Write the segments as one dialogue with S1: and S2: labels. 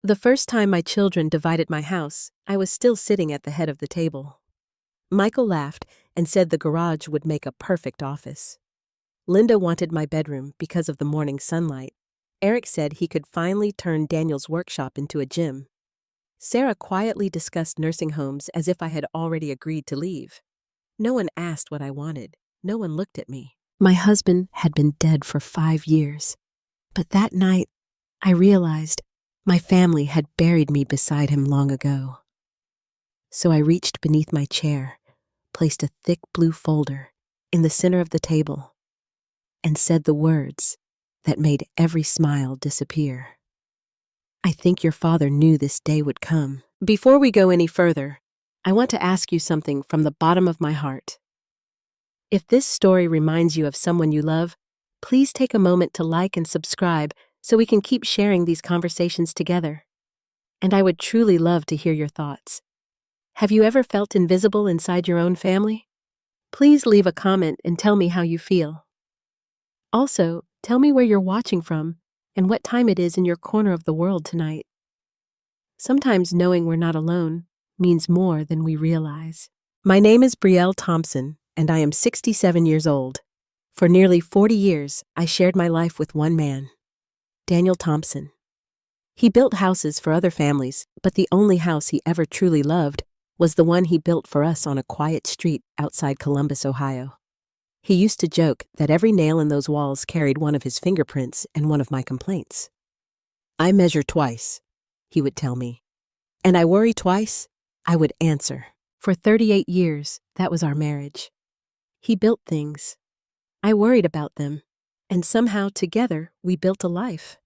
S1: The first time my children divided my house, I was still sitting at the head of the table. Michael laughed and said the garage would make a perfect office. Linda wanted my bedroom because of the morning sunlight. Eric said he could finally turn Daniel's workshop into a gym. Sarah quietly discussed nursing homes as if I had already agreed to leave. No one asked what I wanted. No one looked at me. My husband had been dead for 5 years. But that night, I realized my family had buried me beside him long ago. So I reached beneath my chair, placed a thick blue folder in the center of the table, and said the words that made every smile disappear. I think your father knew this day would come. Before we go any further, I want to ask you something from the bottom of my heart. If this story reminds you of someone you love, please take a moment to like and subscribe so we can keep sharing these conversations together. And I would truly love to hear your thoughts. Have you ever felt invisible inside your own family? Please leave a comment and tell me how you feel. Also, tell me where you're watching from and what time it is in your corner of the world tonight. Sometimes knowing we're not alone means more than we realize. My name is Brielle Thompson, and I am 67 years old. For nearly 40 years, I shared my life with one man, Daniel Thompson. He built houses for other families, but the only house he ever truly loved was the one he built for us on a quiet street outside Columbus, Ohio. He used to joke that every nail in those walls carried one of his fingerprints and one of my complaints. I measure twice, he would tell me. And I worry twice, I would answer. For 38 years, that was our marriage. He built things. I worried about them. And somehow, together, we built a life.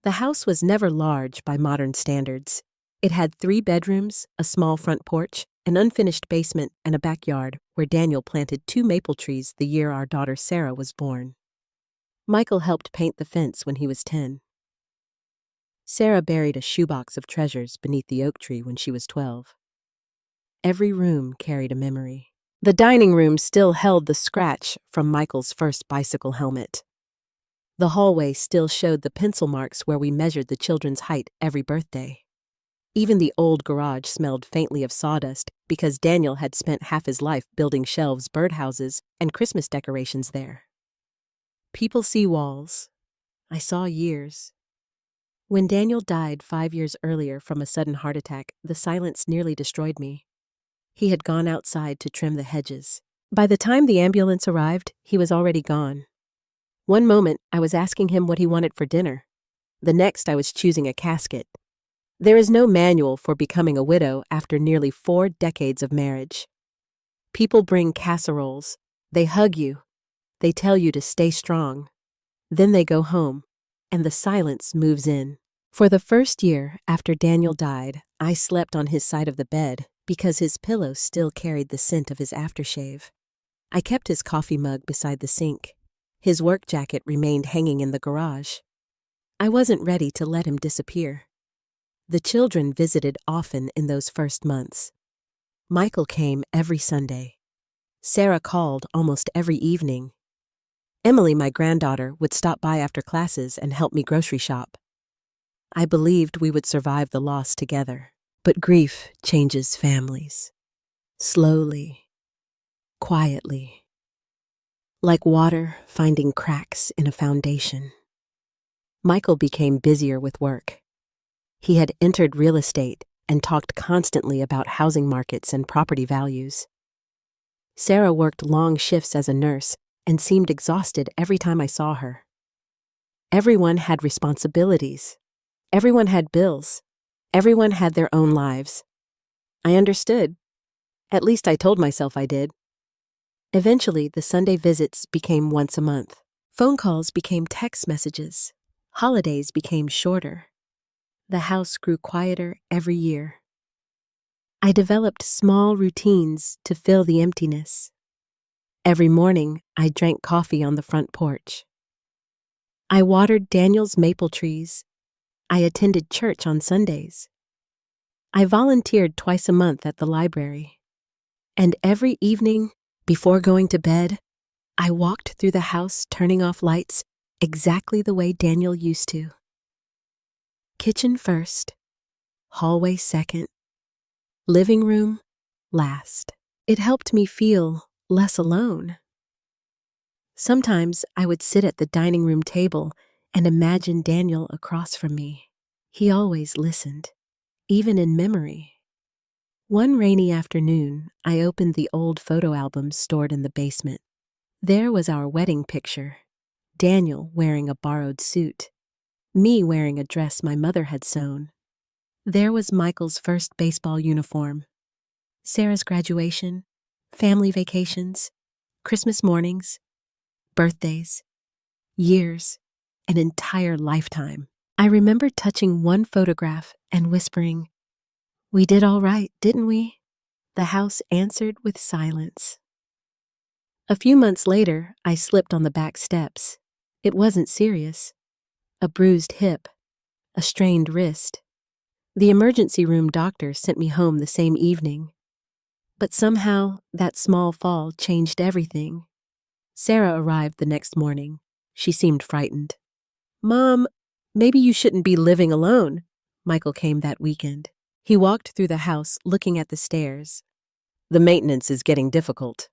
S1: The house was never large by modern standards. It had 3 bedrooms, a small front porch, an unfinished basement, and a backyard where Daniel planted 2 maple trees the year our daughter Sarah was born. Michael helped paint the fence when he was 10. Sarah buried a shoebox of treasures beneath the oak tree when she was 12. Every room carried a memory. The dining room still held the scratch from Michael's first bicycle helmet. The hallway still showed the pencil marks where we measured the children's height every birthday. Even the old garage smelled faintly of sawdust because Daniel had spent half his life building shelves, birdhouses, and Christmas decorations there. People see walls. I saw years. When Daniel died 5 years earlier from a sudden heart attack, the silence nearly destroyed me. He had gone outside to trim the hedges. By the time the ambulance arrived, he was already gone. One moment, I was asking him what he wanted for dinner. The next, I was choosing a casket. There is no manual for becoming a widow after nearly 4 decades of marriage. People bring casseroles. They hug you. They tell you to stay strong. Then they go home, and the silence moves in. For the first year after Daniel died, I slept on his side of the bed because his pillow still carried the scent of his aftershave. I kept his coffee mug beside the sink. His work jacket remained hanging in the garage. I wasn't ready to let him disappear. The children visited often in those first months. Michael came every Sunday. Sarah called almost every evening. Emily, my granddaughter, would stop by after classes and help me grocery shop. I believed we would survive the loss together. But grief changes families. Slowly, quietly. Like water finding cracks in a foundation. Michael became busier with work. He had entered real estate and talked constantly about housing markets and property values. Sarah worked long shifts as a nurse and seemed exhausted every time I saw her. Everyone had responsibilities. Everyone had bills. Everyone had their own lives. I understood. At least I told myself I did. Eventually, the Sunday visits became once a month. Phone calls became text messages. Holidays became shorter. The house grew quieter every year. I developed small routines to fill the emptiness. Every morning, I drank coffee on the front porch. I watered Daniel's maple trees. I attended church on Sundays. I volunteered twice a month at the library. And every evening, before going to bed, I walked through the house turning off lights exactly the way Daniel used to. Kitchen first, hallway second, living room last. It helped me feel less alone. Sometimes I would sit at the dining room table and imagine Daniel across from me. He always listened, even in memory. One rainy afternoon, I opened the old photo albums stored in the basement. There was our wedding picture, Daniel wearing a borrowed suit, me wearing a dress my mother had sewn. There was Michael's first baseball uniform, Sarah's graduation, family vacations, Christmas mornings, birthdays, years, an entire lifetime. I remember touching one photograph and whispering, "We did all right, didn't we?" The house answered with silence. A few months later, I slipped on the back steps. It wasn't serious. A bruised hip, a strained wrist. The emergency room doctor sent me home the same evening. But somehow, that small fall changed everything. Sarah arrived the next morning. She seemed frightened. "Mom, maybe you shouldn't be living alone." Michael came that weekend. He walked through the house looking at the stairs. "The maintenance is getting difficult."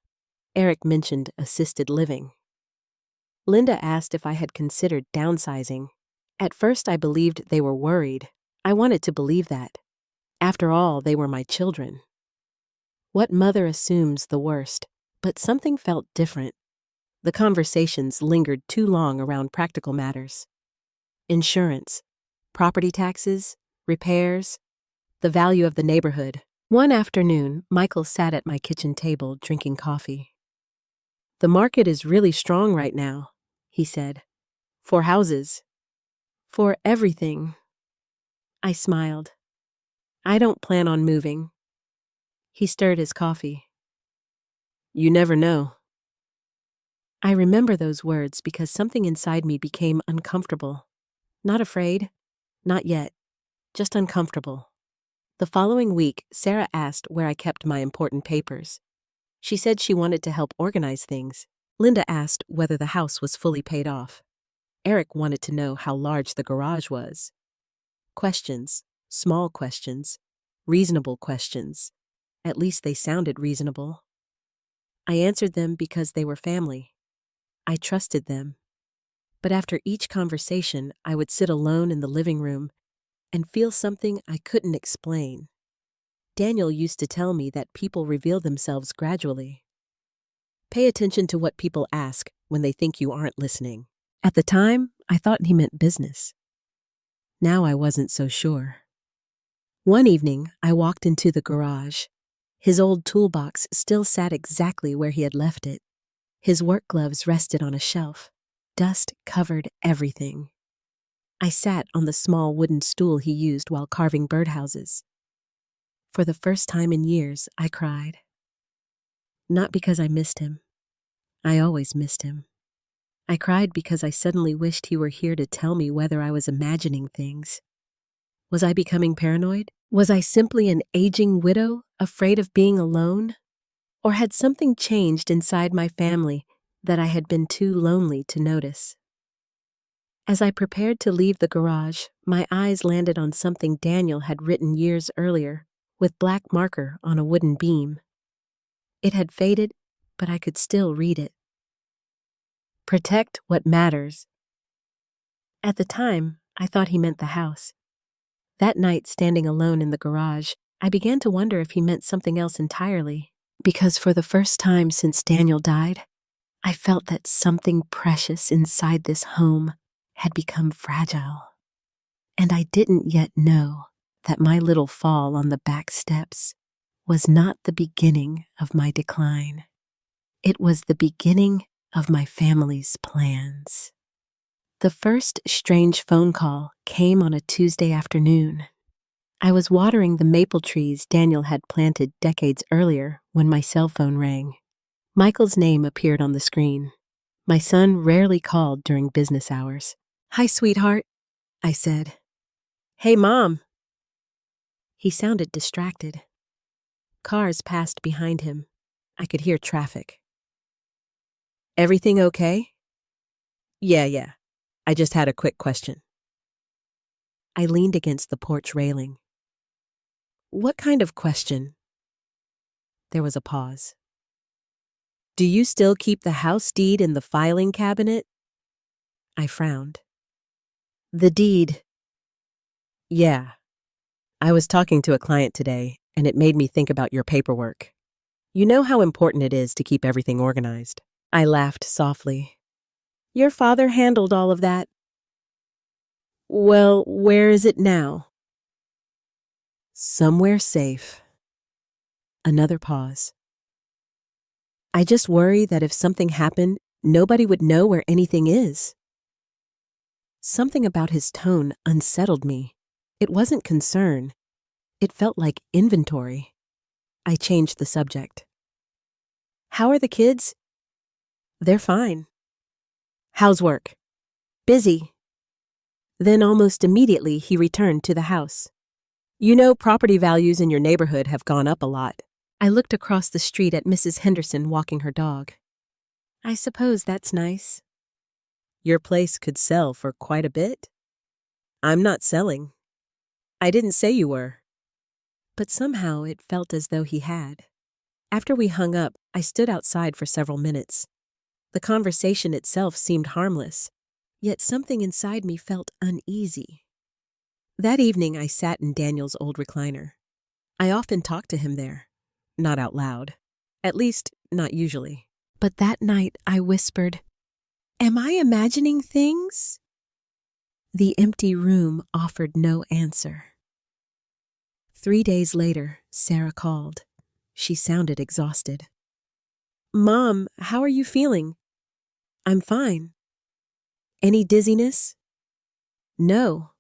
S1: Eric mentioned assisted living. Linda asked if I had considered downsizing. At first, I believed they were worried. I wanted to believe that. After all, they were my children. What mother assumes the worst? But something felt different. The conversations lingered too long around practical matters. Insurance, property taxes, repairs, the value of the neighborhood. One afternoon, Michael sat at my kitchen table drinking coffee. "The market is really strong right now," he said. "For houses. For everything." I smiled. "I don't plan on moving." He stirred his coffee. "You never know." I remember those words because something inside me became uncomfortable. Not afraid, not yet, just uncomfortable. The following week, Sarah asked where I kept my important papers. She said she wanted to help organize things. Linda asked whether the house was fully paid off. Eric wanted to know how large the garage was. Questions, small questions, reasonable questions. At least they sounded reasonable. I answered them because they were family. I trusted them. But after each conversation, I would sit alone in the living room and feel something I couldn't explain. Daniel used to tell me that people reveal themselves gradually. Pay attention to what people ask when they think you aren't listening. At the time, I thought he meant business. Now I wasn't so sure. One evening, I walked into the garage. His old toolbox still sat exactly where he had left it. His work gloves rested on a shelf. Dust covered everything. I sat on the small wooden stool he used while carving birdhouses. For the first time in years, I cried. Not because I missed him. I always missed him. I cried because I suddenly wished he were here to tell me whether I was imagining things. Was I becoming paranoid? Was I simply an aging widow, afraid of being alone? Or had something changed inside my family that I had been too lonely to notice? As I prepared to leave the garage, my eyes landed on something Daniel had written years earlier, with black marker on a wooden beam. It had faded, but I could still read it. "Protect what matters." At the time, I thought he meant the house. That night, standing alone in the garage, I began to wonder if he meant something else entirely, because for the first time since Daniel died, I felt that something precious inside this home had become fragile. And I didn't yet know that my little fall on the back steps was not the beginning of my decline. It was the beginning of my family's plans. The first strange phone call came on a Tuesday afternoon. I was watering the maple trees Daniel had planted decades earlier when my cell phone rang. Michael's name appeared on the screen. My son rarely called during business hours. "Hi, sweetheart," I said. "Hey, Mom." He sounded distracted. Cars passed behind him. I could hear traffic. "Everything okay?" Yeah. I just had a quick question." I leaned against the porch railing. What kind of question? There was a pause. Do you still keep the house deed in the filing cabinet? I frowned. The deed. Yeah. I was talking to a client today, and it made me think about your paperwork. You know how important it is to keep everything organized. I laughed softly. Your father handled all of that. Well, where is it now? Somewhere safe. Another pause. I just worry that if something happened, nobody would know where anything is. Something about his tone unsettled me. It wasn't concern. It felt like inventory. I changed the subject. How are the kids? They're fine. How's work? Busy. Then almost immediately he returned to the house. You know, property values in your neighborhood have gone up a lot. I looked across the street at Mrs. Henderson walking her dog. I suppose that's nice. Your place could sell for quite a bit. I'm not selling. I didn't say you were. But somehow it felt as though he had. After we hung up, I stood outside for several minutes. The conversation itself seemed harmless, yet something inside me felt uneasy. That evening I sat in Daniel's old recliner. I often talked to him there. Not out loud. At least, not usually. But that night I whispered, Am I imagining things? The empty room offered no answer. 3 days later, Sarah called. She sounded exhausted. Mom, how are you feeling? I'm fine. Any dizziness? No.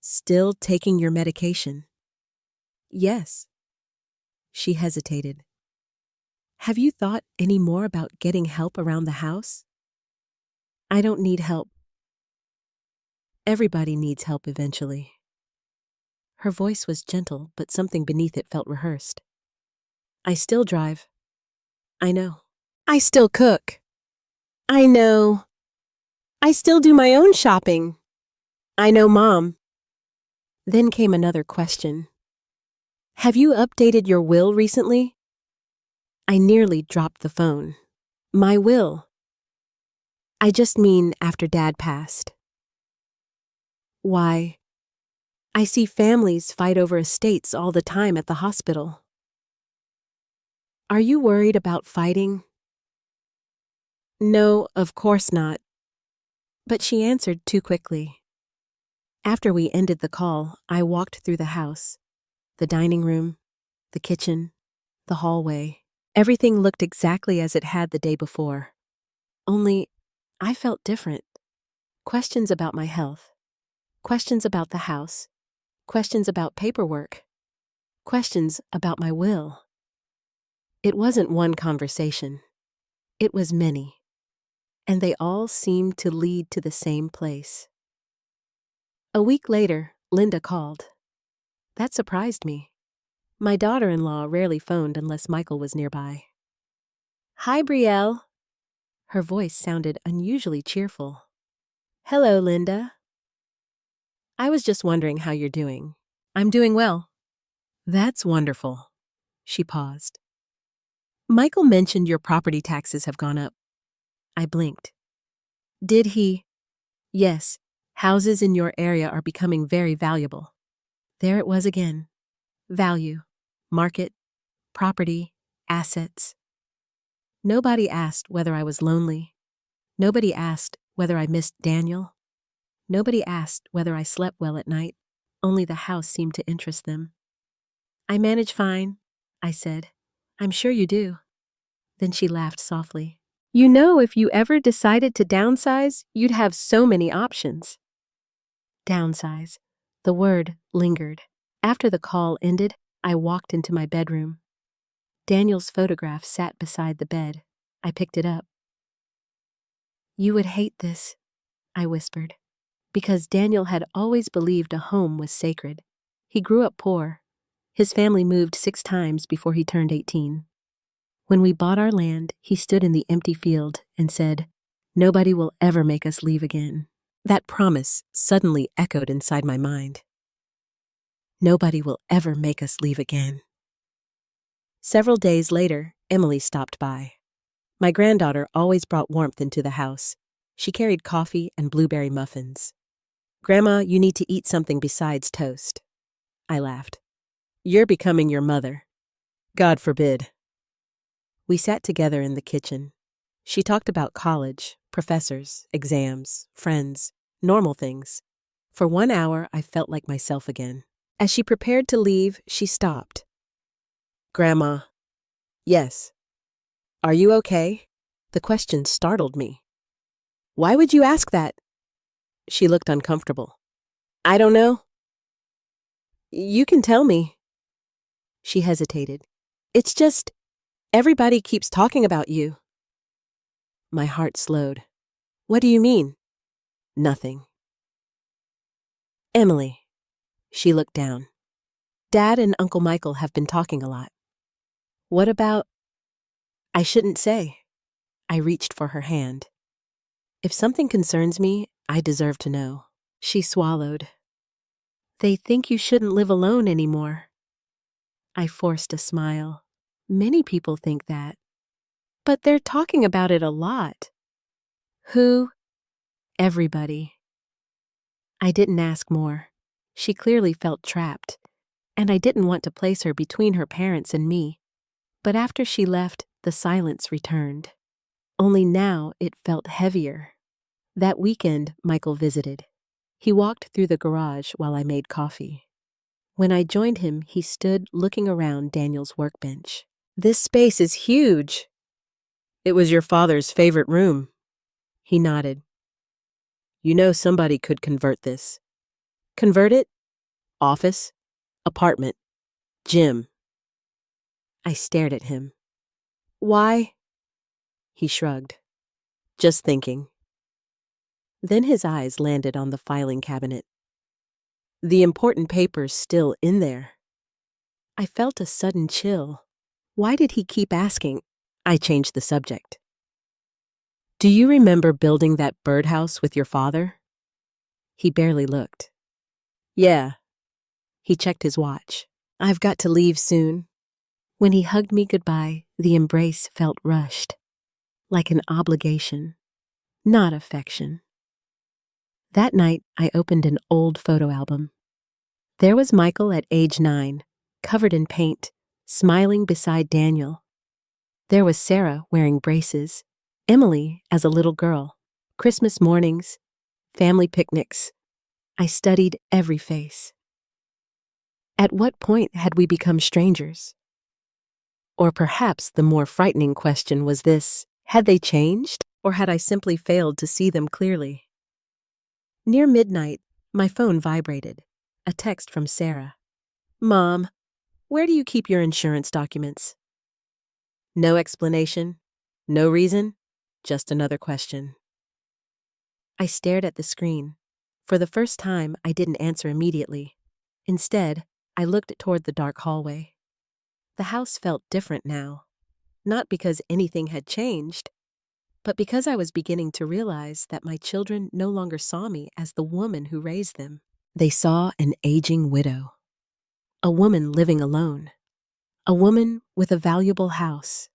S1: Still taking your medication? Yes. She hesitated. Have you thought any more about getting help around the house? I don't need help. Everybody needs help eventually. Her voice was gentle, but something beneath it felt rehearsed. I still drive. I know. I still cook. I know. I still do my own shopping. I know, Mom. Then came another question. Have you updated your will recently? I nearly dropped the phone. My will. I just mean after Dad passed. Why? I see families fight over estates all the time at the hospital. Are you worried about fighting? No, of course not. But she answered too quickly. After we ended the call, I walked through the house. The dining room, the kitchen, the hallway. Everything looked exactly as it had the day before. Only, I felt different. Questions about my health. Questions about the house. Questions about paperwork. Questions about my will. It wasn't one conversation. It was many. And they all seemed to lead to the same place. A week later, Linda called. That surprised me. My daughter-in-law rarely phoned unless Michael was nearby. Hi, Brielle. Her voice sounded unusually cheerful. Hello, Linda. I was just wondering how you're doing. I'm doing well. That's wonderful. She paused. Michael mentioned your property taxes have gone up. I blinked. Did he? Yes, houses in your area are becoming very valuable. There it was again. Value, market, property, assets. Nobody asked whether I was lonely. Nobody asked whether I missed Daniel. Nobody asked whether I slept well at night. Only the house seemed to interest them. I manage fine, I said. I'm sure you do. Then she laughed softly. You know, if you ever decided to downsize, you'd have so many options. Downsize. The word lingered. After the call ended, I walked into my bedroom. Daniel's photograph sat beside the bed. I picked it up. You would hate this, I whispered, because Daniel had always believed a home was sacred. He grew up poor. His family moved 6 times before he turned 18. When we bought our land, he stood in the empty field and said, Nobody will ever make us leave again. That promise suddenly echoed inside my mind. Nobody will ever make us leave again. Several days later, Emily stopped by. My granddaughter always brought warmth into the house. She carried coffee and blueberry muffins. "Grandma, you need to eat something besides toast." I laughed. "You're becoming your mother." "God forbid." We sat together in the kitchen. She talked about college, professors, exams, friends, normal things. For 1 hour, I felt like myself again. As she prepared to leave, she stopped. "Grandma." "Yes." "Are you okay?" The question startled me. "Why would you ask that?" She looked uncomfortable. "I don't know." "You can tell me." She hesitated. "It's just, everybody keeps talking about you." My heart slowed. "What do you mean?" "Nothing." "Emily." She looked down. "Dad and Uncle Michael have been talking a lot." "What about—" "I shouldn't say." I reached for her hand. "If something concerns me, I deserve to know." She swallowed. "They think you shouldn't live alone anymore." I forced a smile. "Many people think that. But they're talking about it a lot." "Who?" "Everybody." I didn't ask more. She clearly felt trapped, and I didn't want to place her between her parents and me. But after she left, the silence returned. Only now it felt heavier. That weekend, Michael visited. He walked through the garage while I made coffee. When I joined him, he stood looking around Daniel's workbench. "This space is huge." "It was your father's favorite room." He nodded. "You know somebody could convert this." "Convert it?" "Office, apartment, gym." I stared at him. "Why?" He shrugged. "Just thinking." Then his eyes landed on the filing cabinet. "The important paper's still in there." I felt a sudden chill. Why did he keep asking? I changed the subject. "Do you remember building that birdhouse with your father?" He barely looked. "Yeah." He checked his watch. "I've got to leave soon." When he hugged me goodbye, the embrace felt rushed, like an obligation, not affection. That night, I opened an old photo album. There was Michael at age 9, covered in paint, smiling beside Daniel. There was Sarah wearing braces, Emily as a little girl, Christmas mornings, family picnics. I studied every face. At what point had we become strangers? Or perhaps the more frightening question was this: had they changed, or had I simply failed to see them clearly? Near midnight, my phone vibrated. A text from Sarah. "Mom, where do you keep your insurance documents?" No explanation, no reason, just another question. I stared at the screen. For the first time, I didn't answer immediately. Instead, I looked toward the dark hallway. The house felt different now, not because anything had changed, but because I was beginning to realize that my children no longer saw me as the woman who raised them. They saw an aging widow, a woman living alone, a woman with a valuable house.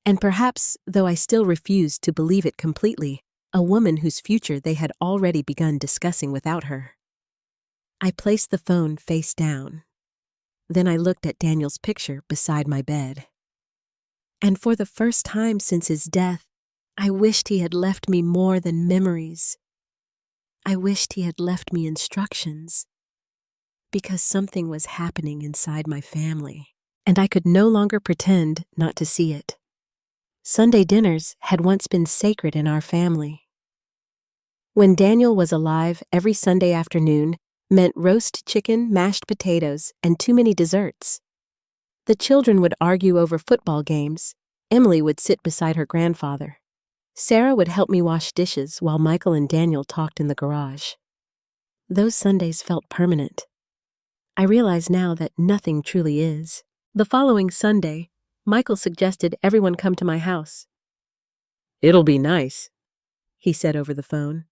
S1: And perhaps, though I still refused to believe it completely, a woman whose future they had already begun discussing without her. I placed the phone face down. Then I looked at Daniel's picture beside my bed. And for the first time since his death, I wished he had left me more than memories. I wished he had left me instructions. Because something was happening inside my family, and I could no longer pretend not to see it. Sunday dinners had once been sacred in our family. When Daniel was alive, every Sunday afternoon meant roast chicken, mashed potatoes, and too many desserts. The children would argue over football games. Emily would sit beside her grandfather. Sarah would help me wash dishes while Michael and Daniel talked in the garage. Those Sundays felt permanent. I realize now that nothing truly is. The following Sunday, Michael suggested everyone come to my house. "It'll be nice," he said over the phone.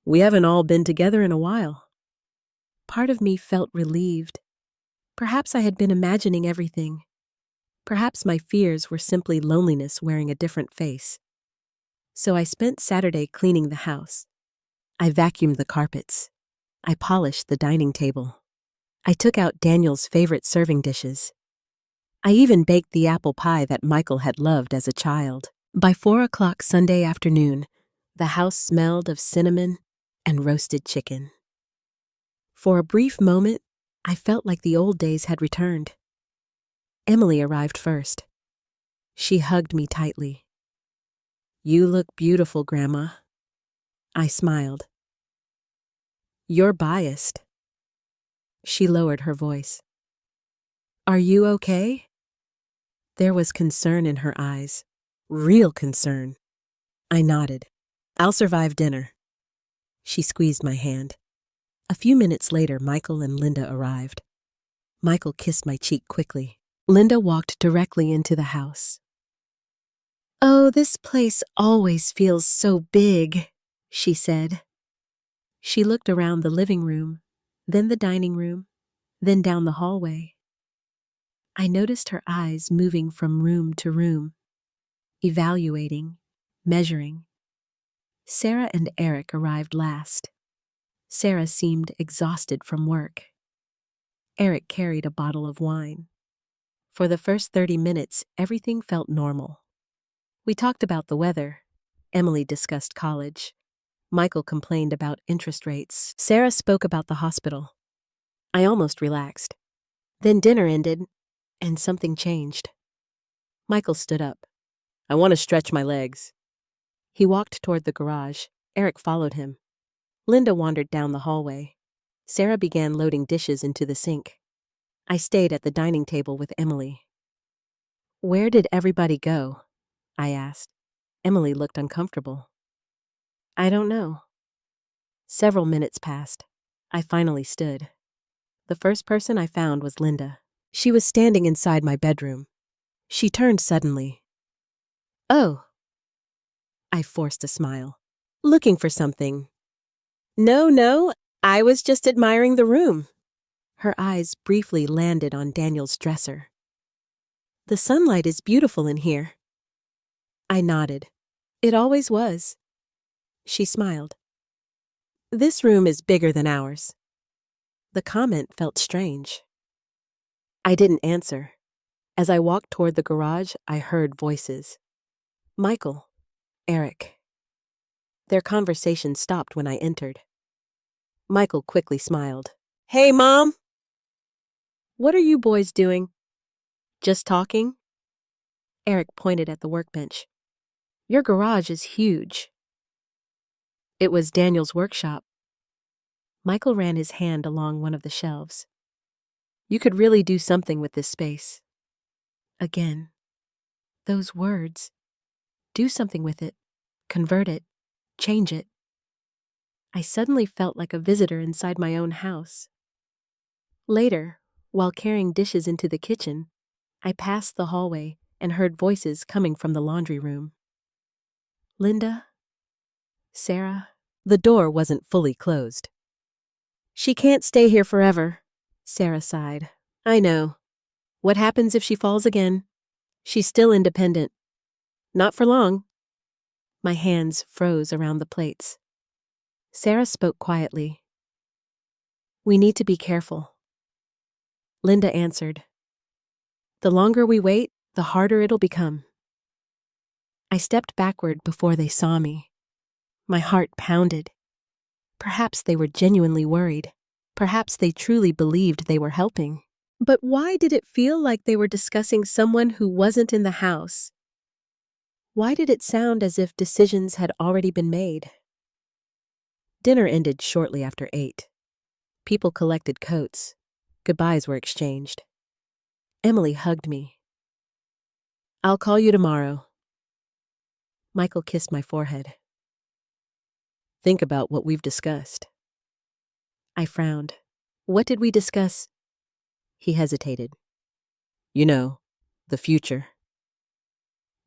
S1: We haven't all been together in a while. Part of me felt relieved. Perhaps I had been imagining everything. Perhaps my fears were simply loneliness wearing a different face. So I spent Saturday cleaning the house. I vacuumed the carpets. I polished the dining table. I took out Daniel's favorite serving dishes. I even baked the apple pie that Michael had loved as a child. By 4 o'clock Sunday afternoon, the house smelled of cinnamon and roasted chicken. For a brief moment, I felt like the old days had returned. Emily arrived first. She hugged me tightly. "You look beautiful, Grandma." I smiled. "You're biased." She lowered her voice. "Are you okay?" There was concern in her eyes. Real concern. I nodded. "I'll survive dinner." She squeezed my hand. A few minutes later, Michael and Linda arrived. Michael kissed my cheek quickly. Linda walked directly into the house. "Oh, this place always feels so big," she said. She looked around the living room, then the dining room, then down the hallway. I noticed her eyes moving from room to room, evaluating, measuring. Sarah and Eric arrived last. Sarah seemed exhausted from work. Eric carried a bottle of wine. For the first 30 minutes, everything felt normal. We talked about the weather. Emily discussed college. Michael complained about interest rates. Sarah spoke about the hospital. I almost relaxed. Then dinner ended, and something changed. Michael stood up. "I want to stretch my legs." He walked toward the garage. Eric followed him. Linda wandered down the hallway. Sarah began loading dishes into the sink. I stayed at the dining table with Emily. "Where did everybody go?" I asked. Emily looked uncomfortable. "I don't know." Several minutes passed. I finally stood. The first person I found was Linda. She was standing inside my bedroom. She turned suddenly. "Oh." I forced a smile. "Looking for something?" No, I was just admiring the room." Her eyes briefly landed on Daniel's dresser. "The sunlight is beautiful in here." I nodded. "It always was." She smiled. "This room is bigger than ours." The comment felt strange. I didn't answer. As I walked toward the garage, I heard voices. Michael, Eric. Their conversation stopped when I entered. Michael quickly smiled. "Hey, Mom!" "What are you boys doing?" "Just talking." Eric pointed at the workbench. "Your garage is huge." It was Daniel's workshop. Michael ran his hand along one of the shelves. "You could really do something with this space." Again, those words. Do something with it. Convert it. Change it. I suddenly felt like a visitor inside my own house. Later, while carrying dishes into the kitchen, I passed the hallway and heard voices coming from the laundry room. Linda? Sarah? The door wasn't fully closed. "She can't stay here forever," Sarah sighed. "I know. What happens if she falls again? She's still independent." "Not for long." My hands froze around the plates. Sarah spoke quietly. "We need to be careful." Linda answered. "The longer we wait, the harder it'll become." I stepped backward before they saw me. My heart pounded. Perhaps they were genuinely worried. Perhaps they truly believed they were helping. But why did it feel like they were discussing someone who wasn't in the house? Why did it sound as if decisions had already been made? Dinner ended shortly after 8. People collected coats. Goodbyes were exchanged. Emily hugged me. "I'll call you tomorrow." Michael kissed my forehead. "Think about what we've discussed." I frowned. "What did we discuss?" He hesitated. "You know, the future."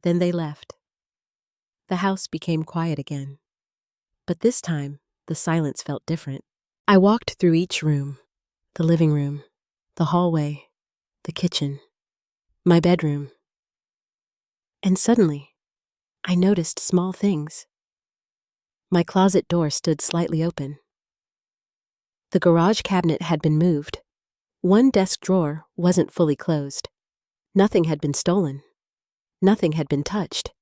S1: Then they left. The house became quiet again. But this time, the silence felt different. I walked through each room, the living room, the hallway, the kitchen, my bedroom. And suddenly, I noticed small things. My closet door stood slightly open. The garage cabinet had been moved. One desk drawer wasn't fully closed. Nothing had been stolen. Nothing had been touched.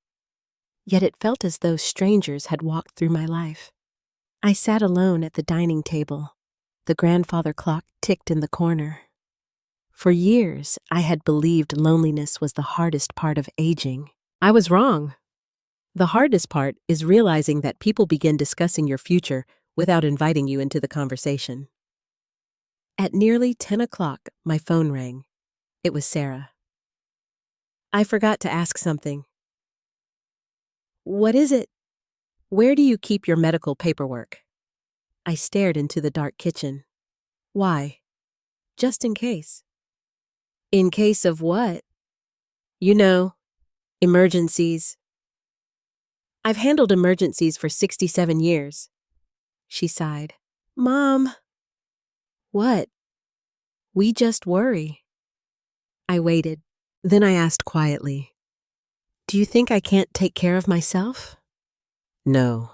S1: Yet it felt as though strangers had walked through my life. I sat alone at the dining table. The grandfather clock ticked in the corner. For years, I had believed loneliness was the hardest part of aging. I was wrong. The hardest part is realizing that people begin discussing your future without inviting you into the conversation. At nearly 10 o'clock, my phone rang. It was Sarah. I forgot to ask something. What is it? Where do you keep your medical paperwork? I stared into the dark kitchen. Why? Just in case. In case of what? You know, emergencies. I've handled emergencies for 67 years. She sighed. Mom. What? We just worry. I waited. Then I asked quietly, do you think I can't take care of myself? No.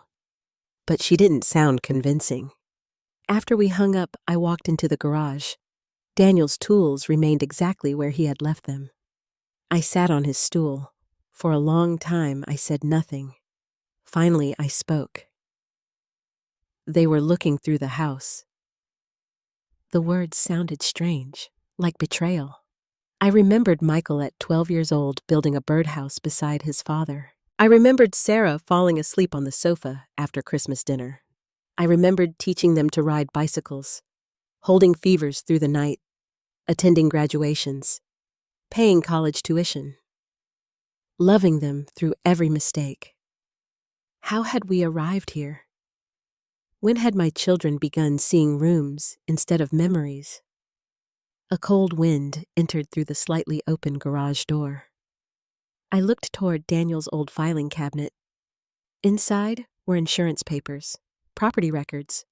S1: But she didn't sound convincing. After we hung up, I walked into the garage. Daniel's tools remained exactly where he had left them. I sat on his stool. For a long time, I said nothing. Finally, I spoke. They were looking through the house. The words sounded strange, like betrayal. I remembered Michael at 12 years old building a birdhouse beside his father. I remembered Sarah falling asleep on the sofa after Christmas dinner. I remembered teaching them to ride bicycles, holding fevers through the night, attending graduations, paying college tuition, loving them through every mistake. How had we arrived here? When had my children begun seeing rooms instead of memories? A cold wind entered through the slightly open garage door. I looked toward Daniel's old filing cabinet. Inside were insurance papers, property records,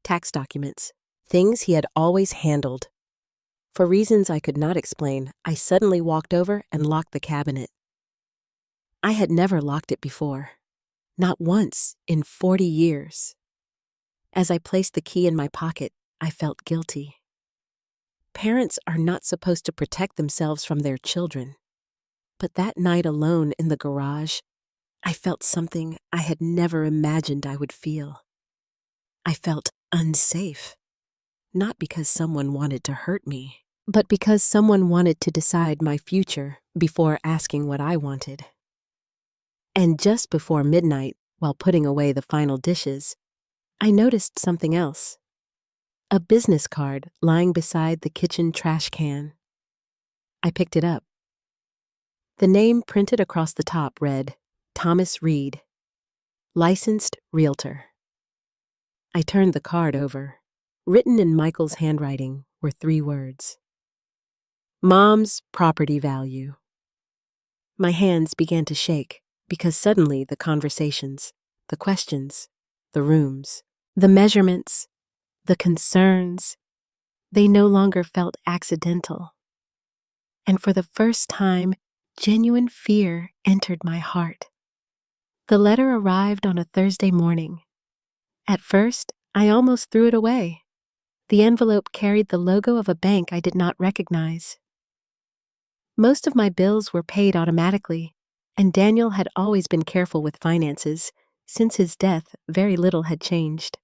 S1: tax documents, things he had always handled. For reasons I could not explain, I suddenly walked over and locked the cabinet. I had never locked it before, not once in 40 years. As I placed the key in my pocket, I felt guilty. Parents are not supposed to protect themselves from their children. But that night alone in the garage, I felt something I had never imagined I would feel. I felt unsafe, not because someone wanted to hurt me, but because someone wanted to decide my future before asking what I wanted. And just before midnight, while putting away the final dishes, I noticed something else. A business card lying beside the kitchen trash can. I picked it up. The name printed across the top read, Thomas Reed, licensed realtor. I turned the card over. Written in Michael's handwriting were 3 words. Mom's property value. My hands began to shake because suddenly the conversations, the questions, the rooms, the measurements, the concerns, they no longer felt accidental. And for the first time, genuine fear entered my heart. The letter arrived on a Thursday morning. At first, I almost threw it away. The envelope carried the logo of a bank I did not recognize. Most of my bills were paid automatically, and Daniel had always been careful with finances. Since his death, very little had changed.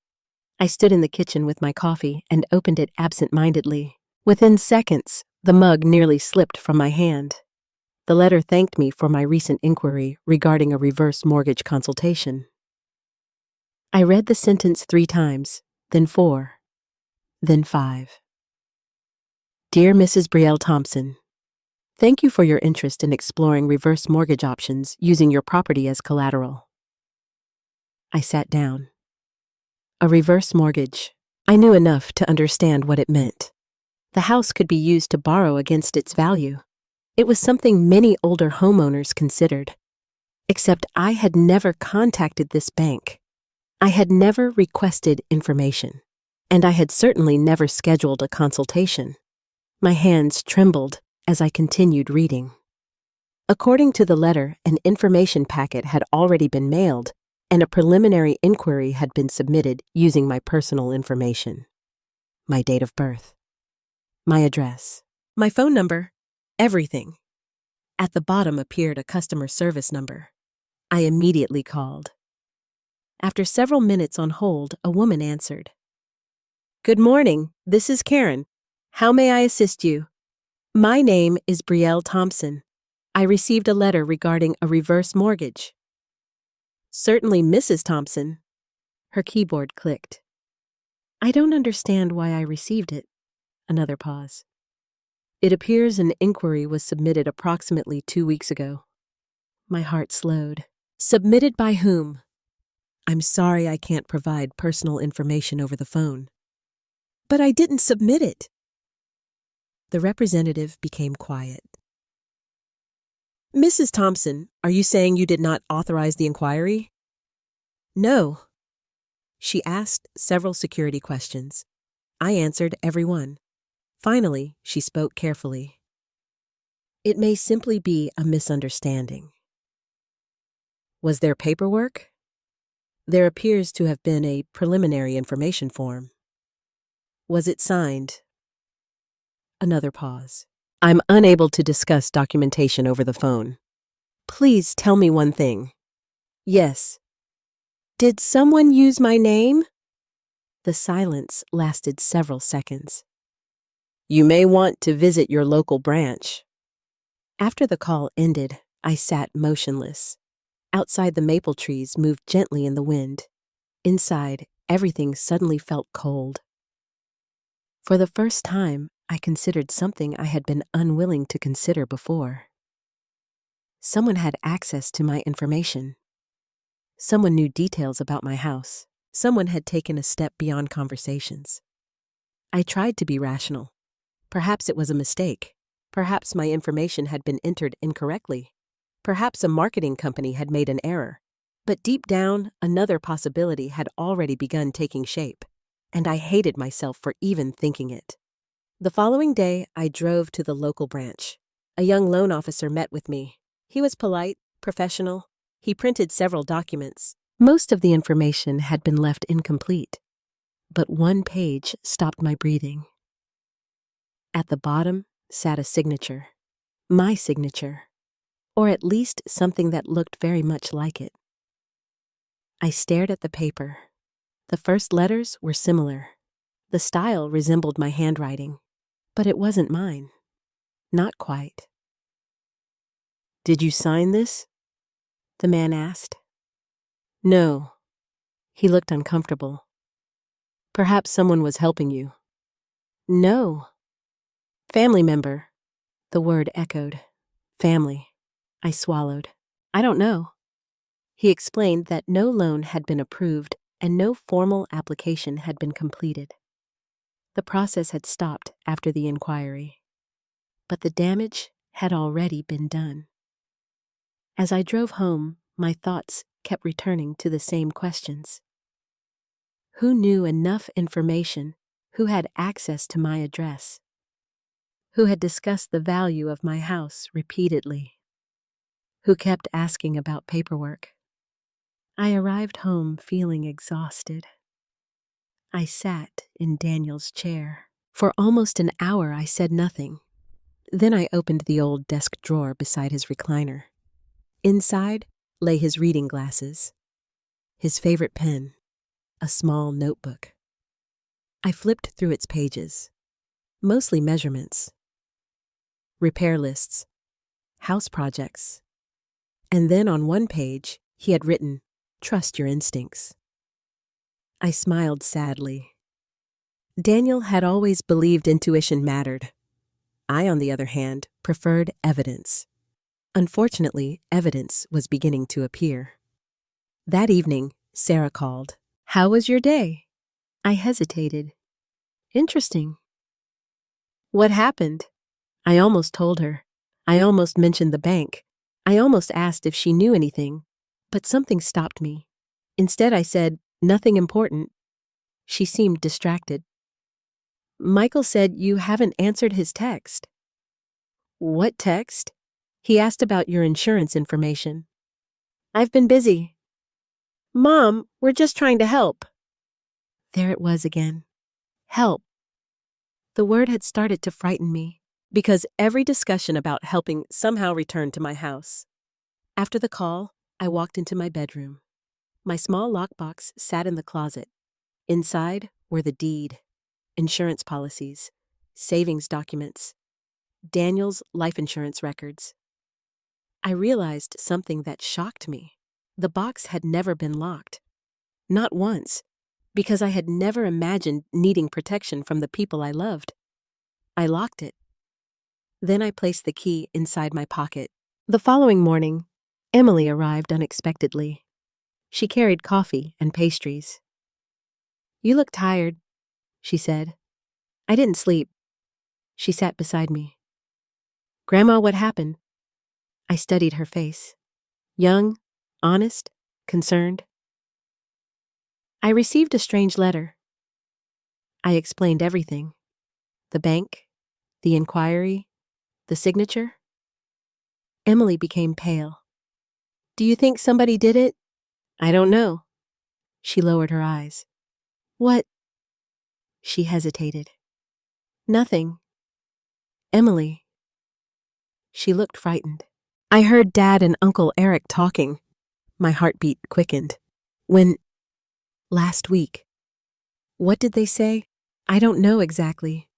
S1: I stood in the kitchen with my coffee and opened it absent-mindedly. Within seconds, the mug nearly slipped from my hand. The letter thanked me for my recent inquiry regarding a reverse mortgage consultation. I read the sentence 3 times, then 4, then 5. Dear Mrs. Brielle Thompson, thank you for your interest in exploring reverse mortgage options using your property as collateral. I sat down. A reverse mortgage. I knew enough to understand what it meant. The house could be used to borrow against its value. It was something many older homeowners considered. Except I had never contacted this bank. I had never requested information, and I had certainly never scheduled a consultation. My hands trembled as I continued reading. According to the letter, an information packet had already been mailed, and a preliminary inquiry had been submitted using my personal information. My date of birth, my address, my phone number, everything. At the bottom appeared a customer service number. I immediately called. After several minutes on hold, a woman answered. "Good morning, this is Karen. How may I assist you?" "My name is Brielle Thompson. I received a letter regarding a reverse mortgage." "Certainly, Mrs. Thompson." Her keyboard clicked. "I don't understand why I received it." Another pause. "It appears an inquiry was submitted approximately 2 weeks ago." My heart slowed. "Submitted by whom?" "I'm sorry I can't provide personal information over the phone." "But I didn't submit it." The representative became quiet. "Mrs. Thompson, are you saying you did not authorize the inquiry?" "No." She asked several security questions. I answered every one. Finally, she spoke carefully. "It may simply be a misunderstanding." "Was there paperwork?" "There appears to have been a preliminary information form." "Was it signed?" Another pause. "I'm unable to discuss documentation over the phone. Please tell me one thing." "Yes." "Did someone use my name?" The silence lasted several seconds. "You may want to visit your local branch." After the call ended, I sat motionless. Outside, the maple trees moved gently in the wind. Inside, everything suddenly felt cold. For the first time, I considered something I had been unwilling to consider before. Someone had access to my information. Someone knew details about my house. Someone had taken a step beyond conversations. I tried to be rational. Perhaps it was a mistake. Perhaps my information had been entered incorrectly. Perhaps a marketing company had made an error. But deep down, another possibility had already begun taking shape, and I hated myself for even thinking it. The following day, I drove to the local branch. A young loan officer met with me. He was polite, professional. He printed several documents. Most of the information had been left incomplete, but one page stopped my breathing. At the bottom sat a signature. My signature. Or at least something that looked very much like it. I stared at the paper. The first letters were similar. The style resembled my handwriting, but it wasn't mine. Not quite. "Did you sign this?" the man asked. "No." He looked uncomfortable. "Perhaps someone was helping you." "No." "Family member." The word echoed. Family. I swallowed. "I don't know." He explained that no loan had been approved and no formal application had been completed. The process had stopped after the inquiry, but the damage had already been done. As I drove home, my thoughts kept returning to the same questions. Who knew enough information? Who had access to my address? Who had discussed the value of my house repeatedly? Who kept asking about paperwork? I arrived home feeling exhausted. I sat in Daniel's chair. For almost an hour I said nothing. Then I opened the old desk drawer beside his recliner. Inside lay his reading glasses, his favorite pen, a small notebook. I flipped through its pages, mostly measurements, repair lists, house projects. And then on one page, he had written, "Trust your instincts." I smiled sadly. Daniel had always believed intuition mattered. I, on the other hand, preferred evidence. Unfortunately, evidence was beginning to appear. That evening, Sarah called. "How was your day?" I hesitated. "Interesting." "What happened?" I almost told her. I almost mentioned the bank. I almost asked if she knew anything, but something stopped me. Instead, I said, Nothing important. She seemed distracted. Michael said you haven't answered his text. What text? He asked about your insurance information. I've been busy. Mom, we're just trying to help. There it was again. Help. The word had started to frighten me, because every discussion about helping somehow returned to my house. After the call, I walked into my bedroom. My small lockbox sat in the closet. Inside were the deed, insurance policies, savings documents, Daniel's life insurance records. I realized something that shocked me. The box had never been locked. Not once, because I had never imagined needing protection from the people I loved. I locked it. Then I placed the key inside my pocket. The following morning, Emily arrived unexpectedly. She carried coffee and pastries. You look tired, she said. I didn't sleep. She sat beside me. Grandma, what happened? I studied her face. Young, honest, concerned. I received a strange letter. I explained everything. The bank, the inquiry, the signature. Emily became pale. Do you think somebody did it? I don't know. She lowered her eyes. What? She hesitated. Nothing. Emily. She looked frightened. I heard Dad and Uncle Eric talking. My heartbeat quickened. Last week. What did they say? I don't know exactly.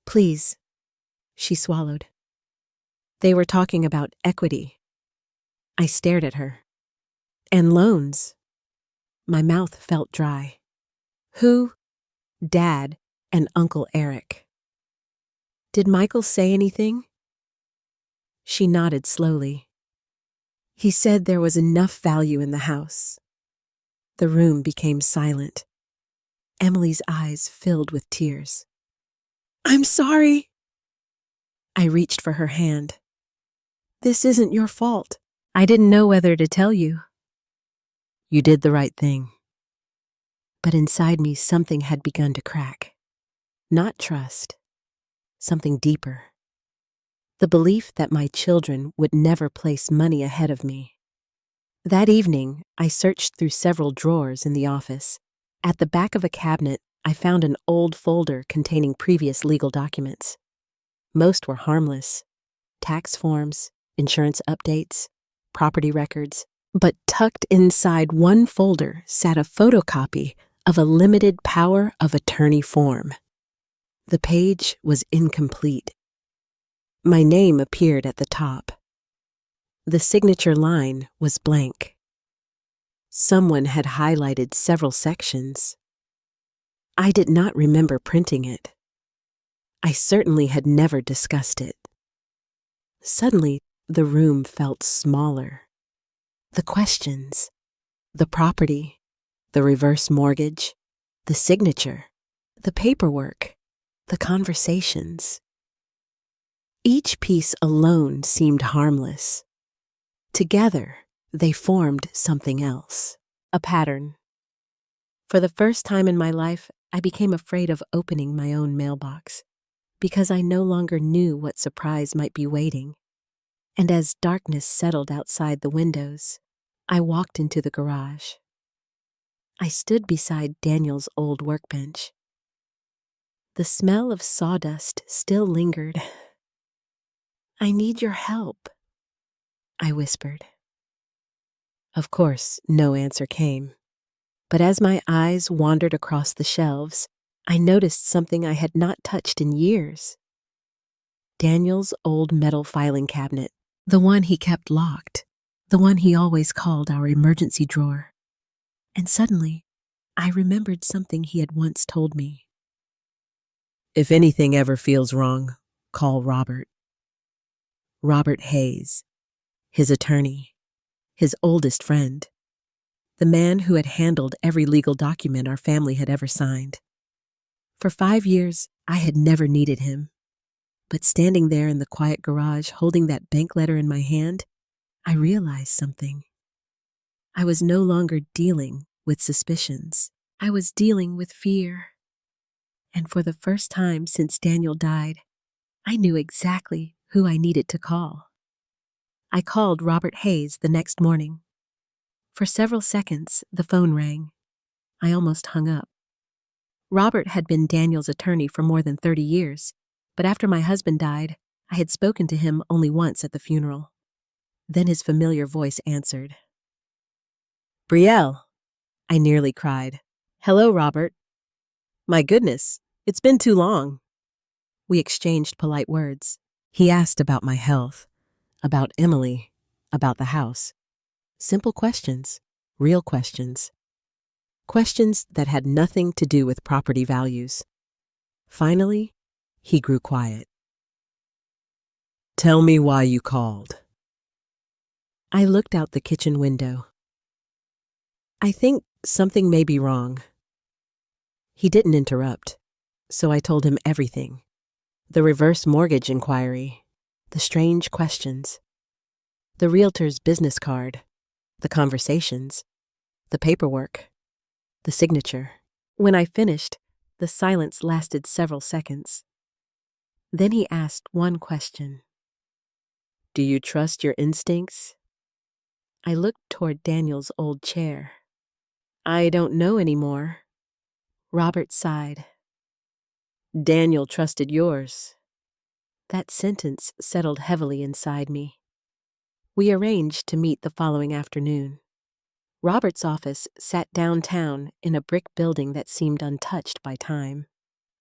S1: Please. She swallowed. They were talking about equity. I stared at her. And loans. My mouth felt dry. Who? Dad and Uncle Eric. Did Michael say anything? She nodded slowly. He said there was enough value in the house. The room became silent. Emily's eyes filled with tears. I'm sorry. I reached for her hand. This isn't your fault. I didn't know whether to tell you. You did the right thing. But inside me, something had begun to crack. Not trust. Something deeper. The belief that my children would never place money ahead of me. That evening, I searched through several drawers in the office. At the back of a cabinet, I found an old folder containing previous legal documents. Most were harmless. Tax forms, insurance updates, property records. But tucked inside one folder sat a photocopy of a limited power of attorney form. The page was incomplete. My name appeared at the top. The signature line was blank. Someone had highlighted several sections. I did not remember printing it. I certainly had never discussed it. Suddenly, the room felt smaller. The questions, the property, the reverse mortgage, the signature, the paperwork, the conversations. Each piece alone seemed harmless. Together, they formed something else, a pattern. For the first time in my life, I became afraid of opening my own mailbox, because I no longer knew what surprise might be waiting. And as darkness settled outside the windows, I walked into the garage. I stood beside Daniel's old workbench. The smell of sawdust still lingered. I need your help, I whispered. Of course, no answer came. But as my eyes wandered across the shelves, I noticed something I had not touched in years. Daniel's old metal filing cabinet, the one he kept locked, the one he always called our emergency drawer. And suddenly, I remembered something he had once told me. If anything ever feels wrong, call Robert. Robert Hayes, his attorney, his oldest friend, the man who had handled every legal document our family had ever signed. For 5 years, I had never needed him. But standing there in the quiet garage, holding that bank letter in my hand, I realized something. I was no longer dealing with suspicions. I was dealing with fear. And for the first time since Daniel died, I knew exactly who I needed to call. I called Robert Hayes the next morning. For several seconds, the phone rang. I almost hung up. Robert had been Daniel's attorney for more than 30 years, but after my husband died, I had spoken to him only once at the funeral. Then his familiar voice answered. "Brielle," I nearly cried. "Hello, Robert." "My goodness, it's been too long." We exchanged polite words. He asked about my health, about Emily, about the house. Simple questions, real questions. Questions that had nothing to do with property values. Finally, he grew quiet. "Tell me why you called." I looked out the kitchen window. "I think something may be wrong." He didn't interrupt, so I told him everything. The reverse mortgage inquiry, the strange questions, the realtor's business card, the conversations, the paperwork, the signature. When I finished, the silence lasted several seconds. Then he asked one question. "Do you trust your instincts?" I looked toward Daniel's old chair. "I don't know anymore." Robert sighed. "Daniel trusted yours." That sentence settled heavily inside me. We arranged to meet the following afternoon. Robert's office sat downtown in a brick building that seemed untouched by time.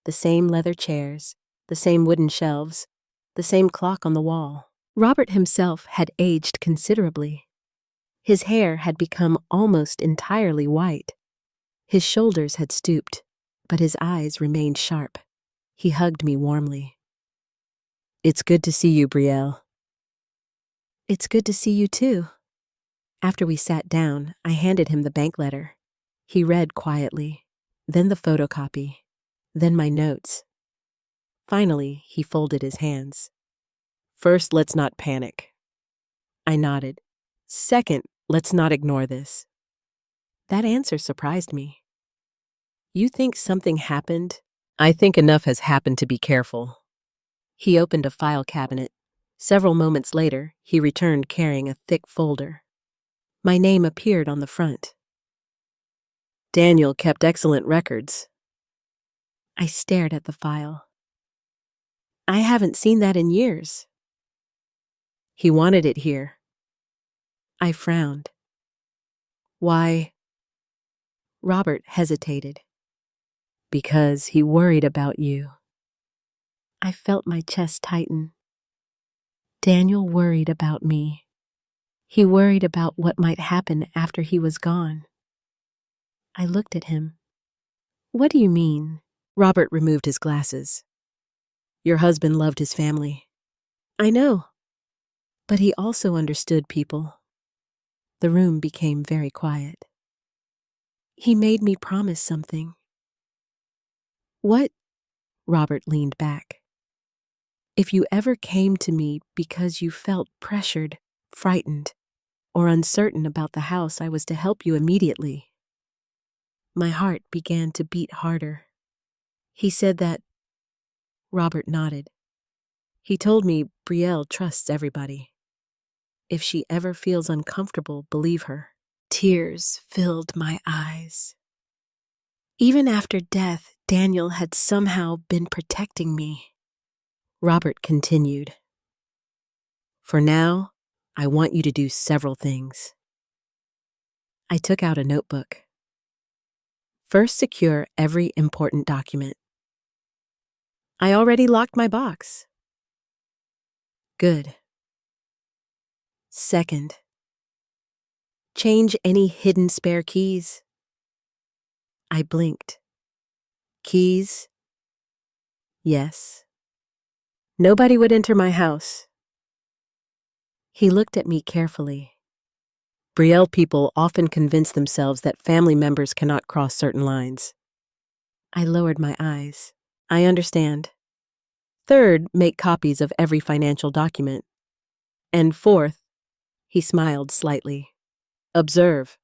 S1: The same leather chairs, the same wooden shelves, the same clock on the wall. Robert himself had aged considerably. His hair had become almost entirely white. His shoulders had stooped, but his eyes remained sharp. He hugged me warmly. "It's good to see you, Brielle." "It's good to see you too." After we sat down, I handed him the bank letter. He read quietly, then the photocopy, then my notes. Finally, he folded his hands. "First, let's not panic." I nodded. "Second, let's not ignore this." That answer surprised me. "You think something happened?" "I think enough has happened to be careful." He opened a file cabinet. Several moments later, he returned carrying a thick folder. My name appeared on the front. "Daniel kept excellent records." I stared at the file. "I haven't seen that in years." "He wanted it here." I frowned. "Why?" Robert hesitated. "Because he worried about you." I felt my chest tighten. Daniel worried about me. He worried about what might happen after he was gone. I looked at him. "What do you mean?" Robert removed his glasses. "Your husband loved his family." "I know. But he also understood people." The room became very quiet. "He made me promise something." "What?" Robert leaned back. "If you ever came to me because you felt pressured, frightened, or uncertain about the house, I was to help you immediately." My heart began to beat harder. "He said that—" Robert nodded. "He told me Brielle trusts everybody. If she ever feels uncomfortable, believe her." Tears filled my eyes. Even after death, Daniel had somehow been protecting me. Robert continued. "For now, I want you to do several things." I took out a notebook. "First, secure every important document." "I already locked my box." "Good." "Second, change any hidden spare keys." I blinked. "Keys?" "Yes." "Nobody would enter my house." He looked at me carefully. Brielle people often convince themselves that family members cannot cross certain lines. I lowered my eyes. "I understand." "Third, make copies of every financial document." "And fourth," he smiled slightly, "observe."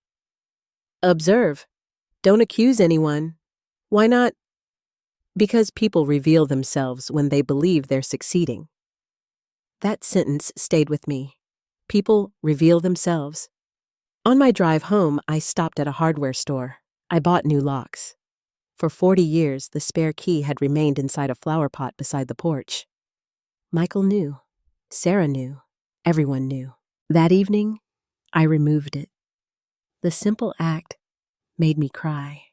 S1: "Observe?" Don't accuse anyone. Why not? Because people reveal themselves when they believe they're succeeding. That sentence stayed with me. People reveal themselves. On my drive home, I stopped at a hardware store. I bought new locks. For 40 years, the spare key had remained inside a flower pot beside the porch. Michael knew. Sarah knew. Everyone knew. That evening, I removed it. The simple act made me cry.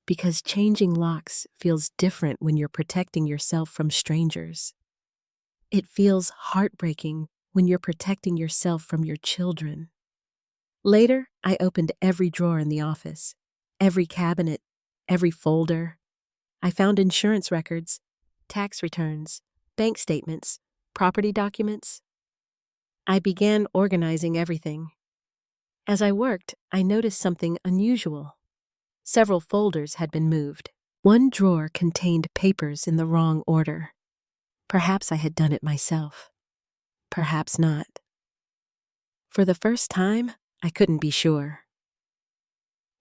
S1: Because changing locks feels different when you're protecting yourself from strangers. It feels heartbreaking when you're protecting yourself from your children. Later, I opened every drawer in the office, every cabinet, every folder. I found insurance records, tax returns, bank statements, property documents. I began organizing everything. As I worked, I noticed something unusual. Several folders had been moved. One drawer contained papers in the wrong order. Perhaps I had done it myself. Perhaps not. For the first time, I couldn't be sure.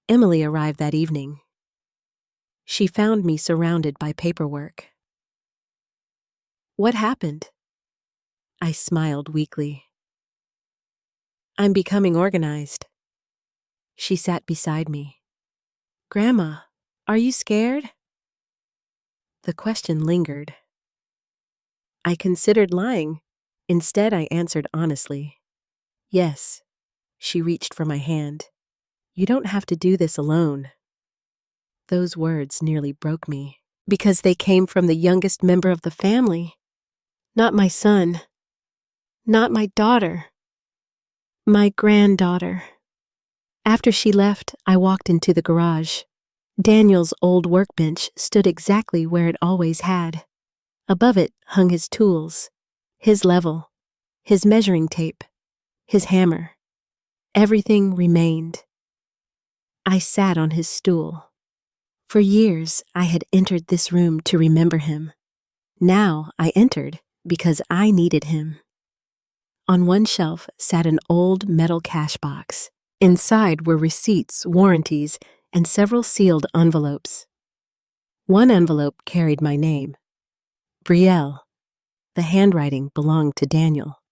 S1: Emily arrived that evening. She found me surrounded by paperwork. What happened? I smiled weakly. I'm becoming organized. She sat beside me. Grandma, are you scared? The question lingered. I considered lying. Instead, I answered honestly. Yes. She reached for my hand. You don't have to do this alone. Those words nearly broke me, because they came from the youngest member of the family. Not my son. Not my daughter. My granddaughter. After she left, I walked into the garage. Daniel's old workbench stood exactly where it always had. Above it hung his tools, his level, his measuring tape, his hammer. Everything remained. I sat on his stool. For years, I had entered this room to remember him. Now I entered because I needed him. On one shelf sat an old metal cash box. Inside were receipts, warranties, and several sealed envelopes. One envelope carried my name, Brielle. The handwriting belonged to Daniel.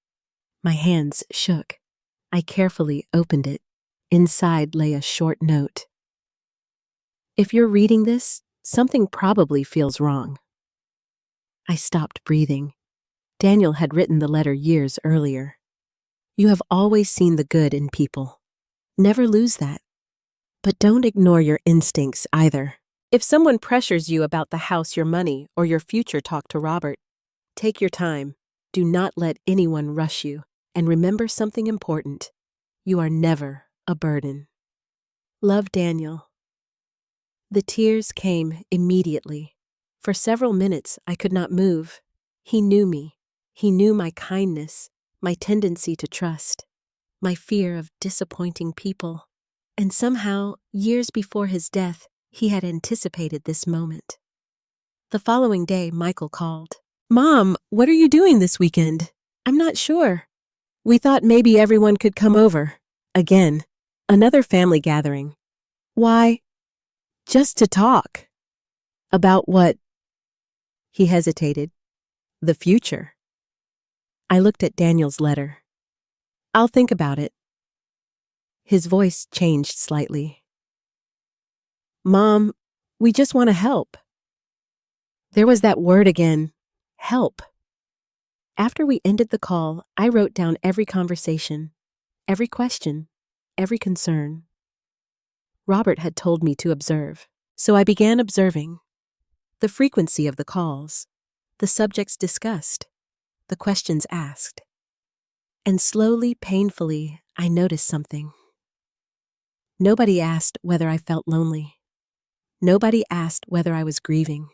S1: My hands shook. I carefully opened it. Inside lay a short note. If you're reading this, something probably feels wrong. I stopped breathing. Daniel had written the letter years earlier. You have always seen the good in people. Never lose that. But don't ignore your instincts either. If someone pressures you about the house, your money, or your future, talk to Robert. Take your time. Do not let anyone rush you. And remember something important. You are never a burden. Love, Daniel. The tears came immediately. For several minutes, I could not move. He knew me. He knew my kindness, my tendency to trust, my fear of disappointing people. And somehow, years before his death, he had anticipated this moment. The following day, Michael called. Mom, what are you doing this weekend? I'm not sure. We thought maybe everyone could come over. Again, another family gathering. Why? Just to talk. About what? He hesitated. The future. I looked at Daniel's letter. I'll think about it. His voice changed slightly. Mom, we just want to help. There was that word again. Help. After we ended the call, I wrote down every conversation, every question, every concern. Robert had told me to observe, so I began observing. The frequency of the calls, the subjects discussed, the questions asked. And slowly, painfully, I noticed something. Nobody asked whether I felt lonely. Nobody asked whether I was grieving.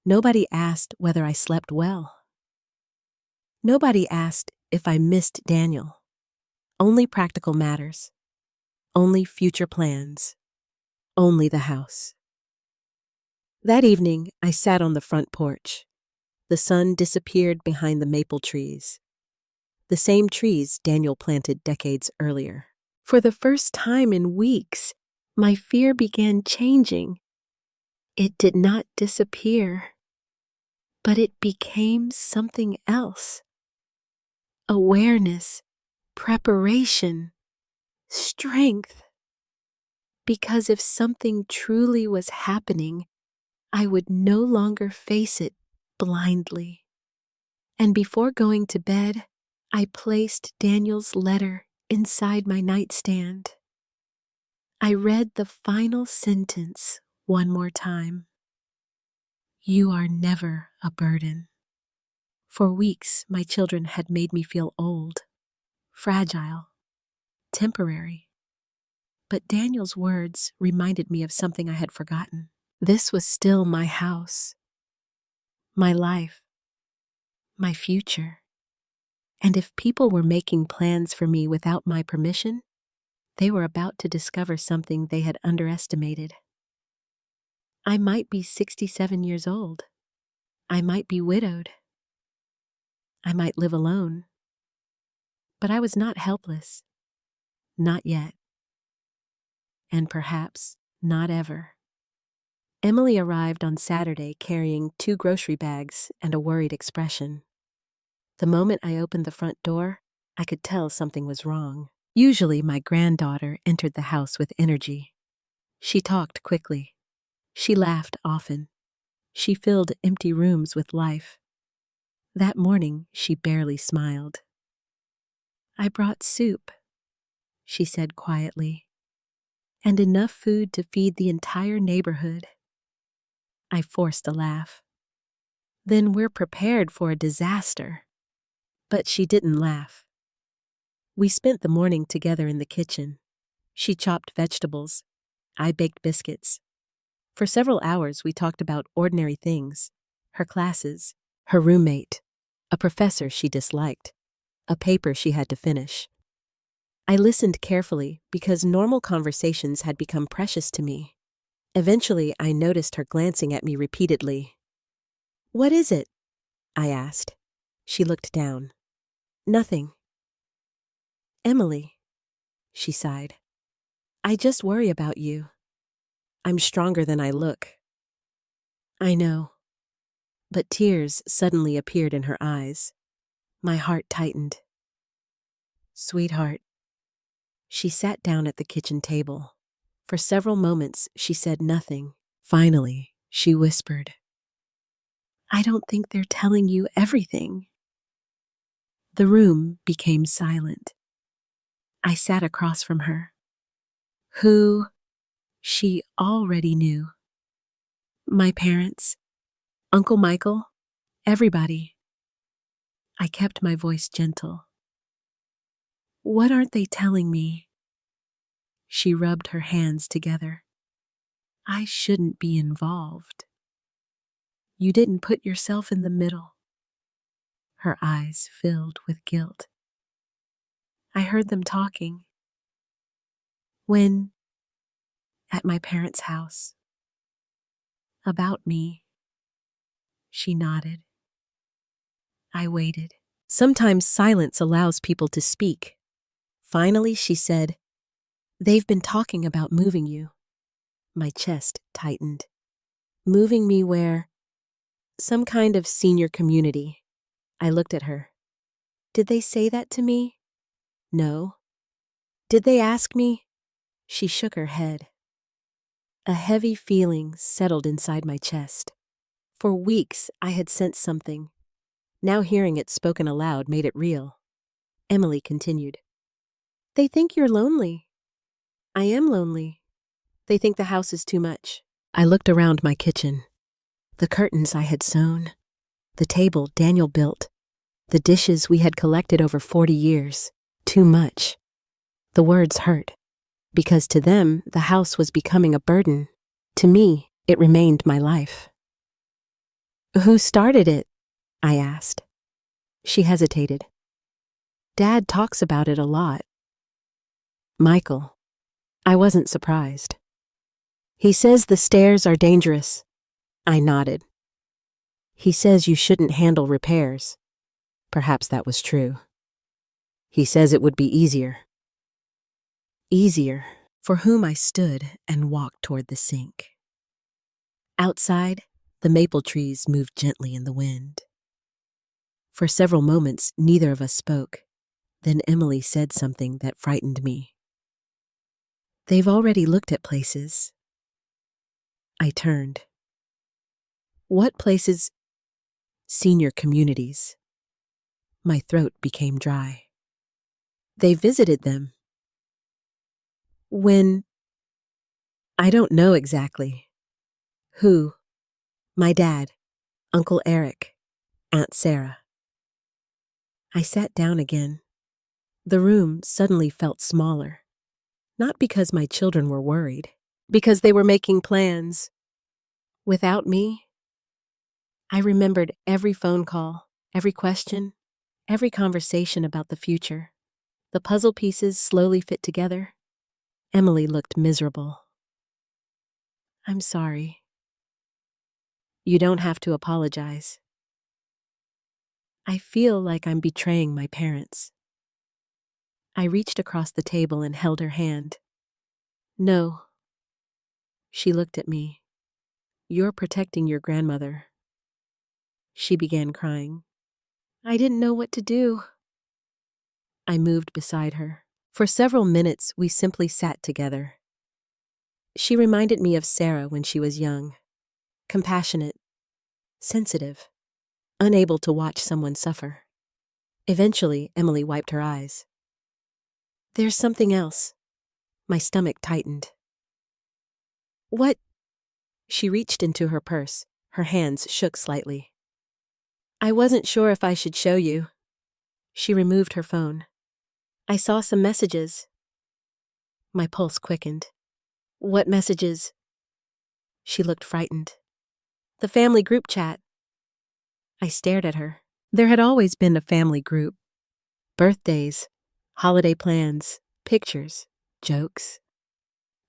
S1: Nobody asked whether I slept well. Nobody asked if I missed Daniel. Only practical matters. Only future plans. Only the house. That evening, I sat on the front porch. The sun disappeared behind the maple trees. The same trees Daniel planted decades earlier. For the first time in weeks, My fear began changing. It did not disappear, but it became something else. Awareness, preparation, strength. Because if something truly was happening, I would no longer face it blindly. And before going to bed, I placed Daniel's letter inside my nightstand. I read the final sentence one more time. You are never a burden. For weeks, my children had made me feel old, fragile, temporary. But Daniel's words reminded me of something I had forgotten. This was still my house, my life, my future. And if people were making plans for me without my permission, they were about to discover something they had underestimated. I might be 67 years old. I might be widowed. I might live alone. But I was not helpless. Not yet. And perhaps not ever. Emily arrived on Saturday carrying 2 grocery bags and a worried expression. The moment I opened the front door, I could tell something was wrong. Usually, my granddaughter entered the house with energy. She talked quickly. She laughed often. She filled empty rooms with life. That morning, she barely smiled. I brought soup, she said quietly, and enough food to feed the entire neighborhood. I forced a laugh. Then we're prepared for a disaster. But she didn't laugh. We spent the morning together in the kitchen. She chopped vegetables. I baked biscuits. For several hours, we talked about ordinary things, her classes, her roommate, a professor she disliked, a paper she had to finish. I listened carefully because normal conversations had become precious to me. Eventually, I noticed her glancing at me repeatedly. "What is it?" I asked. She looked down. "Nothing." "Emily," she sighed. "I just worry about you. I'm stronger than I look." I know. But tears suddenly appeared in her eyes. My heart tightened. "Sweetheart." She sat down at the kitchen table. For several moments, she said nothing. Finally, she whispered, "I don't think they're telling you everything." The room became silent. I sat across from her. Who? She already knew. My parents, Uncle Michael, everybody. I kept my voice gentle. "What aren't they telling me?" She rubbed her hands together. "I shouldn't be involved. You didn't put yourself in the middle." Her eyes filled with guilt. I heard them talking. When? At my parents' house. About me. She nodded. I waited. Sometimes silence allows people to speak. Finally, she said, "They've been talking about moving you." My chest tightened. Moving me where? Some kind of senior community. I looked at her. Did they say that to me? No. Did they ask me? She shook her head. A heavy feeling settled inside my chest. For weeks, I had sensed something. Now hearing it spoken aloud made it real. Emily continued. "They think you're lonely." "I am lonely. They think the house is too much." I looked around my kitchen. The curtains I had sewn, the table Daniel built, the dishes we had collected over 40 years. Too much. The words hurt, because to them, the house was becoming a burden. To me, it remained my life. "Who started it?" I asked. She hesitated. "Dad talks about it a lot." "Michael." I wasn't surprised. "He says the stairs are dangerous." I nodded. "He says you shouldn't handle repairs." Perhaps that was true. "He says it would be easier." Easier. for whom I stood and walked toward the sink. Outside, the maple trees moved gently in the wind. For several moments, neither of us spoke. Then Emily said something that frightened me. "They've already looked at places." I turned. "What places?" "Senior communities." My throat became dry. "They visited them." "When?" "I don't know exactly." "Who?" "My dad, Uncle Eric, Aunt Sarah." I sat down again. The room suddenly felt smaller. Not because my children were worried, because they were making plans. Without me, I remembered every phone call, every question, every conversation about the future. The puzzle pieces slowly fit together. Emily looked miserable. "I'm sorry." "You don't have to apologize." "I feel like I'm betraying my parents." I reached across the table and held her hand. "No." She looked at me. "You're protecting your grandmother." She began crying. I didn't know what to do. I moved beside her. For several minutes, we simply sat together. She reminded me of Sarah when she was young. Compassionate, sensitive, unable to watch someone suffer. Eventually, Emily wiped her eyes. "There's something else." My stomach tightened. "What?" She reached into her purse. Her hands shook slightly. "I wasn't sure if I should show you." She removed her phone. "I saw some messages." My pulse quickened. "What messages?" She looked frightened. "The family group chat." I stared at her. There had always been a family group. Birthdays, holiday plans, pictures, jokes.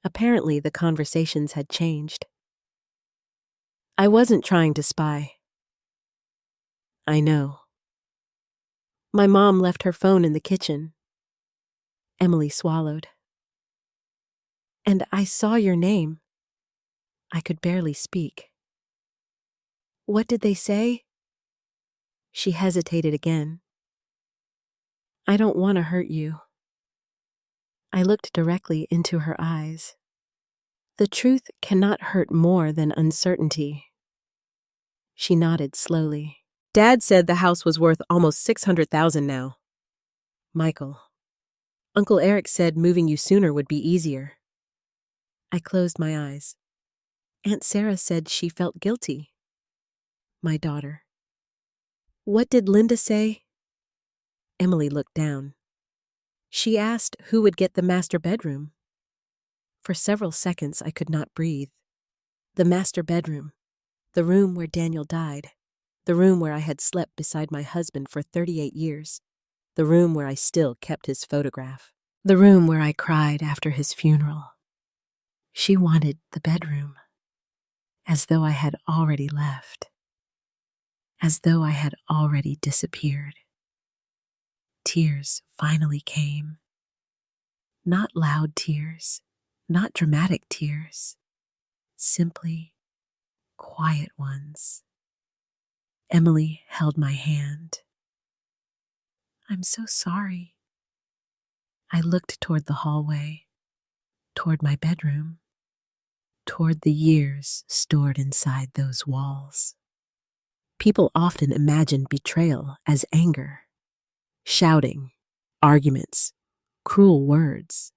S1: Apparently, the conversations had changed. "I wasn't trying to spy." "I know." "My mom left her phone in the kitchen." Emily swallowed. "And I saw your name." I could barely speak. "What did they say?" She hesitated again. "I don't want to hurt you." I looked directly into her eyes. "The truth cannot hurt more than uncertainty." She nodded slowly. "Dad said the house was worth almost $600,000 now." "Michael." "Uncle Eric said moving you sooner would be easier." I closed my eyes. "Aunt Sarah said she felt guilty." My daughter. "What did Linda say?" Emily looked down. "She asked who would get the master bedroom." For several seconds I could not breathe. The master bedroom. The room where Daniel died. The room where I had slept beside my husband for 38 years. The room where I still kept his photograph. The room where I cried after his funeral. She wanted the bedroom. As though I had already left. As though I had already disappeared. Tears finally came. Not loud tears, not dramatic tears. Simply quiet ones. Emily held my hand. "I'm so sorry." I looked toward the hallway, toward my bedroom, toward the years stored inside those walls. People often imagine betrayal as anger, shouting, arguments, cruel words.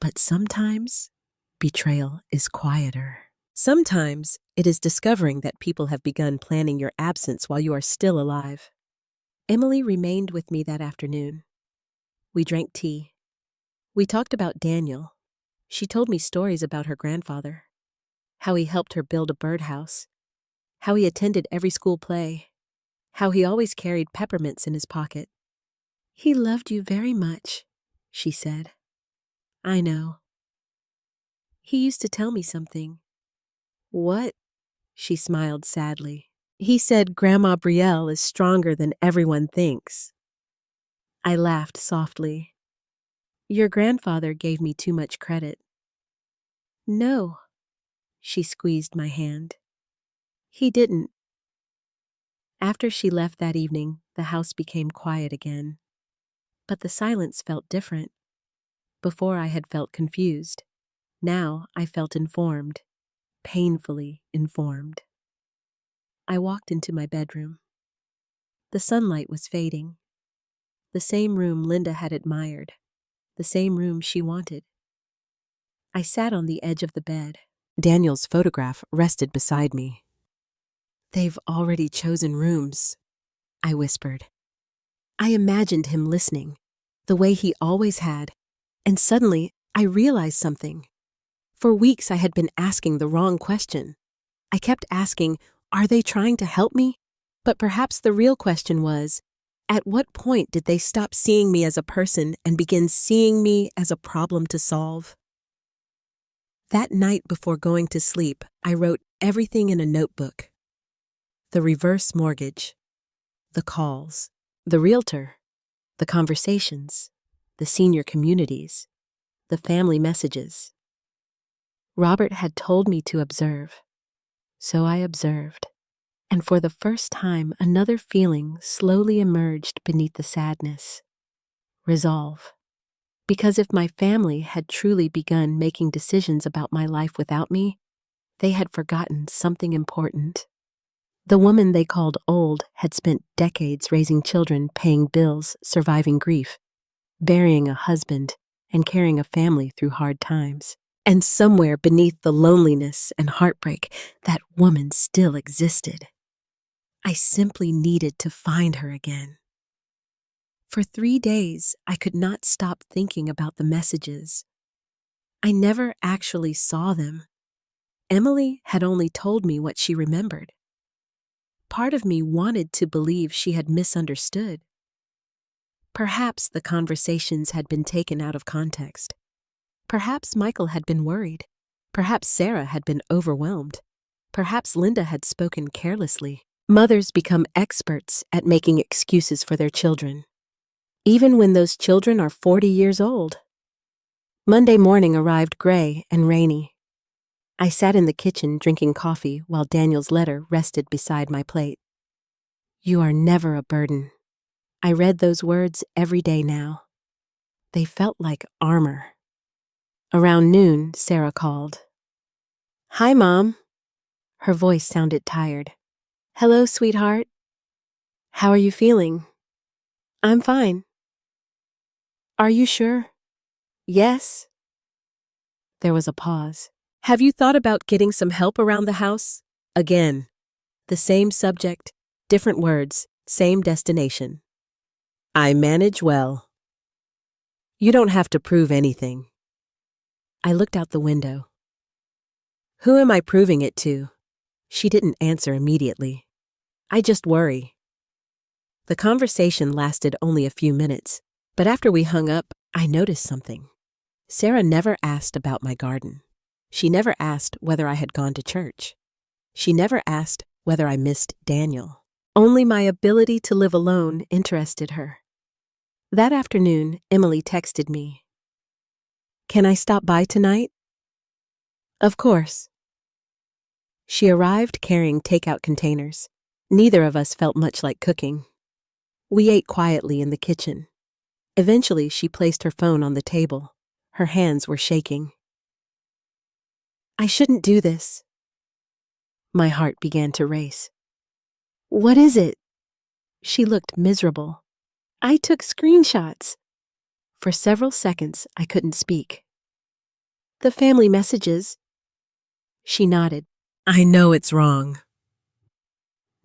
S1: But sometimes betrayal is quieter. Sometimes it is discovering that people have begun planning your absence while you are still alive. Emily remained with me that afternoon. We drank tea. We talked about Daniel. She told me stories about her grandfather, how he helped her build a birdhouse, how he attended every school play, how he always carried peppermints in his pocket. "He loved you very much," she said. "I know." "He used to tell me something." "What?" She smiled sadly. "He said Grandma Brielle is stronger than everyone thinks." I laughed softly. Your grandfather gave me too much credit. No, she squeezed my hand. He didn't. After she left that evening, the house became quiet again. But the silence felt different. Before I had felt confused. Now I felt informed, painfully informed. I walked into my bedroom. The sunlight was fading. The same room Linda had admired. The same room she wanted. I sat on the edge of the bed. Daniel's photograph rested beside me. They've already chosen rooms, I whispered. I imagined him listening, the way he always had, and suddenly I realized something. For weeks I had been asking the wrong question. I kept asking, are they trying to help me? But perhaps the real question was, at what point did they stop seeing me as a person and begin seeing me as a problem to solve? That night before going to sleep, I wrote everything in a notebook. The reverse mortgage, the calls, the realtor, the conversations, the senior communities, the family messages. Robert had told me to observe, so I observed. And for the first time, another feeling slowly emerged beneath the sadness. Resolve. Because if my family had truly begun making decisions about my life without me, they had forgotten something important. The woman they called old had spent decades raising children, paying bills, surviving grief, burying a husband, and carrying a family through hard times. And somewhere beneath the loneliness and heartbreak, that woman still existed. I simply needed to find her again. For 3 days, I could not stop thinking about the messages. I never actually saw them. Emily had only told me what she remembered. Part of me wanted to believe she had misunderstood. Perhaps the conversations had been taken out of context. Perhaps Michael had been worried. Perhaps Sarah had been overwhelmed. Perhaps Linda had spoken carelessly. Mothers become experts at making excuses for their children, even when those children are 40 years old. Monday morning arrived gray and rainy. I sat in the kitchen drinking coffee while Daniel's letter rested beside my plate. You are never a burden. I read those words every day now. They felt like armor. Around noon, Sarah called. Hi, Mom. Her voice sounded tired. Hello, sweetheart. How are you feeling? I'm fine. Are you sure? Yes. There was a pause. Have you thought about getting some help around the house? Again. The same subject, different words, same destination. I manage well. You don't have to prove anything. I looked out the window. Who am I proving it to? She didn't answer immediately. I just worry. The conversation lasted only a few minutes, but after we hung up, I noticed something. Sarah never asked about my garden. She never asked whether I had gone to church. She never asked whether I missed Daniel. Only my ability to live alone interested her. That afternoon, Emily texted me. Can I stop by tonight? Of course. She arrived carrying takeout containers. Neither of us felt much like cooking. We ate quietly in the kitchen. Eventually, she placed her phone on the table. Her hands were shaking. I shouldn't do this. My heart began to race. What is it? She looked miserable. I took screenshots. For several seconds, I couldn't speak. The family messages. She nodded. I know it's wrong.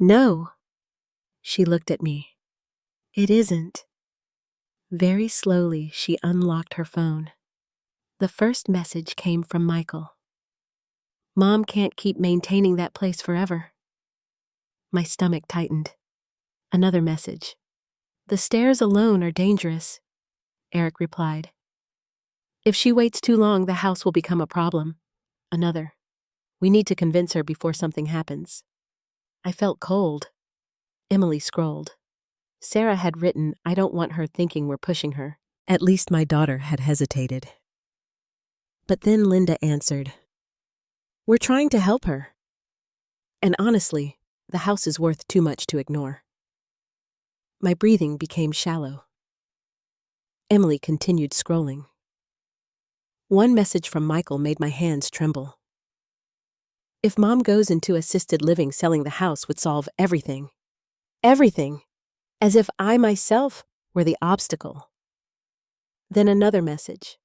S1: No. She looked at me. It isn't. Very slowly, she unlocked her phone. The first message came from Michael. Mom can't keep maintaining that place forever. My stomach tightened. Another message. The stairs alone are dangerous, Eric replied. If she waits too long, the house will become a problem. Another. We need to convince her before something happens. I felt cold. Emily scrolled. Sarah had written, I don't want her thinking we're pushing her. At least my daughter had hesitated. But then Linda answered, "We're trying to help her. And honestly, the house is worth too much to ignore." My breathing became shallow. Emily continued scrolling. One message from Michael made my hands tremble. If Mom goes into assisted living, selling the house would solve everything. Everything. As if I myself were the obstacle. Then another message.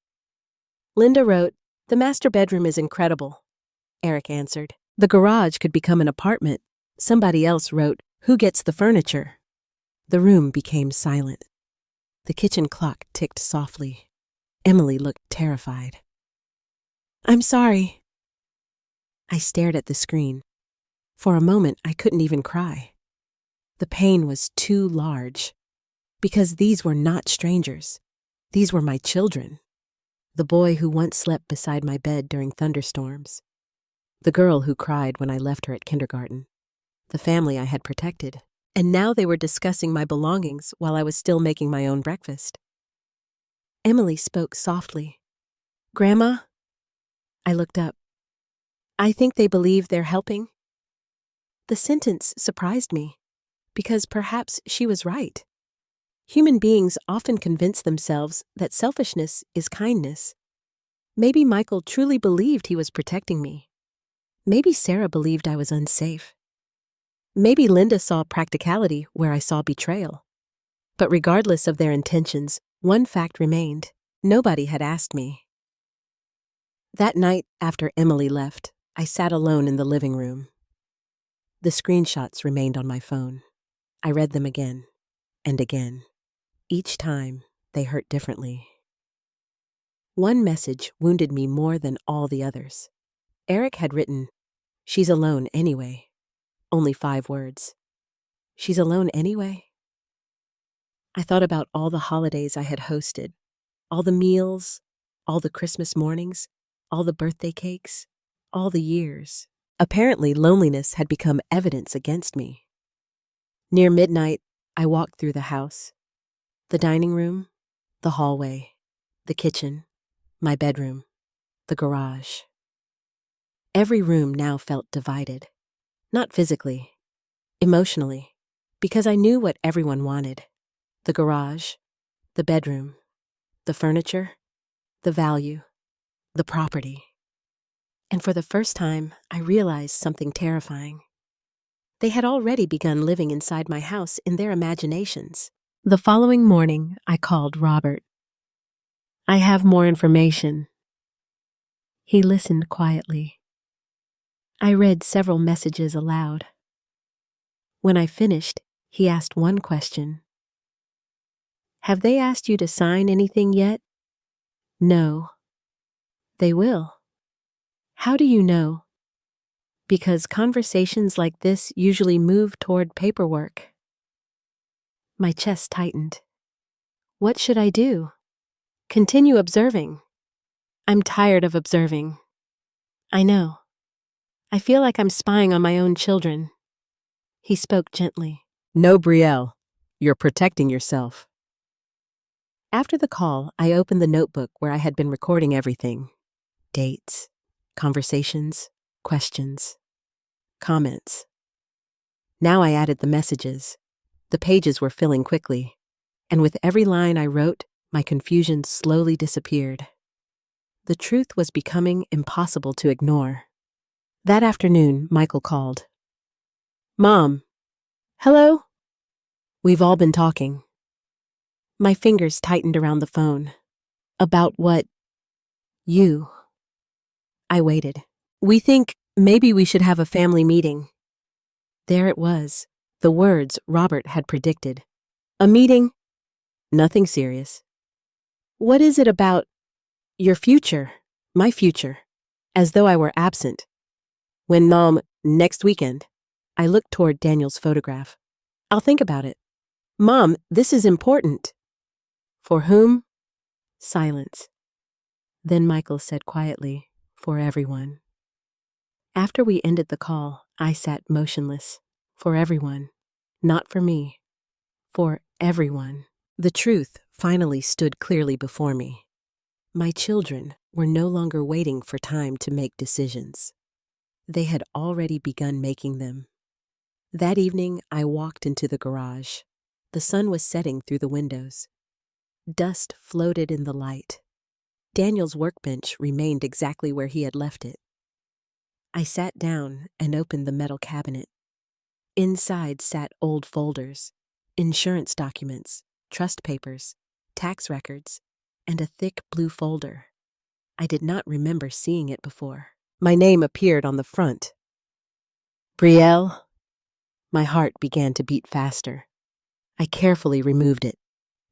S1: Linda wrote, "The master bedroom is incredible." Eric answered, "The garage could become an apartment." Somebody else wrote, "Who gets the furniture?" The room became silent. The kitchen clock ticked softly. Emily looked terrified. "I'm sorry." I stared at the screen. For a moment, I couldn't even cry. The pain was too large. Because these were not strangers. These were my children. The boy who once slept beside my bed during thunderstorms. The girl who cried when I left her at kindergarten. The family I had protected. And now they were discussing my belongings while I was still making my own breakfast. Emily spoke softly. "Grandma?" I looked up. "I think they believe they're helping." The sentence surprised me, because perhaps she was right. Human beings often convince themselves that selfishness is kindness. Maybe Michael truly believed he was protecting me. Maybe Sarah believed I was unsafe. Maybe Linda saw practicality where I saw betrayal. But regardless of their intentions, one fact remained. Nobody had asked me. That night, after Emily left, I sat alone in the living room. The screenshots remained on my phone. I read them again and again. Each time, they hurt differently. One message wounded me more than all the others. Eric had written, "She's alone anyway." Only 5 words. She's alone anyway? I thought about all the holidays I had hosted, all the meals, all the Christmas mornings, all the birthday cakes, all the years. Apparently, loneliness had become evidence against me. Near midnight, I walked through the house. The dining room, the hallway, the kitchen, my bedroom, the garage. Every room now felt divided. Not physically, emotionally, because I knew what everyone wanted. The garage, the bedroom, the furniture, the value, the property. And for the first time, I realized something terrifying. They had already begun living inside my house in their imaginations. The following morning, I called Robert. "I have more information." He listened quietly. I read several messages aloud. When I finished, he asked one question. "Have they asked you to sign anything yet?" "No." "They will." "How do you know?" "Because conversations like this usually move toward paperwork." My chest tightened. What should I do? Continue observing. I'm tired of observing. I know. I feel like I'm spying on my own children. He spoke gently. "No, Brielle. You're protecting yourself." After the call, I opened the notebook where I had been recording everything. Dates, conversations, questions, comments. Now I added the messages. The pages were filling quickly, and with every line I wrote, my confusion slowly disappeared. The truth was becoming impossible to ignore. That afternoon, Michael called. "Mom." "Hello?" "We've all been talking." My fingers tightened around the phone. "About what?" "You." I waited. "We think maybe we should have a family meeting." There it was, the words Robert had predicted. "A meeting?" "Nothing serious." "What is it about?" "Your future, my future," as though I were absent. "When Mom, next weekend." I looked toward Daniel's photograph. "I'll think about it." "Mom, this is important." "For whom?" Silence. Then Michael said quietly, "For everyone." After we ended the call, I sat motionless. For everyone. Not for me. For everyone. The truth finally stood clearly before me. My children were no longer waiting for time to make decisions. They had already begun making them. That evening, I walked into the garage. The sun was setting through the windows. Dust floated in the light. Daniel's workbench remained exactly where he had left it. I sat down and opened the metal cabinet. Inside sat old folders, insurance documents, trust papers, tax records, and a thick blue folder. I did not remember seeing it before. My name appeared on the front. Brielle. My heart began to beat faster. I carefully removed it.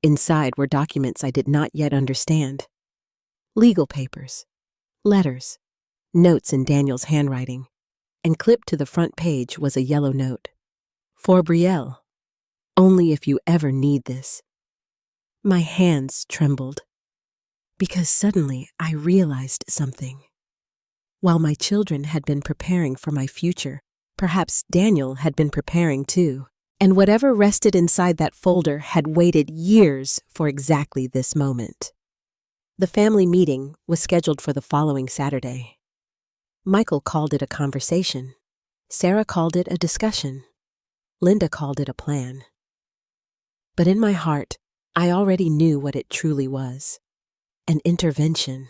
S1: Inside were documents I did not yet understand. Legal papers, letters, notes in Daniel's handwriting, and clipped to the front page was a yellow note. For Brielle, only if you ever need this. My hands trembled, because suddenly I realized something. While my children had been preparing for my future, perhaps Daniel had been preparing too, and whatever rested inside that folder had waited years for exactly this moment. The family meeting was scheduled for the following Saturday. Michael called it a conversation. Sarah called it a discussion. Linda called it a plan. But in my heart, I already knew what it truly was. An intervention.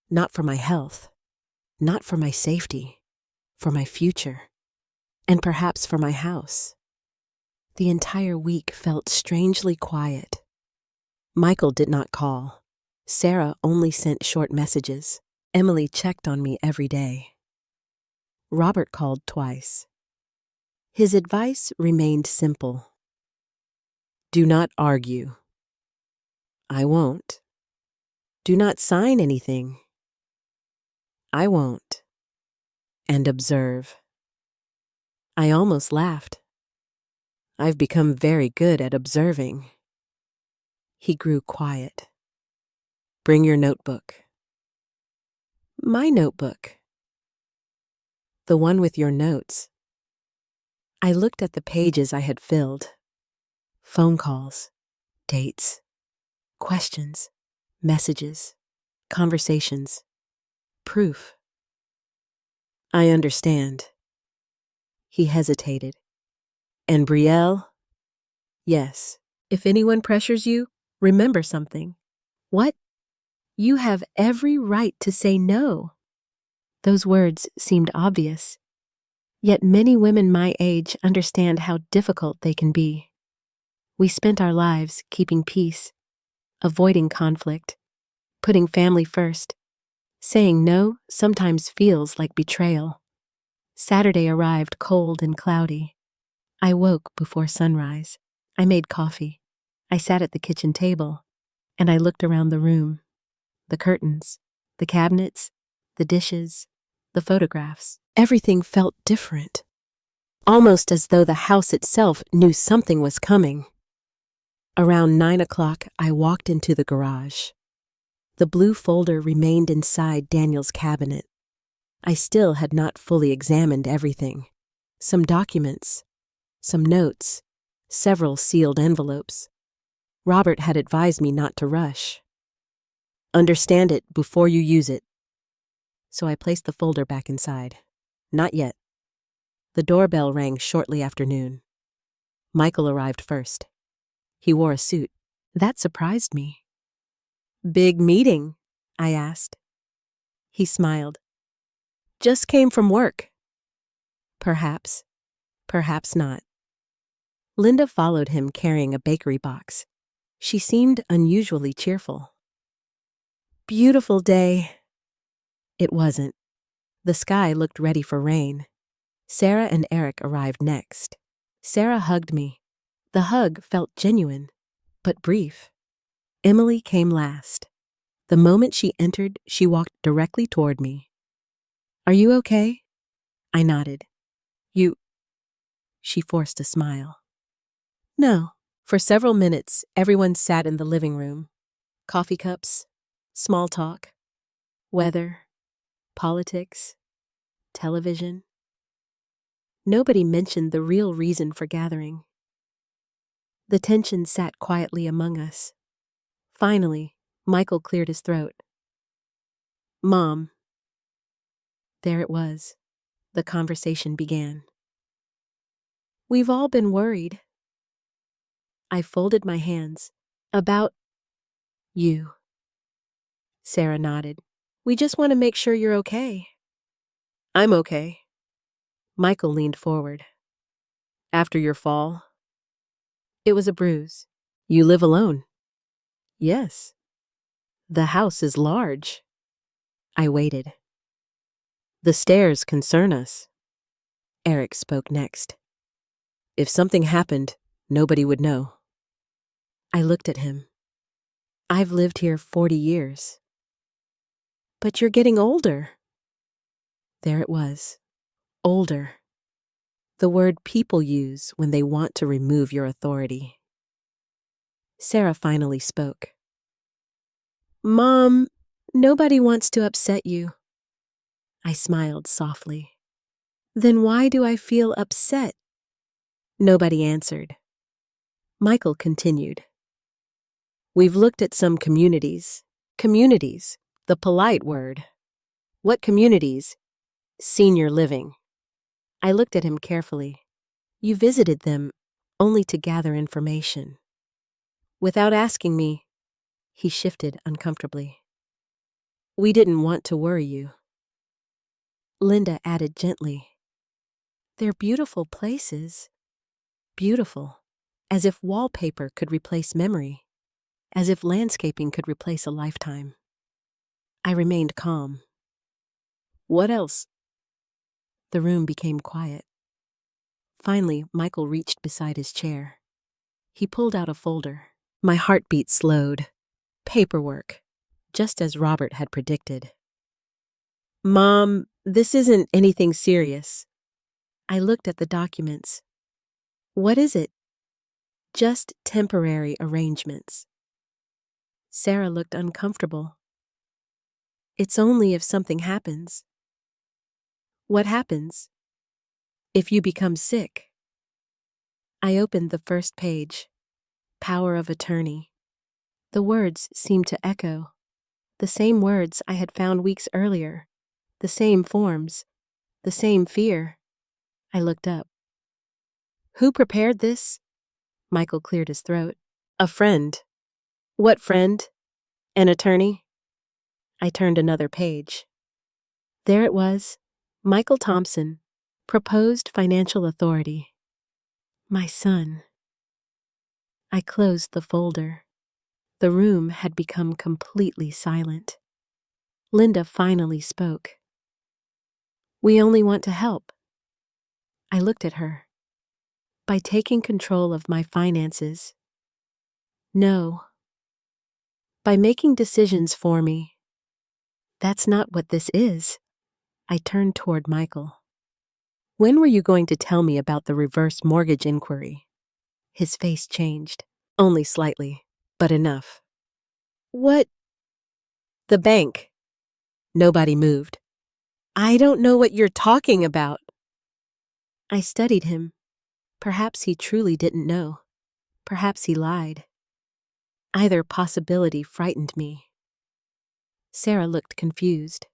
S1: Not for my health, not for my safety, for my future, and perhaps for my house. The entire week felt strangely quiet. Michael did not call. Sarah only sent short messages. Emily checked on me every day. Robert called twice. His advice remained simple. Do not argue. I won't. Do not sign anything. I won't. And observe. I almost laughed. I've become very good at observing. He grew quiet. Bring your notebook. My notebook. The one with your notes. I looked at the pages I had filled. Phone calls, dates, questions, messages, conversations, proof. I understand. He hesitated. And Brielle? Yes. If anyone pressures you, remember something. What? You have every right to say no. Those words seemed obvious. Yet many women my age understand how difficult they can be. We spent our lives keeping peace, avoiding conflict, putting family first. Saying no sometimes feels like betrayal. Saturday arrived cold and cloudy. I woke before sunrise. I made coffee. I sat at the kitchen table, and I looked around the room. The curtains, the cabinets, the dishes, the photographs. Everything felt different. Almost as though the house itself knew something was coming. Around 9 o'clock, I walked into the garage. The blue folder remained inside Daniel's cabinet. I still had not fully examined everything. Some documents, some notes, several sealed envelopes. Robert had advised me not to rush. Understand it before you use it. So I placed the folder back inside. Not yet. The doorbell rang shortly after noon. Michael arrived first. He wore a suit. That surprised me. Big meeting? I asked. He smiled. Just came from work. Perhaps. Perhaps not. Linda followed him carrying a bakery box. She seemed unusually cheerful. Beautiful day. It wasn't. The sky looked ready for rain. Sarah and Eric arrived next. Sarah hugged me. The hug felt genuine, but brief. Emily came last. The moment she entered, she walked directly toward me. Are you okay? I nodded. You... She forced a smile. No. For several minutes, everyone sat in the living room. Coffee cups, small talk, weather, politics, television. Nobody mentioned the real reason for gathering. The tension sat quietly among us. Finally, Michael cleared his throat. Mom. There it was. The conversation began. We've all been worried. I folded my hands. About you. Sarah nodded. We just want to make sure you're okay. I'm okay. Michael leaned forward. After your fall? It was a bruise. You live alone? Yes. The house is large. I waited. The stairs concern us. Eric spoke next. If something happened, nobody would know. I looked at him. I've lived here 40 years. But you're getting older. There it was. Older. The word people use when they want to remove your authority. Sarah finally spoke. Mom, nobody wants to upset you. I smiled softly. Then why do I feel upset? Nobody answered. Michael continued. We've looked at some communities. Communities, the polite word. What communities? Senior living. I looked at him carefully. You visited them only to gather information. Without asking me, he shifted uncomfortably. We didn't want to worry you. Linda added gently. They're beautiful places. Beautiful. As if wallpaper could replace memory. As if landscaping could replace a lifetime. I remained calm. What else? The room became quiet. Finally, Michael reached beside his chair. He pulled out a folder. My heartbeat slowed. Paperwork, just as Robert had predicted. Mom, this isn't anything serious. I looked at the documents. What is it? Just temporary arrangements. Sarah looked uncomfortable. It's only if something happens. What happens? If you become sick. I opened the first page. Power of attorney. The words seemed to echo. The same words I had found weeks earlier. The same forms. The same fear. I looked up. Who prepared this? Michael cleared his throat. A friend. What friend? An attorney? I turned another page. There it was. Michael Thompson, proposed financial authority. My son. I closed the folder. The room had become completely silent. Linda finally spoke. We only want to help. I looked at her. By taking control of my finances. No. By making decisions for me. That's not what this is. I turned toward Michael. When were you going to tell me about the reverse mortgage inquiry? His face changed. Only slightly, but enough. What? The bank. Nobody moved. I don't know what you're talking about. I studied him. Perhaps he truly didn't know. Perhaps he lied. Either possibility frightened me. Sarah looked confused.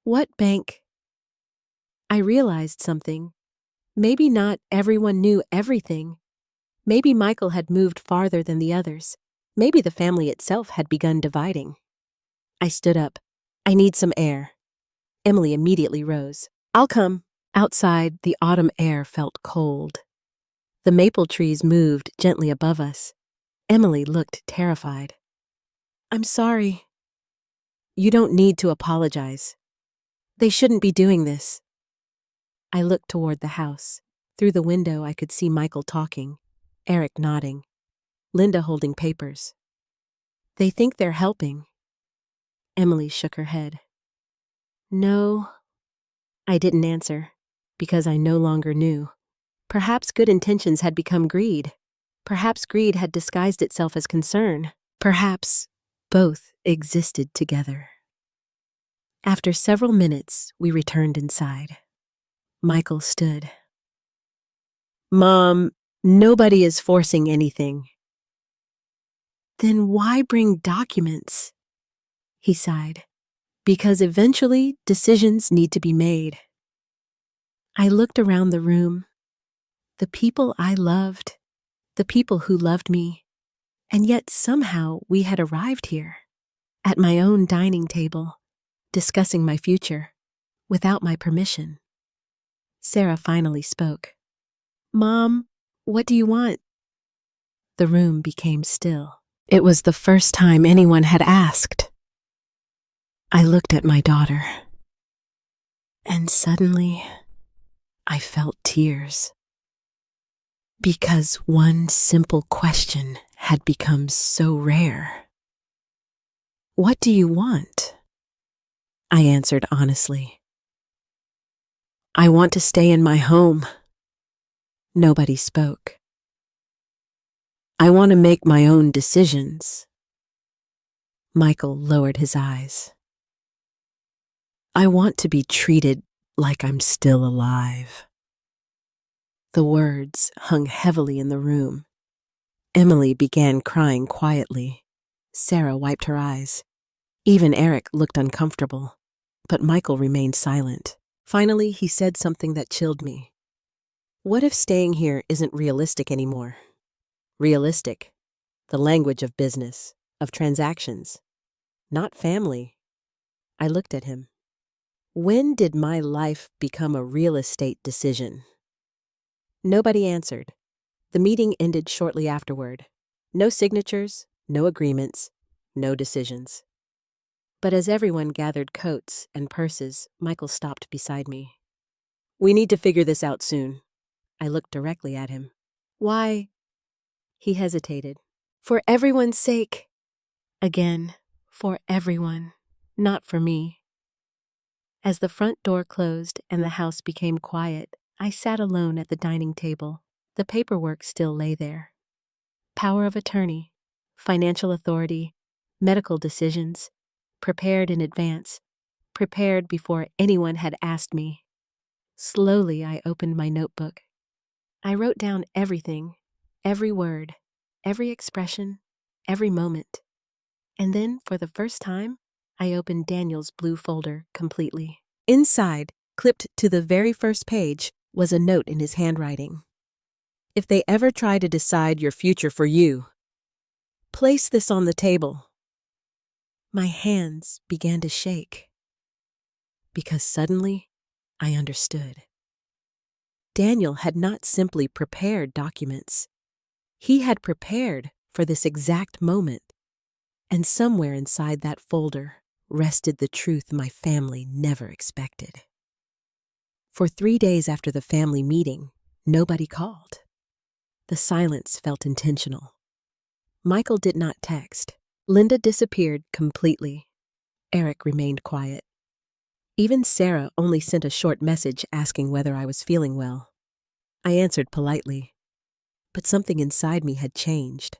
S1: What bank? I realized something. Maybe not everyone knew everything. Maybe Michael had moved farther than the others. Maybe the family itself had begun dividing. I stood up. I need some air. Emily immediately rose. I'll come. Outside, the autumn air felt cold. The maple trees moved gently above us. Emily looked terrified. I'm sorry. You don't need to apologize. They shouldn't be doing this. I looked toward the house. Through the window, I could see Michael talking, Eric nodding, Linda holding papers. They think they're helping. Emily shook her head. No. I didn't answer, because I no longer knew. Perhaps good intentions had become greed. Perhaps greed had disguised itself as concern. Perhaps both existed together. After several minutes, we returned inside. Michael stood. Mom, Nobody is forcing anything. Then why bring documents? He sighed. Because eventually decisions need to be made. I looked around the room. The people I loved, the people who loved me, and yet somehow we had arrived here, at my own dining table, discussing my future, without my permission. Sarah finally spoke. Mom, what do you want? The room became still. It was the first time anyone had asked. I looked at my daughter, and suddenly I felt tears. Because one simple question had become so rare. What do you want? I answered honestly. I want to stay in my home. Nobody spoke. I want to make my own decisions. Michael lowered his eyes. I want to be treated like I'm still alive. The words hung heavily in the room. Emily began crying quietly. Sarah wiped her eyes. Even Eric looked uncomfortable, but Michael remained silent. Finally, he said something that chilled me. What if staying here isn't realistic anymore? Realistic, the language of business, of transactions, not family. I looked at him. When did my life become a real estate decision? Nobody answered. The meeting ended shortly afterward. No signatures, no agreements, no decisions. But as everyone gathered coats and purses, Michael stopped beside me. We need to figure this out soon. I looked directly at him. Why? He hesitated. For everyone's sake. Again, for everyone, not for me. As the front door closed and the house became quiet, I sat alone at the dining table. The paperwork still lay there. Power of attorney, financial authority, medical decisions, prepared in advance, prepared before anyone had asked me. Slowly, I opened my notebook. I wrote down everything, every word, every expression, every moment. And then, for the first time, I opened Daniel's blue folder completely. Inside, clipped to the very first page, was a note in his handwriting. If they ever try to decide your future for you, place this on the table. My hands began to shake, because suddenly I understood. Daniel had not simply prepared documents. He had prepared for this exact moment, and somewhere inside that folder rested the truth my family never expected. For 3 days after the family meeting, nobody called. The silence felt intentional. Michael did not text. Linda disappeared completely. Eric remained quiet. Even Sarah only sent a short message asking whether I was feeling well. I answered politely, but something inside me had changed.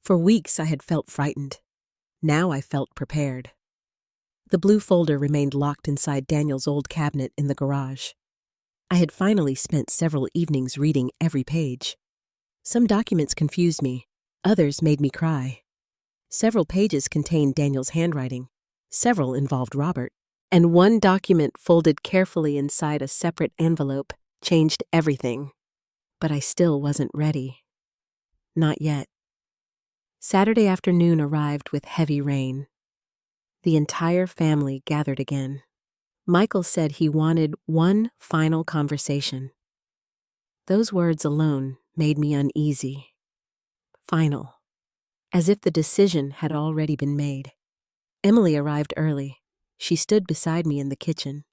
S1: For weeks I had felt frightened. Now I felt prepared. The blue folder remained locked inside Daniel's old cabinet in the garage. I had finally spent several evenings reading every page. Some documents confused me. Others made me cry. Several pages contained Daniel's handwriting. Several involved Robert. And one document folded carefully inside a separate envelope changed everything. But I still wasn't ready. Not yet. Saturday afternoon arrived with heavy rain. The entire family gathered again. Michael said he wanted one final conversation. Those words alone made me uneasy. Final. As if the decision had already been made. Emily arrived early. She stood beside me in the kitchen.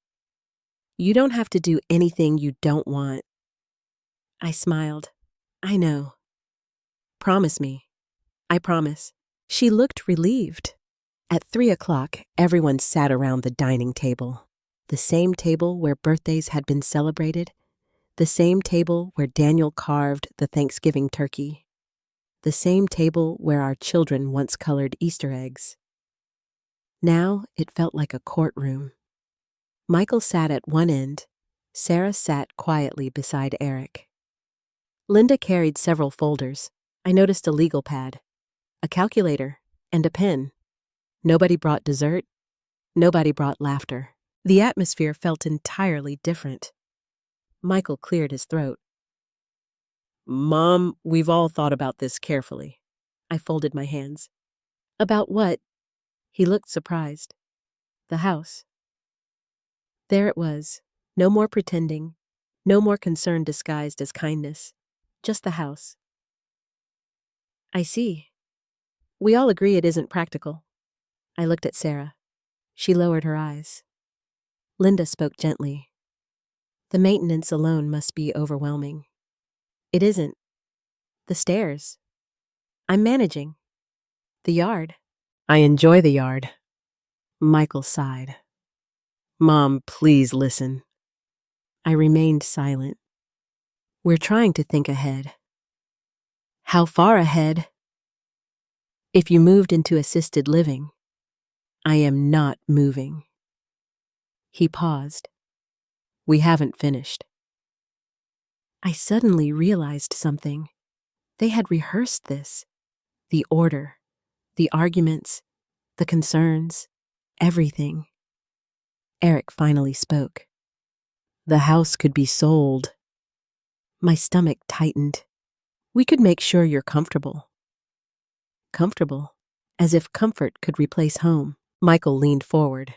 S1: You don't have to do anything you don't want. I smiled. I know. Promise me. I promise. She looked relieved. At 3 o'clock, everyone sat around the dining table. The same table where birthdays had been celebrated. The same table where Daniel carved the Thanksgiving turkey. The same table where our children once colored Easter eggs. Now it felt like a courtroom. Michael sat at one end. Sarah sat quietly beside Eric. Linda carried several folders. I noticed a legal pad, a calculator, and a pen. Nobody brought dessert. Nobody brought laughter. The atmosphere felt entirely different. Michael cleared his throat. Mom, we've all thought about this carefully. I folded my hands. About what? He looked surprised. The house. There it was. No more pretending. No more concern disguised as kindness. Just the house. I see. We all agree it isn't practical. I looked at Sarah. She lowered her eyes. Linda spoke gently. The maintenance alone must be overwhelming. It isn't. The stairs. I'm managing. The yard. I enjoy the yard. Michael sighed. Mom, please listen. I remained silent. We're trying to think ahead. How far ahead? If you moved into assisted living, I am not moving. He paused. We haven't finished. I suddenly realized something. They had rehearsed this. The order, the arguments, the concerns, everything. Eric finally spoke. The house could be sold. My stomach tightened. We could make sure you're comfortable. Comfortable, as if comfort could replace home. Michael leaned forward.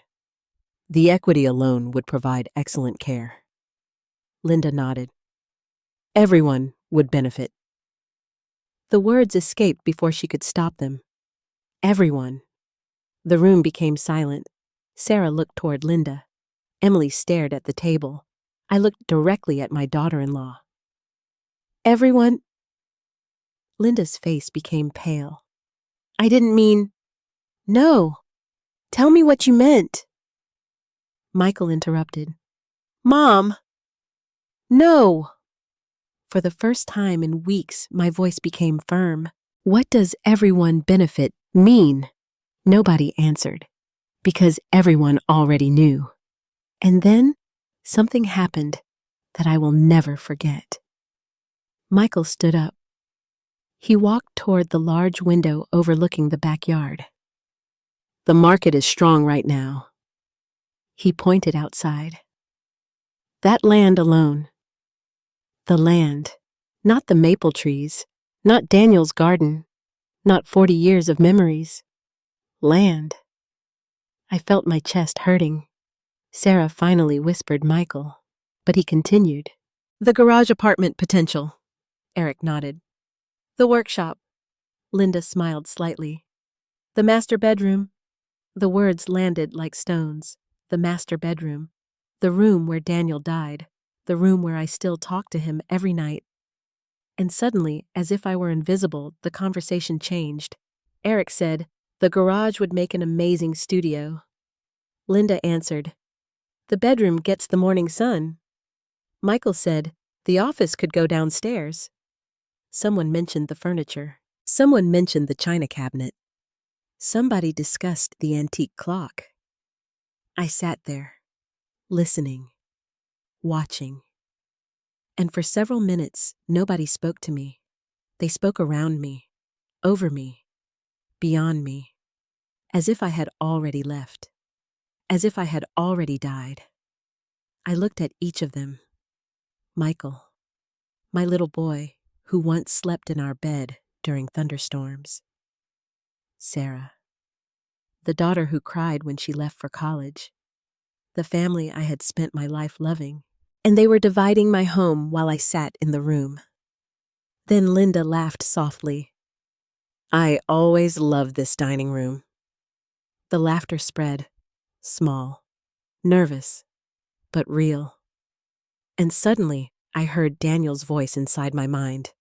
S1: The equity alone would provide excellent care. Linda nodded. Everyone would benefit. The words escaped before she could stop them. Everyone. The room became silent. Sarah looked toward Linda. Emily stared at the table. I looked directly at my daughter-in-law. Everyone. Linda's face became pale. I didn't mean. No. Tell me what you meant. Michael interrupted. Mom. No. For the first time in weeks, my voice became firm. What does everyone benefit mean? Nobody answered, because everyone already knew. And then something happened that I will never forget. Michael stood up. He walked toward the large window overlooking the backyard. The market is strong right now. He pointed outside. That land alone. The land, not the maple trees, not Daniel's garden, not 40 years of memories. Land. I felt my chest hurting. Sarah finally whispered Michael, but he continued. The garage apartment potential. Eric nodded. The workshop. Linda smiled slightly. The master bedroom. The words landed like stones. The master bedroom. The room where Daniel died. The room where I still talk to him every night. And suddenly, as if I were invisible, the conversation changed. Eric said, the garage would make an amazing studio. Linda answered, the bedroom gets the morning sun. Michael said, the office could go downstairs. Someone mentioned the furniture. Someone mentioned the china cabinet. Somebody discussed the antique clock. I sat there, listening, watching. And for several minutes, nobody spoke to me. They spoke around me, over me, beyond me, as if I had already left, as if I had already died. I looked at each of them. Michael, my little boy, who once slept in our bed during thunderstorms. Sarah, the daughter who cried when she left for college. The family I had spent my life loving. And they were dividing my home while I sat in the room. Then Linda laughed softly. I always loved this dining room. The laughter spread, small, nervous, but real. And suddenly, I heard Daniel's voice inside my mind.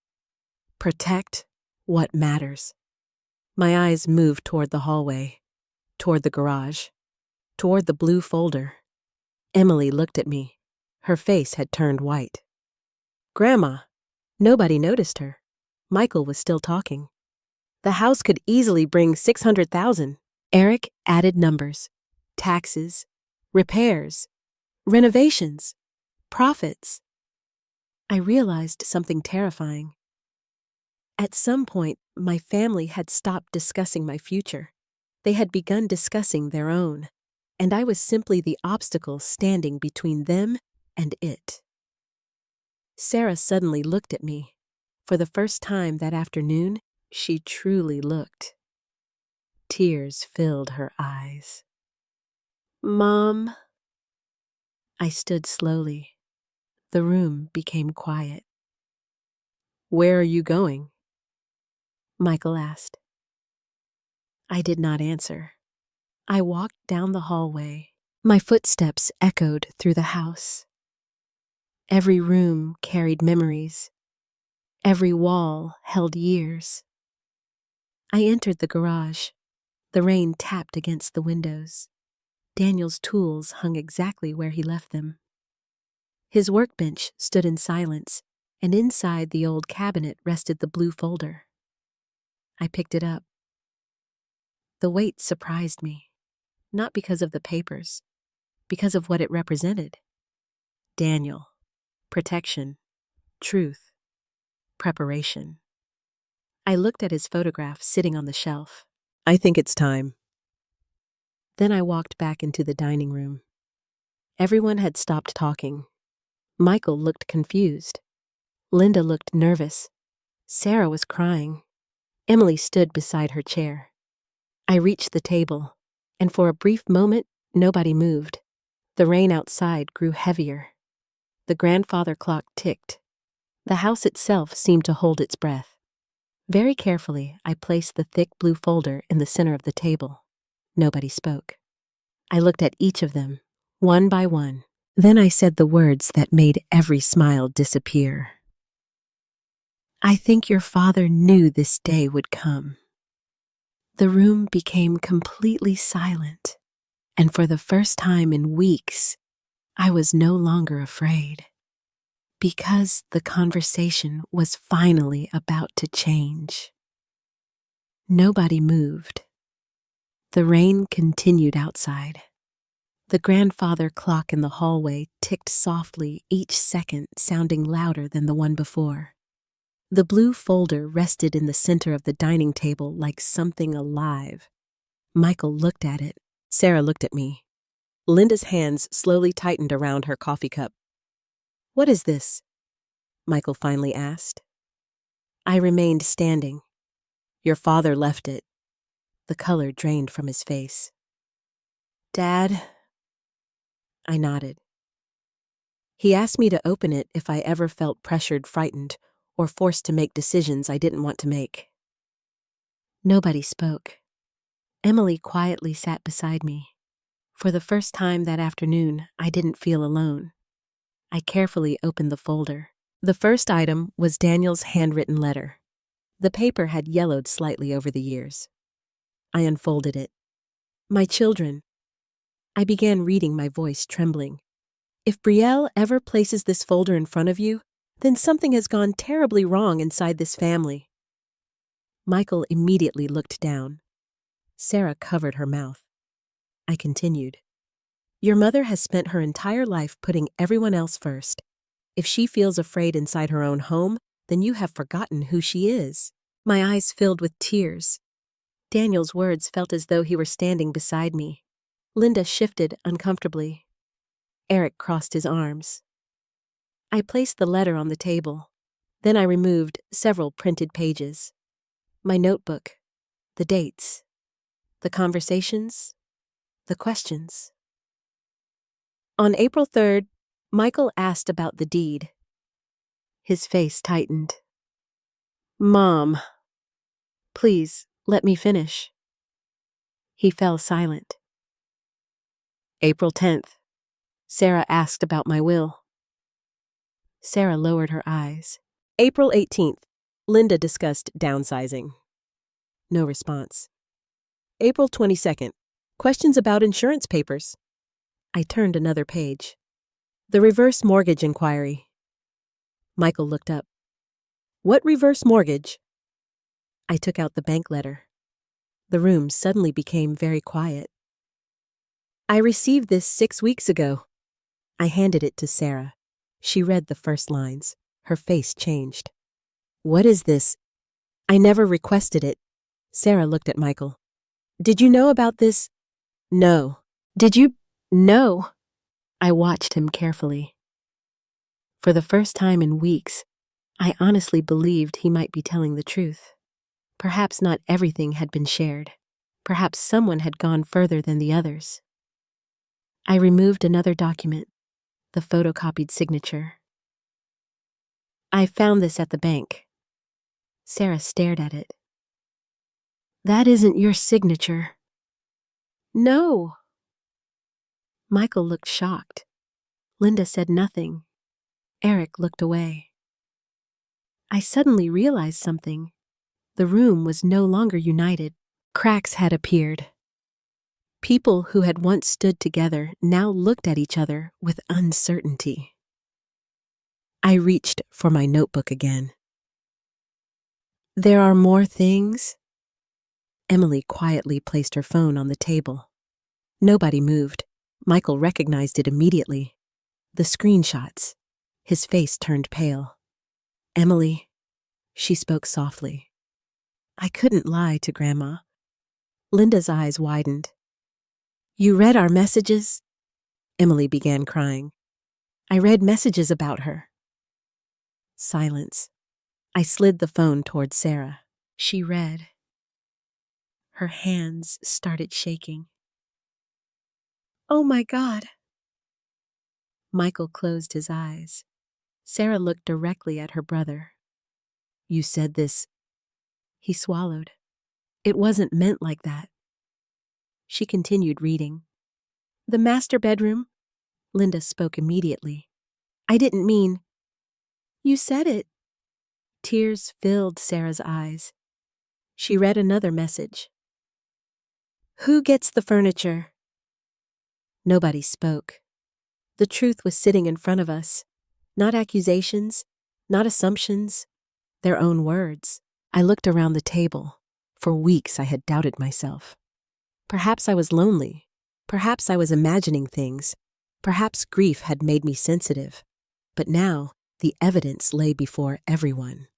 S1: Protect what matters. My eyes moved toward the hallway, toward the garage, toward the blue folder. Emily looked at me. Her face had turned white. Grandma. Nobody noticed her. Michael was still talking. The house could easily bring 600,000. Eric added numbers. Taxes, repairs, renovations, profits. I realized something terrifying. At some point, my family had stopped discussing my future. They had begun discussing their own, and I was simply the obstacle standing between them and it. Sarah suddenly looked at me. For the first time that afternoon, she truly looked. Tears filled her eyes. "Mom." I stood slowly. The room became quiet. "Where are you going?" Michael asked. I did not answer. I walked down the hallway. My footsteps echoed through the house. Every room carried memories. Every wall held years. I entered the garage. The rain tapped against the windows. Daniel's tools hung exactly where he left them. His workbench stood in silence, and inside the old cabinet rested the blue folder. I picked it up. The weight surprised me, not because of the papers, because of what it represented. Daniel, protection, truth, preparation. I looked at his photograph sitting on the shelf. "I think it's time." Then I walked back into the dining room. Everyone had stopped talking. Michael looked confused. Linda looked nervous. Sarah was crying. Emily stood beside her chair. I reached the table, and for a brief moment, nobody moved. The rain outside grew heavier. The grandfather clock ticked. The house itself seemed to hold its breath. Very carefully, I placed the thick blue folder in the center of the table. Nobody spoke. I looked at each of them, one by one. Then I said the words that made every smile disappear. "I think your father knew this day would come." The room became completely silent, and for the first time in weeks, I was no longer afraid. Because the conversation was finally about to change. Nobody moved. The rain continued outside. The grandfather clock in the hallway ticked softly, each second sounding louder than the one before. The blue folder rested in the center of the dining table like something alive. Michael looked at it. Sarah looked at me. Linda's hands slowly tightened around her coffee cup. "What is this?" Michael finally asked. I remained standing. "Your father left it." The color drained from his face. "Dad?" I nodded. "He asked me to open it if I ever felt pressured, frightened, or forced to make decisions I didn't want to make." Nobody spoke. Emily quietly sat beside me. For the first time that afternoon, I didn't feel alone. I carefully opened the folder. The first item was Daniel's handwritten letter. The paper had yellowed slightly over the years. I unfolded it. "My children." I began reading, my voice trembling. "If Brielle ever places this folder in front of you, then something has gone terribly wrong inside this family." Michael immediately looked down. Sarah covered her mouth. I continued. "Your mother has spent her entire life putting everyone else first. If she feels afraid inside her own home, then you have forgotten who she is." My eyes filled with tears. Daniel's words felt as though he were standing beside me. Linda shifted uncomfortably. Eric crossed his arms. I placed the letter on the table. Then I removed several printed pages. My notebook, the dates, the conversations, the questions. On April 3rd, Michael asked about the deed. His face tightened. "Mom, please let me finish." He fell silent. April 10th, Sarah asked about my will. Sarah lowered her eyes. April 18th, Linda discussed downsizing. No response. April 22nd, questions about insurance papers. I turned another page. The reverse mortgage inquiry. Michael looked up. "What reverse mortgage?" I took out the bank letter. The room suddenly became very quiet. "I received this 6 weeks ago." I handed it to Sarah. She read the first lines. Her face changed. What is this? I never requested it. Sarah looked at Michael. Did you know about this? No. Did you? No. I watched him carefully. For the first time in weeks, I honestly believed he might be telling the truth. Perhaps not everything had been shared. Perhaps someone had gone further than the others. I removed another document, the photocopied signature. I found this at the bank. Sarah stared at it. That isn't your signature. No. Michael looked shocked. Linda said nothing. Eric looked away. I suddenly realized something. The room was no longer united. Cracks had appeared. People who had once stood together now looked at each other with uncertainty. I reached for my notebook again. There are more things? Emily quietly placed her phone on the table. Nobody moved. Michael recognized it immediately. The screenshots. His face turned pale. Emily, she spoke softly. I couldn't lie to Grandma. Linda's eyes widened. You read our messages? Emily began crying. I read messages about her. Silence. I slid the phone toward Sarah. She read. Her hands started shaking. Oh my God. Michael closed his eyes. Sarah looked directly at her brother. You said this. He swallowed. It wasn't meant like that. She continued reading. The master bedroom? Linda spoke immediately. I didn't mean. You said it. Tears filled Sarah's eyes. She read another message. Who gets the furniture? Nobody spoke. The truth was sitting in front of us. Not accusations, not assumptions, their own words. I looked around the table. For weeks I had doubted myself. Perhaps I was lonely. Perhaps I was imagining things. Perhaps grief had made me sensitive. But now, the evidence lay before everyone.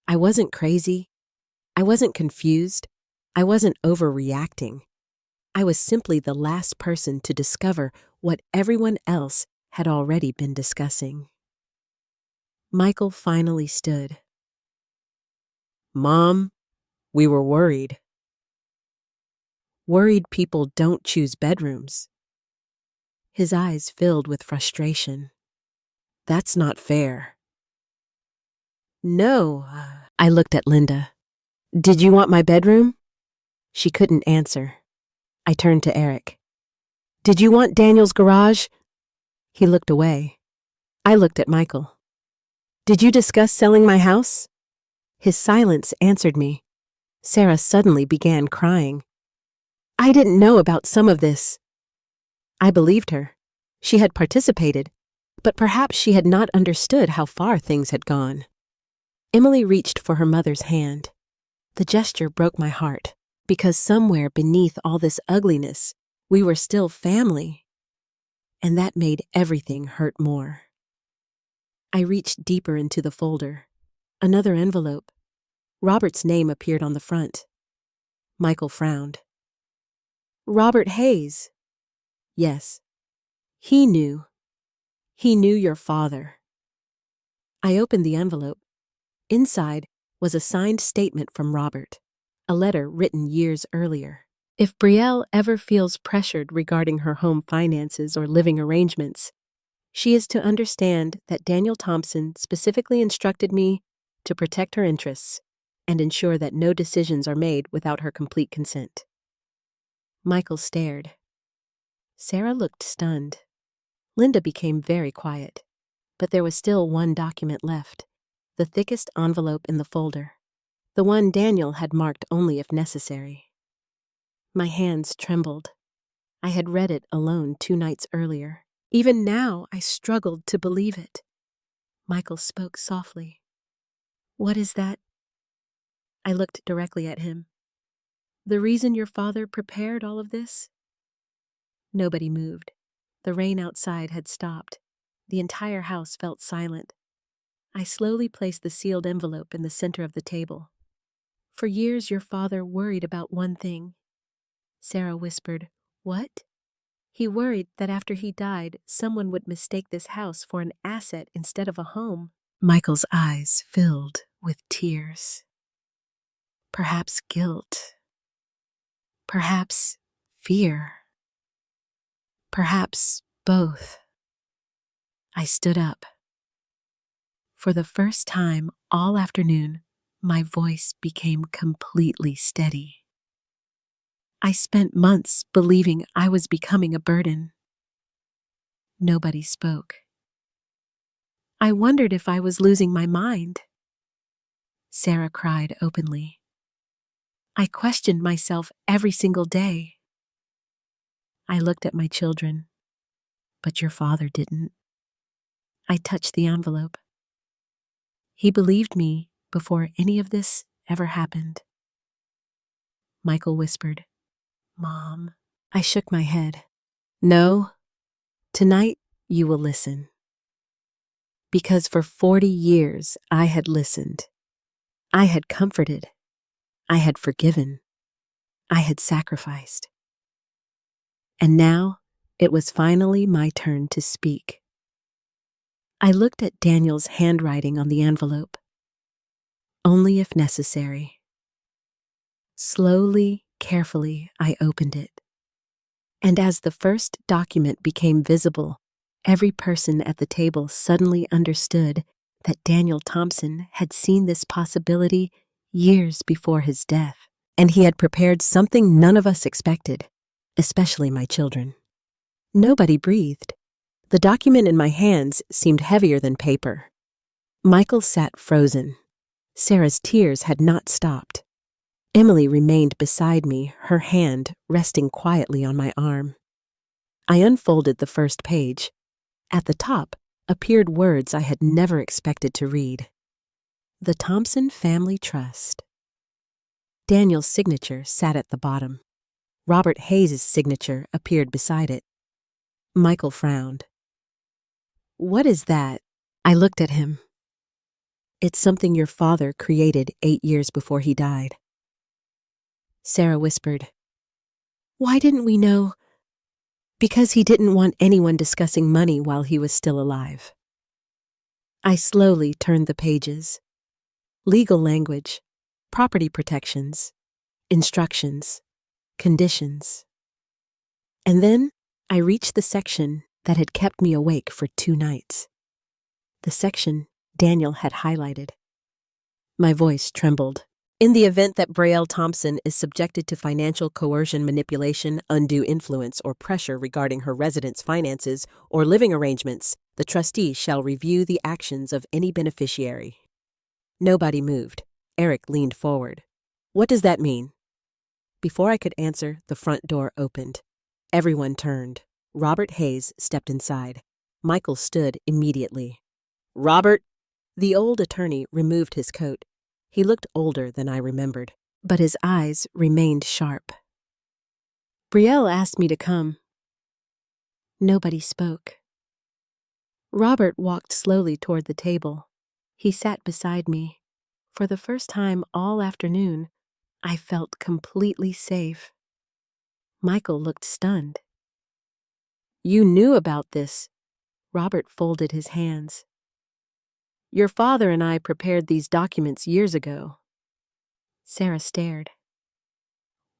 S1: I wasn't crazy. I wasn't confused. I wasn't overreacting. I was simply the last person to discover what everyone else had already been discussing. Michael finally stood. Mom, we were worried. Worried people don't choose bedrooms. His eyes filled with frustration. That's not fair. No, I looked at Linda. Did you want my bedroom? She couldn't answer. I turned to Eric. Did you want Daniel's garage? He looked away. I looked at Michael. Did you discuss selling my house? His silence answered me. Sarah suddenly began crying. I didn't know about some of this. I believed her. She had participated, but perhaps she had not understood how far things had gone. Emily reached for her mother's hand. The gesture broke my heart, because somewhere beneath all this ugliness, we were still family. And that made everything hurt more. I reached deeper into the folder. Another envelope. Robert's name appeared on the front. Michael frowned. Robert Hayes. Yes. He knew. He knew your father. I opened the envelope. Inside was a signed statement from Robert, a letter written years earlier. If Brielle ever feels pressured regarding her home finances or living arrangements, she is to understand that Daniel Thompson specifically instructed me to protect her interests and ensure that no decisions are made without her complete consent. Michael stared. Sarah looked stunned. Linda became very quiet, but there was still one document left, the thickest envelope in the folder, the one Daniel had marked only if necessary. My hands trembled. I had read it alone 2 nights earlier. Even now, I struggled to believe it. Michael spoke softly. What is that? I looked directly at him. The reason your father prepared all of this? Nobody moved. The rain outside had stopped. The entire house felt silent. I slowly placed the sealed envelope in the center of the table. For years, your father worried about one thing. Sarah whispered, "What?" He worried that after he died, someone would mistake this house for an asset instead of a home. Michael's eyes filled with tears. Perhaps guilt. Perhaps fear. Perhaps both. I stood up. For the first time all afternoon, my voice became completely steady. I spent months believing I was becoming a burden. Nobody spoke. I wondered if I was losing my mind. Sarah cried openly. I questioned myself every single day. I looked at my children, but your father didn't. I touched the envelope. He believed me before any of this ever happened. Michael whispered, "Mom." I shook my head. "No, tonight you will listen." Because for 40 years I had listened. I had comforted. I had forgiven. I had sacrificed. And now it was finally my turn to speak. I looked at Daniel's handwriting on the envelope. Only if necessary. Slowly, carefully, I opened it. And as the first document became visible, every person at the table suddenly understood that Daniel Thompson had seen this possibility years before his death, and he had prepared something none of us expected, especially my children. Nobody breathed. The document in my hands seemed heavier than paper. Michael sat frozen. Sarah's tears had not stopped. Emily remained beside me, her hand resting quietly on my arm. I unfolded the first page. At the top appeared words I had never expected to read. The Thompson Family Trust. Daniel's signature sat at the bottom. Robert Hayes' signature appeared beside it. Michael frowned. "What is that?" I looked at him. "It's something your father created 8 years before he died." Sarah whispered, "Why didn't we know?" "Because he didn't want anyone discussing money while he was still alive." I slowly turned the pages. Legal language, property protections, instructions, conditions. And then I reached the section that had kept me awake for 2 nights. The section Daniel had highlighted. My voice trembled. In the event that Braille Thompson is subjected to financial coercion, manipulation, undue influence, or pressure regarding her residence finances or living arrangements, the trustee shall review the actions of any beneficiary. Nobody moved. Eric leaned forward. "What does that mean?" Before I could answer, the front door opened. Everyone turned. Robert Hayes stepped inside. Michael stood immediately. "Robert!" The old attorney removed his coat. He looked older than I remembered, but his eyes remained sharp. "Brielle asked me to come." Nobody spoke. Robert walked slowly toward the table. He sat beside me. For the first time all afternoon, I felt completely safe. Michael looked stunned. "You knew about this." Robert folded his hands. "Your father and I prepared these documents years ago." Sarah stared.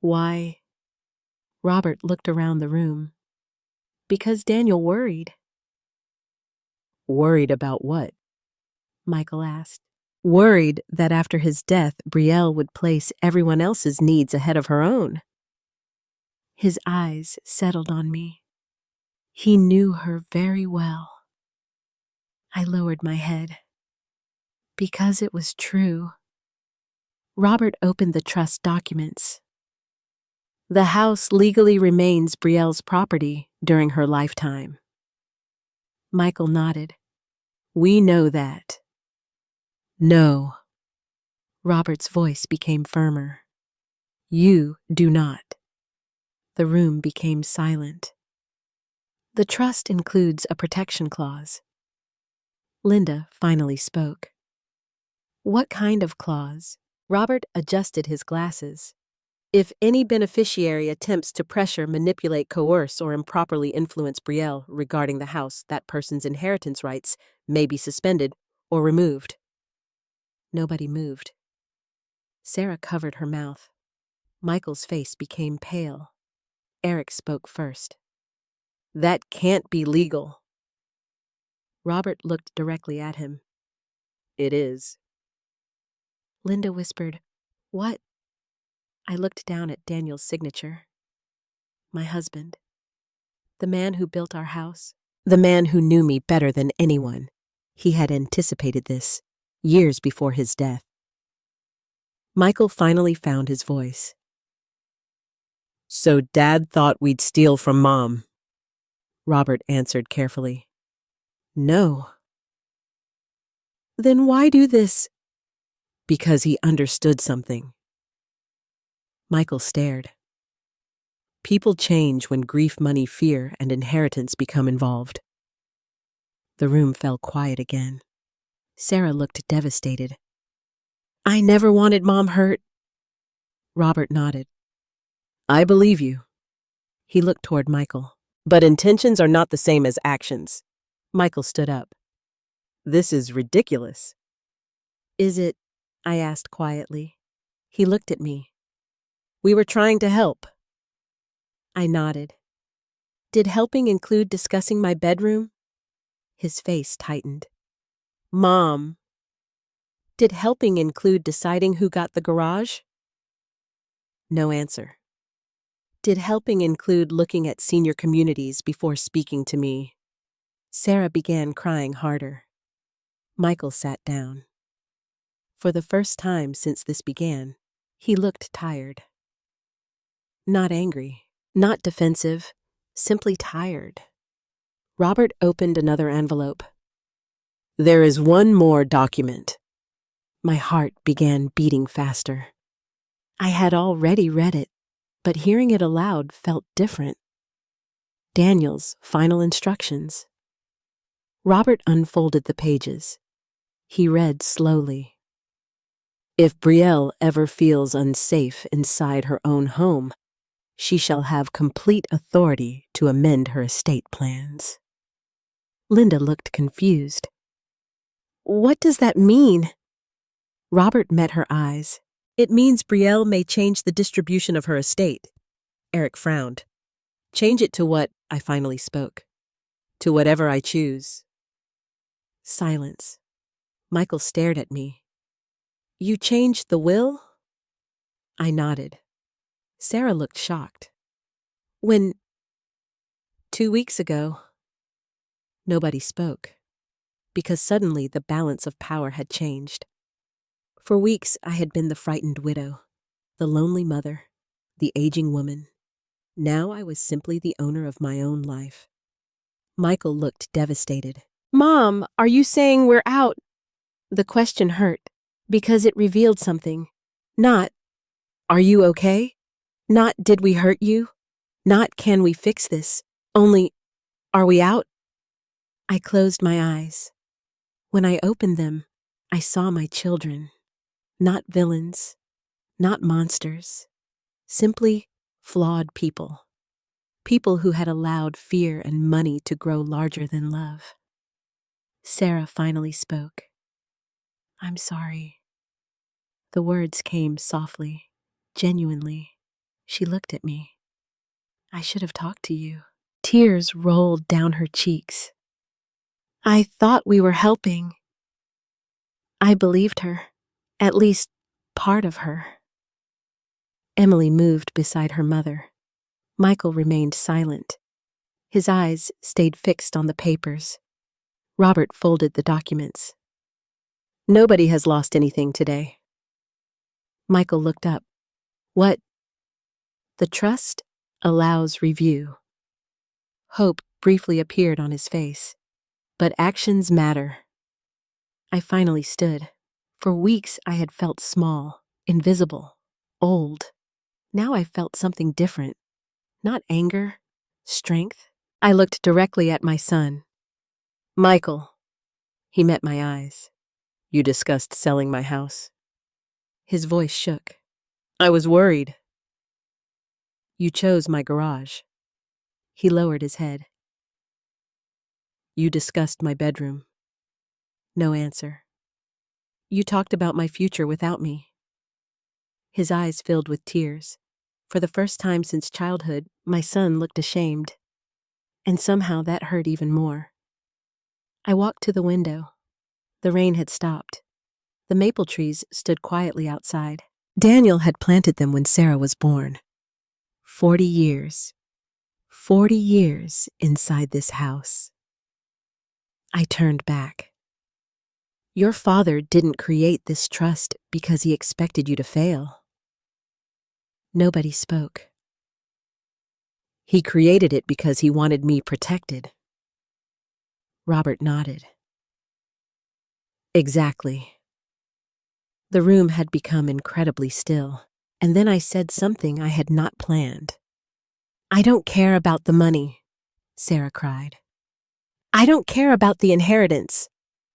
S1: "Why?" Robert looked around the room. "Because Daniel worried." "Worried about what?" Michael asked. "Worried that after his death, Brielle would place everyone else's needs ahead of her own." His eyes settled on me. He knew her very well. I lowered my head. Because it was true. Robert opened the trust documents. "The house legally remains Brielle's property during her lifetime." Michael nodded. "We know that." "No." Robert's voice became firmer. "You do not." The room became silent. "The trust includes a protection clause." Linda finally spoke. What kind of clause? Robert adjusted his glasses. If any beneficiary attempts to pressure, manipulate, coerce, or improperly influence Brielle regarding the house, that person's inheritance rights may be suspended or removed. Nobody moved. Sarah covered her mouth. Michael's face became pale. Eric spoke first. That can't be legal. Robert looked directly at him. It is. Linda whispered, What? I looked down at Daniel's signature. My husband. The man who built our house. The man who knew me better than anyone. He had anticipated this, years before his death. Michael finally found his voice. So Dad thought we'd steal from Mom. Robert answered carefully. No. Then why do this? Because he understood something. Michael stared. People change when grief, money, fear, and inheritance become involved. The room fell quiet again. Sarah looked devastated. I never wanted Mom hurt. Robert nodded. I believe you. He looked toward Michael. But intentions are not the same as actions. Michael stood up. This is ridiculous. Is it? I asked quietly. He looked at me. We were trying to help. I nodded. Did helping include discussing my bedroom? His face tightened. Mom. Did helping include deciding who got the garage? No answer. Did helping include looking at senior communities before speaking to me? Sarah began crying harder. Michael sat down. For the first time since this began, he looked tired. Not angry, not defensive, simply tired. Robert opened another envelope. There is one more document. My heart began beating faster. I had already read it, but hearing it aloud felt different. Daniel's final instructions. Robert unfolded the pages. He read slowly. If Brielle ever feels unsafe inside her own home, she shall have complete authority to amend her estate plans. Linda looked confused. What does that mean? Robert met her eyes. It means Brielle may change the distribution of her estate. Eric frowned. Change it to what? I finally spoke. To whatever I choose. Silence. Michael stared at me. You changed the will? I nodded. Sarah looked shocked. When? 2 weeks ago. Nobody spoke, because suddenly the balance of power had changed. For weeks I had been the frightened widow, the lonely mother, the aging woman. Now I was simply the owner of my own life. Michael looked devastated. Mom, are you saying we're out? The question hurt, because it revealed something. Not, are you okay? Not, did we hurt you? Not, can we fix this? Only, are we out? I closed my eyes. When I opened them, I saw my children. Not villains, not monsters, simply flawed people. People who had allowed fear and money to grow larger than love. Sarah finally spoke. I'm sorry. The words came softly, genuinely. She looked at me. I should have talked to you. Tears rolled down her cheeks. I thought we were helping. I believed her, at least part of her. Emily moved beside her mother. Michael remained silent. His eyes stayed fixed on the papers. Robert folded the documents. Nobody has lost anything today. Michael looked up. What? The trust allows review. Hope briefly appeared on his face. But actions matter. I finally stood. For weeks I had felt small, invisible, old. Now I felt something different. Not anger, strength. I looked directly at my son. Michael. He met my eyes. You discussed selling my house. His voice shook. I was worried. You chose my garage. He lowered his head. You discussed my bedroom. No answer. You talked about my future without me. His eyes filled with tears. For the first time since childhood, my son looked ashamed. And somehow that hurt even more. I walked to the window. The rain had stopped. The maple trees stood quietly outside. Daniel had planted them when Sarah was born. 40 years. 40 years inside this house. I turned back. Your father didn't create this trust because he expected you to fail. Nobody spoke. He created it because he wanted me protected. Robert nodded. Exactly. The room had become incredibly still, and then I said something I had not planned. I don't care about the money, Sarah cried. I don't care about the inheritance.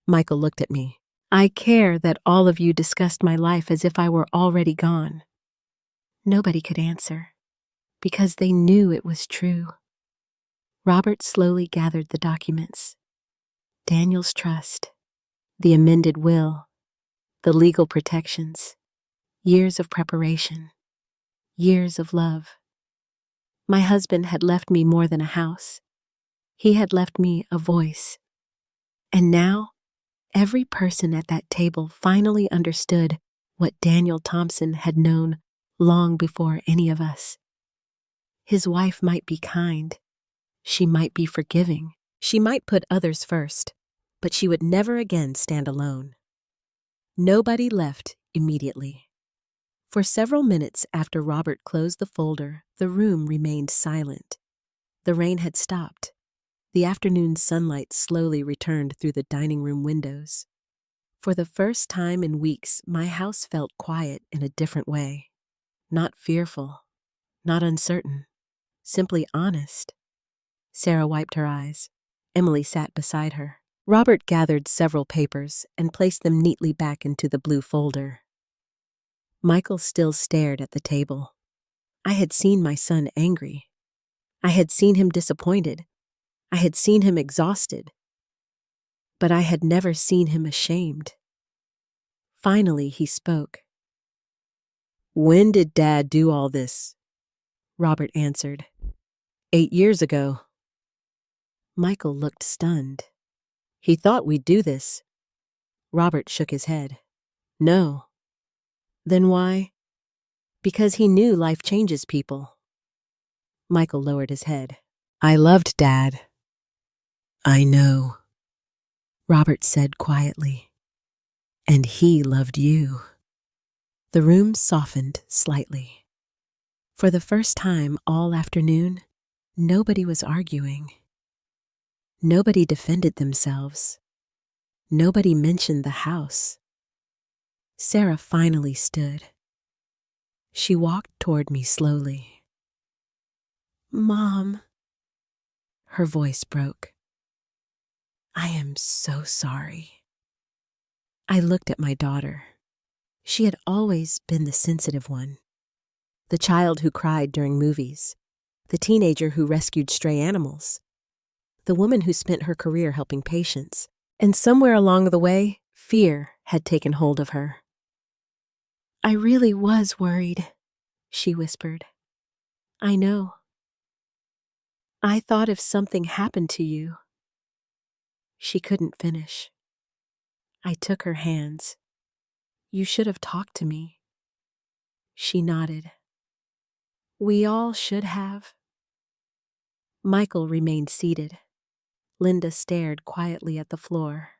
S1: Michael looked at me. I care that all of you discussed my life as if I were already gone. Nobody could answer, because they knew it was true. Robert slowly gathered the documents. Daniel's trust, the amended will, the legal protections, years of preparation, years of love. My husband had left me more than a house. He had left me a voice. And now, every person at that table finally understood what Daniel Thompson had known long before any of us. His wife might be kind. She might be forgiving. She might put others first, but she would never again stand alone. Nobody left immediately. For several minutes after Robert closed the folder, the room remained silent. The rain had stopped. The afternoon sunlight slowly returned through the dining room windows. For the first time in weeks, my house felt quiet in a different way. Not fearful, not uncertain, simply honest. Sarah wiped her eyes. Emily sat beside her. Robert gathered several papers and placed them neatly back into the blue folder. Michael still stared at the table. I had seen my son angry. I had seen him disappointed. I had seen him exhausted. But I had never seen him ashamed. Finally, he spoke. When did Dad do all this? Robert answered. 8 years ago. Michael looked stunned. He thought we'd do this. Robert shook his head. No. Then why? Because he knew life changes people. Michael lowered his head. I loved Dad. I know, Robert said quietly. And he loved you. The room softened slightly. For the first time all afternoon, nobody was arguing. Nobody defended themselves. Nobody mentioned the house. Sarah finally stood. She walked toward me slowly. Mom. Her voice broke. I am so sorry. I looked at my daughter. She had always been the sensitive one. The child who cried during movies. The teenager who rescued stray animals. The woman who spent her career helping patients. And somewhere along the way, fear had taken hold of her. I really was worried, she whispered. I know. I thought if something happened to you. She couldn't finish. I took her hands. You should have talked to me. She nodded. We all should have. Michael remained seated. Linda stared quietly at the floor.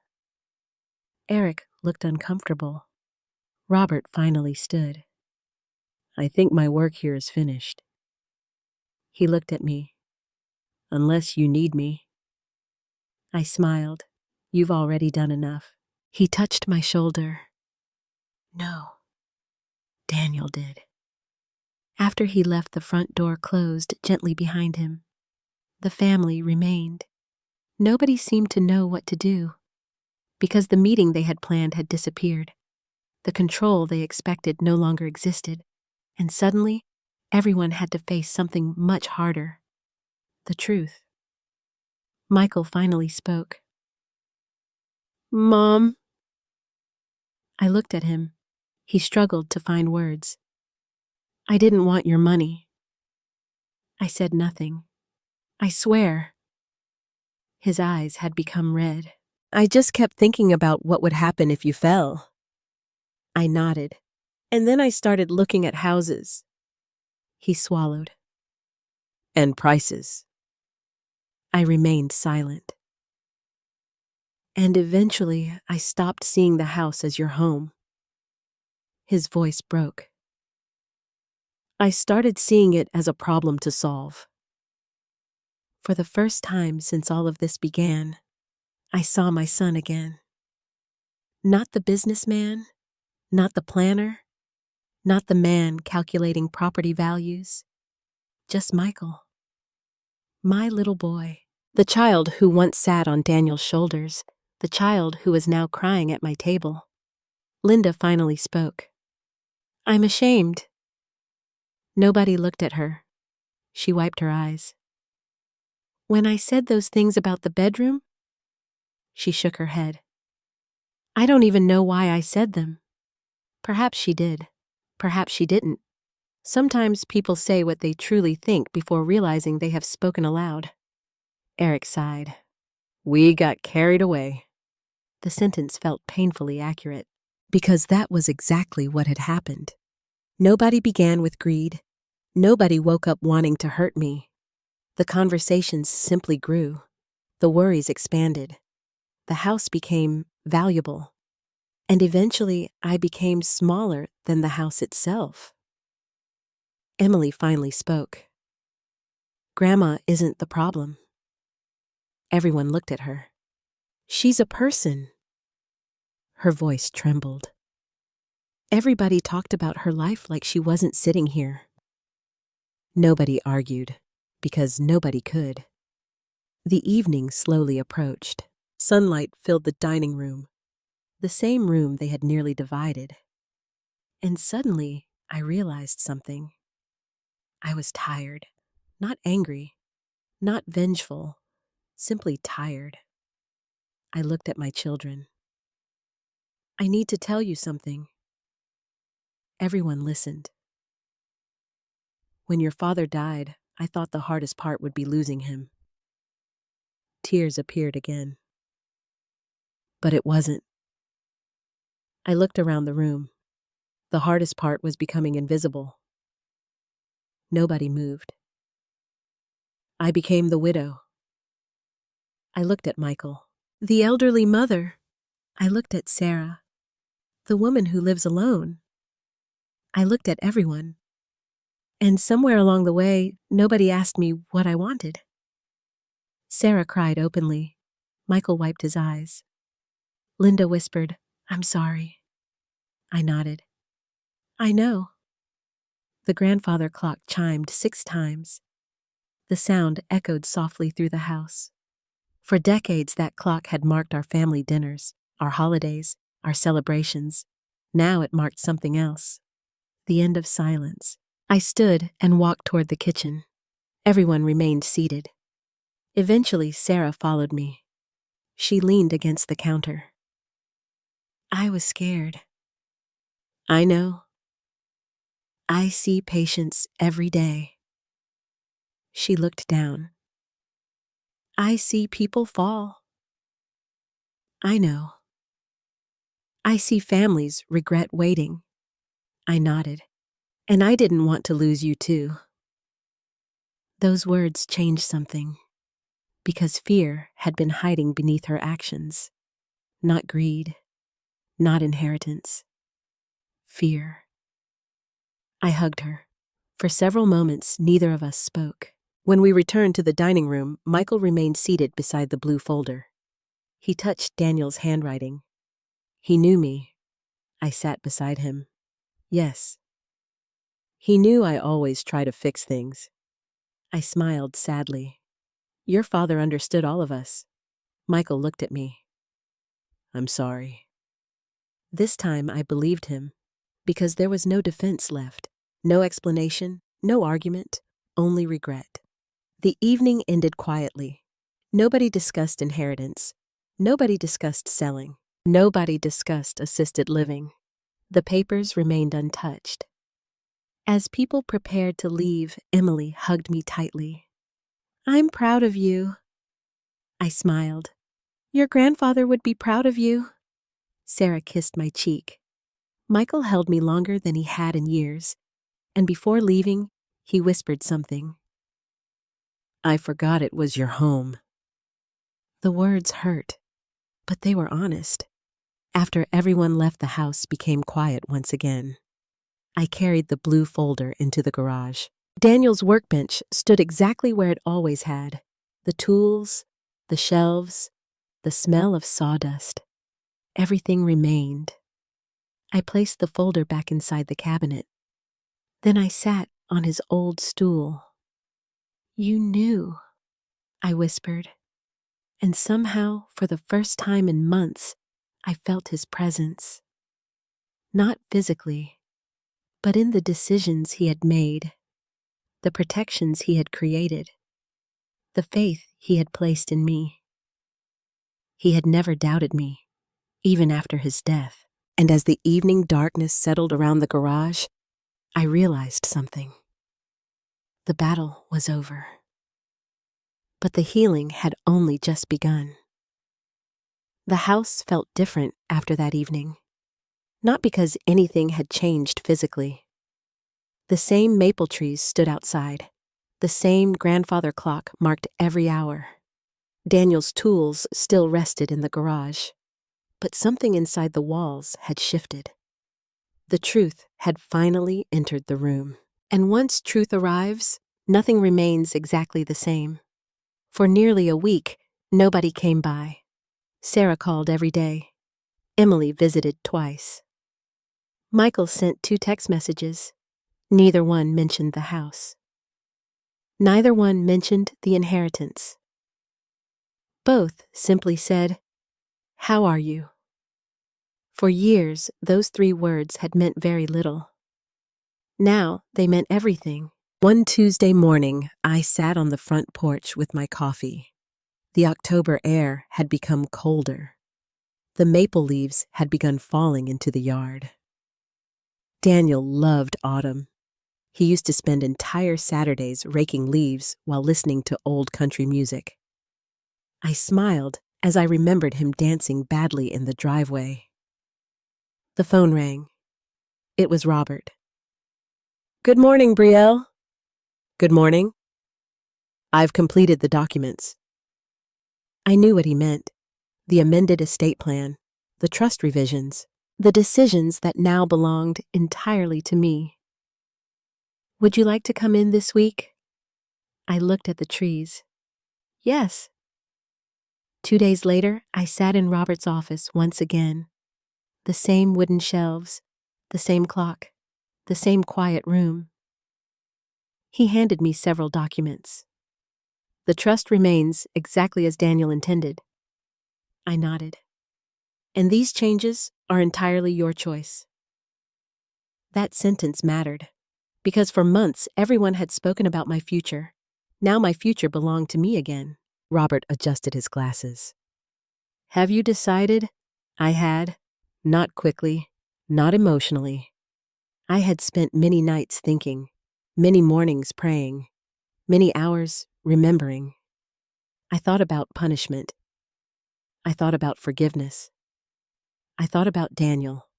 S1: Eric looked uncomfortable. Robert finally stood. I think my work here is finished. He looked at me. Unless you need me. I smiled. You've already done enough. He touched my shoulder. No. Daniel did. After he left, the front door closed gently behind him. The family remained. Nobody seemed to know what to do. because the meeting they had planned had disappeared. The control they expected no longer existed, and suddenly, everyone had to face something much harder: the truth. Michael finally spoke. "Mom." I looked at him. He struggled to find words. "I didn't want your money." I said nothing. "I swear." His eyes had become red. "I just kept thinking about what would happen if you fell." I nodded. "And then I started looking at houses." He swallowed. "And prices." I remained silent. "And eventually, I stopped seeing the house as your home." His voice broke. "I started seeing it as a problem to solve." For the first time since all of this began, I saw my son again. Not the businessman, not the planner, not the man calculating property values, just Michael. My little boy. The child who once sat on Daniel's shoulders, the child who was now crying at my table. Linda finally spoke. "I'm ashamed." Nobody looked at her. She wiped her eyes. "When I said those things about the bedroom?" She shook her head. "I don't even know why I said them." Perhaps she did. Perhaps she didn't. Sometimes people say what they truly think before realizing they have spoken aloud. Eric sighed. "We got carried away." The sentence felt painfully accurate, because that was exactly what had happened. Nobody began with greed. Nobody woke up wanting to hurt me. The conversations simply grew. The worries expanded. The house became valuable. And eventually, I became smaller than the house itself. Emily finally spoke. "Grandma isn't the problem." Everyone looked at her. "She's a person." Her voice trembled. Everybody talked about her life like she wasn't sitting here. Nobody argued, because nobody could. The evening slowly approached. Sunlight filled the dining room, the same room they had nearly divided. And suddenly, I realized something. I was tired, not angry, not vengeful, simply tired. I looked at my children. "I need to tell you something." Everyone listened. "When your father died, I thought the hardest part would be losing him." Tears appeared again. But it wasn't. I looked around the room. The hardest part was becoming invisible. Nobody moved. I became the widow. I looked at Michael. The elderly mother. I looked at Sarah. The woman who lives alone. I looked at everyone. And somewhere along the way, nobody asked me what I wanted. Sarah cried openly. Michael wiped his eyes. Linda whispered, "I'm sorry." I nodded. "I know." The grandfather clock chimed 6 times. The sound echoed softly through the house. For decades, that clock had marked our family dinners, our holidays, our celebrations. Now it marked something else. The end of silence. I stood and walked toward the kitchen. Everyone remained seated. Eventually, Sarah followed me. She leaned against the counter. I was scared. "I know. I see patients every day." She looked down. "I see people fall." "I know. I see families regret waiting." I nodded. "And I didn't want to lose you too." Those words changed something, because fear had been hiding beneath her actions. Not greed, not inheritance. Fear. I hugged her. For several moments, neither of us spoke. When we returned to the dining room, Michael remained seated beside the blue folder. He touched Daniel's handwriting. He knew me. I sat beside him. Yes. He knew I always try to fix things. I smiled sadly. Your father understood all of us. Michael looked at me. I'm sorry. This time I believed him, because there was no defense left, no explanation, no argument, only regret. The evening ended quietly. Nobody discussed inheritance. Nobody discussed selling. Nobody discussed assisted living. The papers remained untouched. As people prepared to leave, Emily hugged me tightly. I'm proud of you. I smiled. Your grandfather would be proud of you. Sarah kissed my cheek. Michael held me longer than he had in years, and before leaving, he whispered something. I forgot it was your home. The words hurt, but they were honest. After everyone left, the house became quiet once again. I carried the blue folder into the garage. Daniel's workbench stood exactly where it always had. The tools, the shelves, the smell of sawdust. Everything remained. I placed the folder back inside the cabinet. Then I sat on his old stool. You knew, I whispered. And somehow, for the first time in months, I felt his presence. Not physically, but in the decisions he had made, the protections he had created, the faith he had placed in me. He had never doubted me, even after his death. And as the evening darkness settled around the garage, I realized something. The battle was over. But the healing had only just begun. The house felt different after that evening, not because anything had changed physically. The same maple trees stood outside. The same grandfather clock marked every hour. Daniel's tools still rested in the garage, but something inside the walls had shifted. The truth had finally entered the room. And once truth arrives, nothing remains exactly the same. For nearly a week, nobody came by. Sarah called every day. Emily visited twice. Michael sent 2 text messages. Neither one mentioned the house. Neither one mentioned the inheritance. Both simply said, "How are you?" For years, those 3 words had meant very little. Now they meant everything. One Tuesday morning, I sat on the front porch with my coffee. The October air had become colder. The maple leaves had begun falling into the yard. Daniel loved autumn. He used to spend entire Saturdays raking leaves while listening to old country music. I smiled as I remembered him dancing badly in the driveway. The phone rang. It was Robert. Good morning, Brielle. Good morning. I've completed the documents. I knew what he meant. The amended estate plan, the trust revisions, the decisions that now belonged entirely to me. Would you like to come in this week? I looked at the trees. Yes. 2 days later, I sat in Robert's office once again. The same wooden shelves, the same clock, the same quiet room. He handed me several documents. The trust remains exactly as Daniel intended. I nodded. And these changes are entirely your choice. That sentence mattered, because for months everyone had spoken about my future. Now my future belonged to me again. Robert adjusted his glasses. Have you decided? I had. Not quickly, not emotionally. I had spent many nights thinking, many mornings praying, many hours remembering. I thought about punishment. I thought about forgiveness. I thought about Daniel.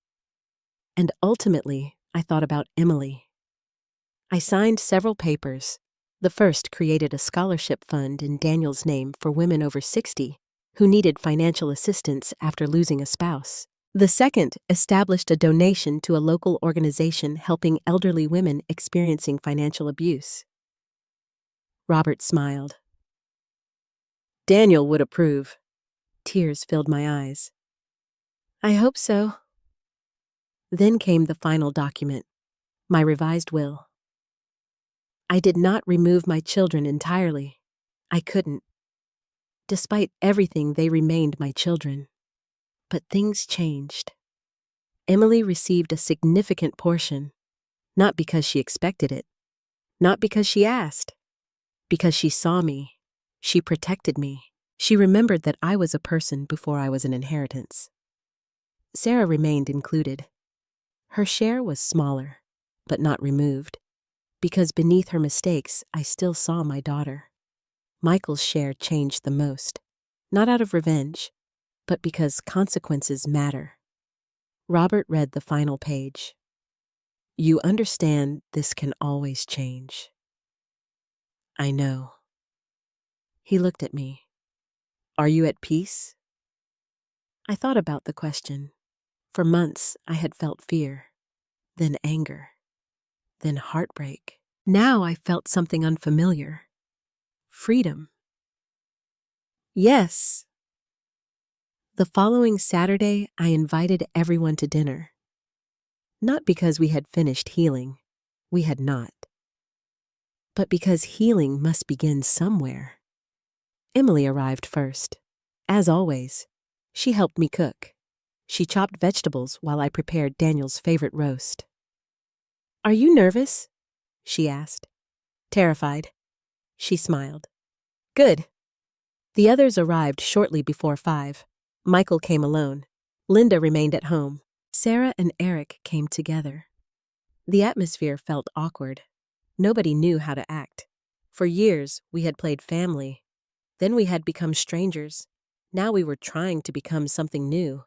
S1: And ultimately, I thought about Emily. I signed several papers. The first created a scholarship fund in Daniel's name for women over 60 who needed financial assistance after losing a spouse. The second established a donation to a local organization helping elderly women experiencing financial abuse. Robert smiled. Daniel would approve. Tears filled my eyes. I hope so. Then came the final document, my revised will. I did not remove my children entirely. I couldn't. Despite everything, they remained my children. But things changed. Emily received a significant portion, not because she expected it, not because she asked, because she saw me. She protected me. She remembered that I was a person before I was an inheritance. Sarah remained included. Her share was smaller, but not removed, because beneath her mistakes I still saw my daughter. Michael's share changed the most, not out of revenge, but because consequences matter. Robert read the final page. You understand this can always change. I know. He looked at me. Are you at peace? I thought about the question. For months I had felt fear, then anger, then heartbreak. Now I felt something unfamiliar. Freedom. Yes. The following Saturday, I invited everyone to dinner. Not because we had finished healing. We had not. But because healing must begin somewhere. Emily arrived first. As always, she helped me cook. She chopped vegetables while I prepared Daniel's favorite roast. Are you nervous? She asked. Terrified. She smiled. Good. The others arrived shortly before 5. Michael came alone. Linda remained at home. Sarah and Eric came together. The atmosphere felt awkward. Nobody knew how to act. For years, we had played family. Then we had become strangers. Now we were trying to become something new.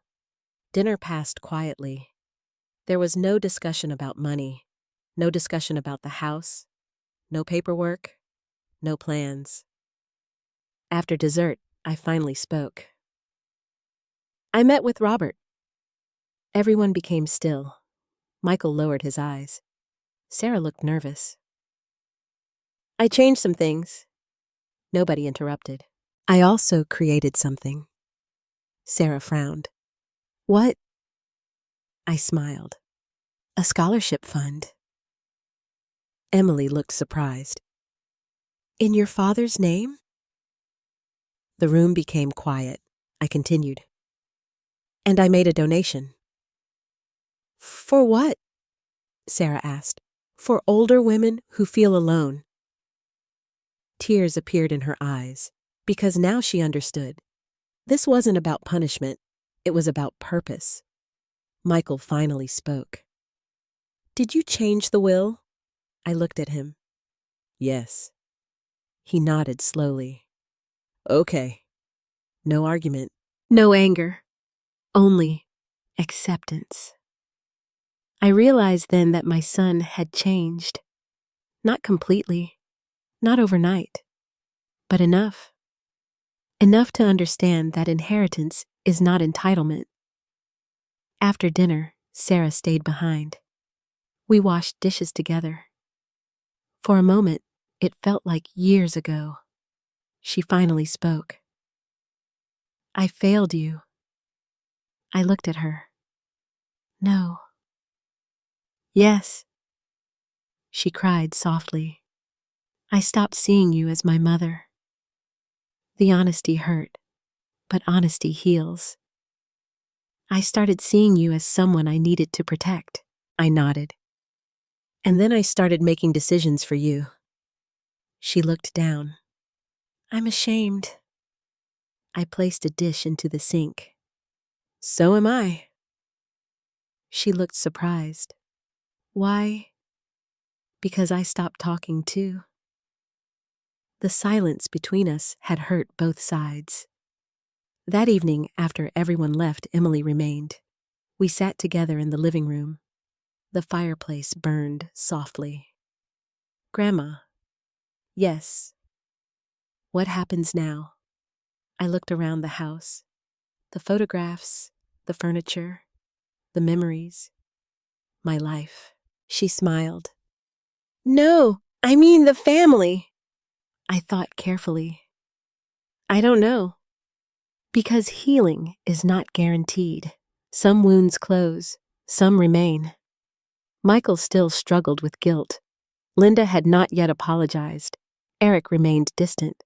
S1: Dinner passed quietly. There was no discussion about money, no discussion about the house, no paperwork, no plans. After dessert, I finally spoke. I met with Robert. Everyone became still. Michael lowered his eyes. Sarah looked nervous. I changed some things. Nobody interrupted. I also created something. Sarah frowned. What? I smiled. A scholarship fund. Emily looked surprised. In your father's name? The room became quiet. I continued. And I made a donation. For what? Sarah asked. For older women who feel alone. Tears appeared in her eyes, because now she understood. This wasn't about punishment, it was about purpose. Michael finally spoke. Did you change the will? I looked at him. Yes. He nodded slowly. Okay. No argument. No anger. Only acceptance. I realized then that my son had changed. Not completely. Not overnight. But enough. Enough to understand that inheritance is not entitlement. After dinner, Sarah stayed behind. We washed dishes together. For a moment, it felt like years ago. She finally spoke. I failed you. I looked at her. No. Yes. She cried softly. I stopped seeing you as my mother. The honesty hurt, but honesty heals. I started seeing you as someone I needed to protect. I nodded. And then I started making decisions for you. She looked down. I'm ashamed. I placed a dish into the sink. So am I. She looked surprised. Why? Because I stopped talking too. The silence between us had hurt both sides. That evening, after everyone left, Emily remained. We sat together in the living room. The fireplace burned softly. Grandma. Yes. What happens now? I looked around the house. The photographs, the furniture, the memories, my life. She smiled. No, I mean the family. I thought carefully. I don't know. Because healing is not guaranteed. Some wounds close, some remain. Michael still struggled with guilt. Linda had not yet apologized. Eric remained distant.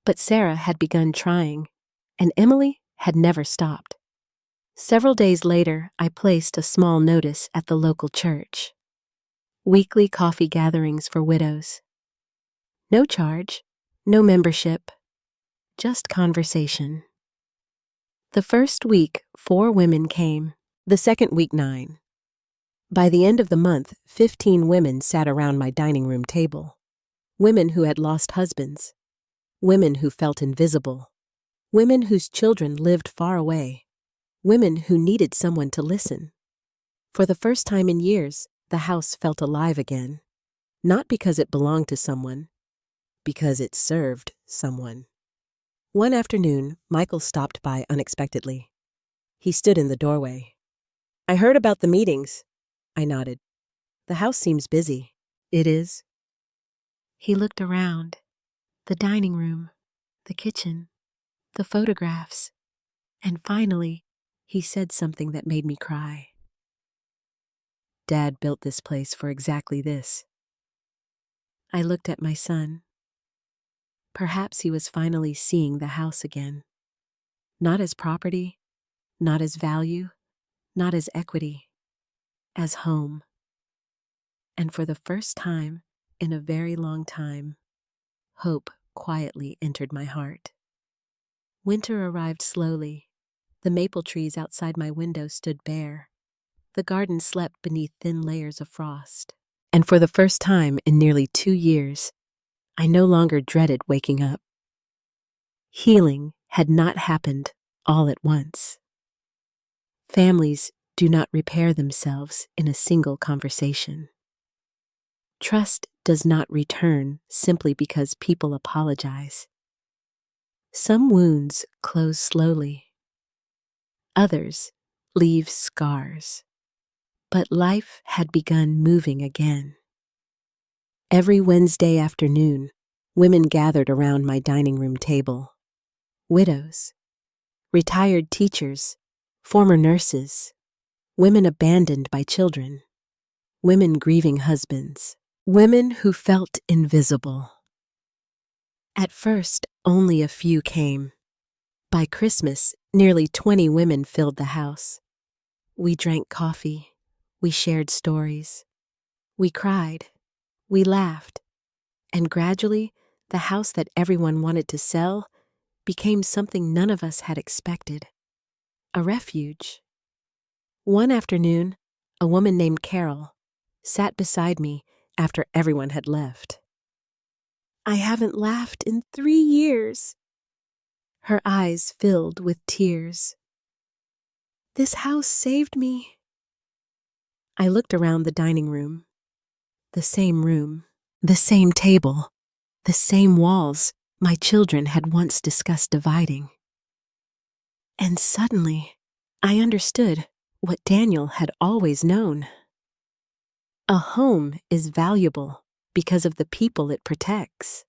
S1: But Sarah had begun trying, and Emily had never stopped. Several days later, I placed a small notice at the local church. Weekly coffee gatherings for widows. No charge, no membership, just conversation. The first week, 4 women came. The second week, 9. By the end of the month, 15 women sat around my dining room table. Women who had lost husbands. Women who felt invisible. Women whose children lived far away. Women who needed someone to listen. For the first time in years, the house felt alive again. Not because it belonged to someone, because it served someone. One afternoon, Michael stopped by unexpectedly. He stood in the doorway. "I heard about the meetings." I nodded. "The house seems busy." "It is." He looked around. The dining room, the kitchen, the photographs, and finally, he said something that made me cry. "Dad built this place for exactly this." I looked at my son. Perhaps he was finally seeing the house again. Not as property, not as value, not as equity, as home. And for the first time in a very long time, hope quietly entered my heart. Winter arrived slowly. The maple trees outside my window stood bare. The garden slept beneath thin layers of frost. And for the first time in nearly 2 years, I no longer dreaded waking up. Healing had not happened all at once. Families do not repair themselves in a single conversation. Trust does not return simply because people apologize. Some wounds close slowly. Others leave scars. But life had begun moving again. Every Wednesday afternoon, women gathered around my dining room table. Widows, retired teachers, former nurses, women abandoned by children, women grieving husbands, women who felt invisible. At first, only a few came. By Christmas, nearly 20 women filled the house. We drank coffee, we shared stories, we cried, we laughed, and gradually, the house that everyone wanted to sell became something none of us had expected. A refuge. One afternoon, a woman named Carol sat beside me after everyone had left. "I haven't laughed in 3 years." Her eyes filled with tears. "This house saved me." I looked around the dining room. The same table, the same walls my children had once discussed dividing. And suddenly, I understood what Daniel had always known. A home is valuable because of the people it protects,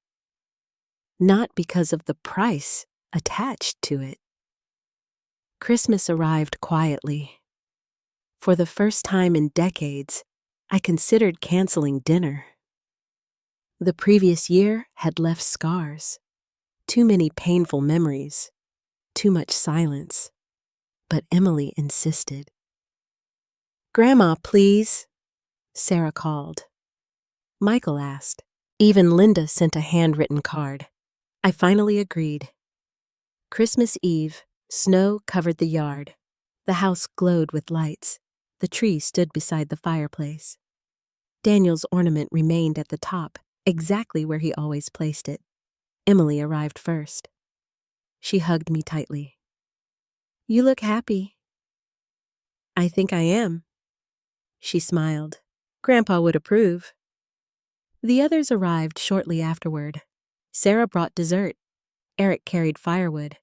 S1: not because of the price attached to it. Christmas arrived quietly. For the first time in decades, I considered canceling dinner. The previous year had left scars, too many painful memories, too much silence. But Emily insisted. "Grandma, please," Sarah called. Michael asked. Even Linda sent a handwritten card. I finally agreed. Christmas Eve, snow covered the yard. The house glowed with lights. The tree stood beside the fireplace. Daniel's ornament remained at the top, exactly where he always placed it. Emily arrived first. She hugged me tightly. "You look happy." "I think I am." She smiled. "Grandpa would approve." The others arrived shortly afterward. Sarah brought dessert. Eric carried firewood.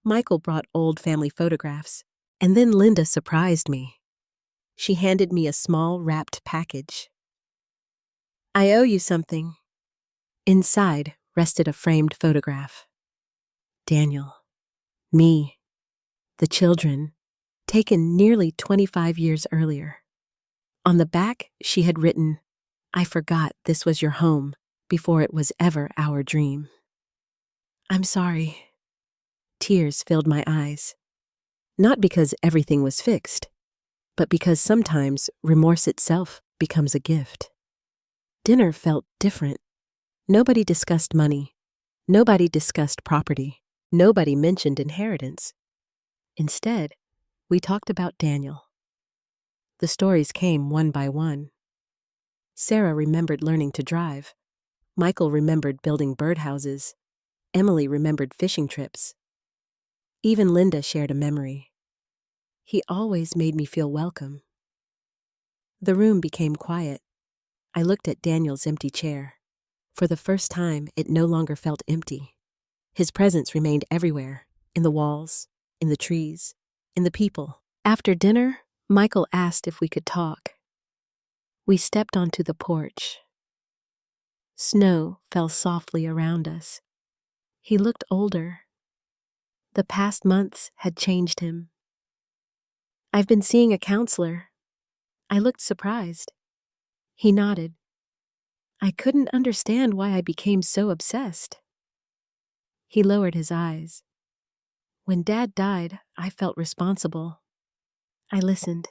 S1: Michael brought old family photographs. And then Linda surprised me. She handed me a small wrapped package. "I owe you something." Inside rested a framed photograph. Daniel, me, the children, taken nearly 25 years earlier. On the back, she had written, "I forgot this was your home before it was ever our dream." "I'm sorry." Tears filled my eyes. Not because everything was fixed, but because sometimes remorse itself becomes a gift. Dinner felt different. Nobody discussed money. Nobody discussed property. Nobody mentioned inheritance. Instead, we talked about Daniel. The stories came one by one. Sarah remembered learning to drive. Michael remembered building birdhouses. Emily remembered fishing trips. Even Linda shared a memory. He always made me feel welcome. The room became quiet. I looked at Daniel's empty chair. For the first time, it no longer felt empty. His presence remained everywhere, in the walls, in the trees, in the people. After dinner, Michael asked if we could talk. We stepped onto the porch. Snow fell softly around us. He looked older. The past months had changed him. "I've been seeing a counselor." I looked surprised. He nodded. I couldn't understand why I became so obsessed. He lowered his eyes. "When Dad died, I felt responsible." I listened.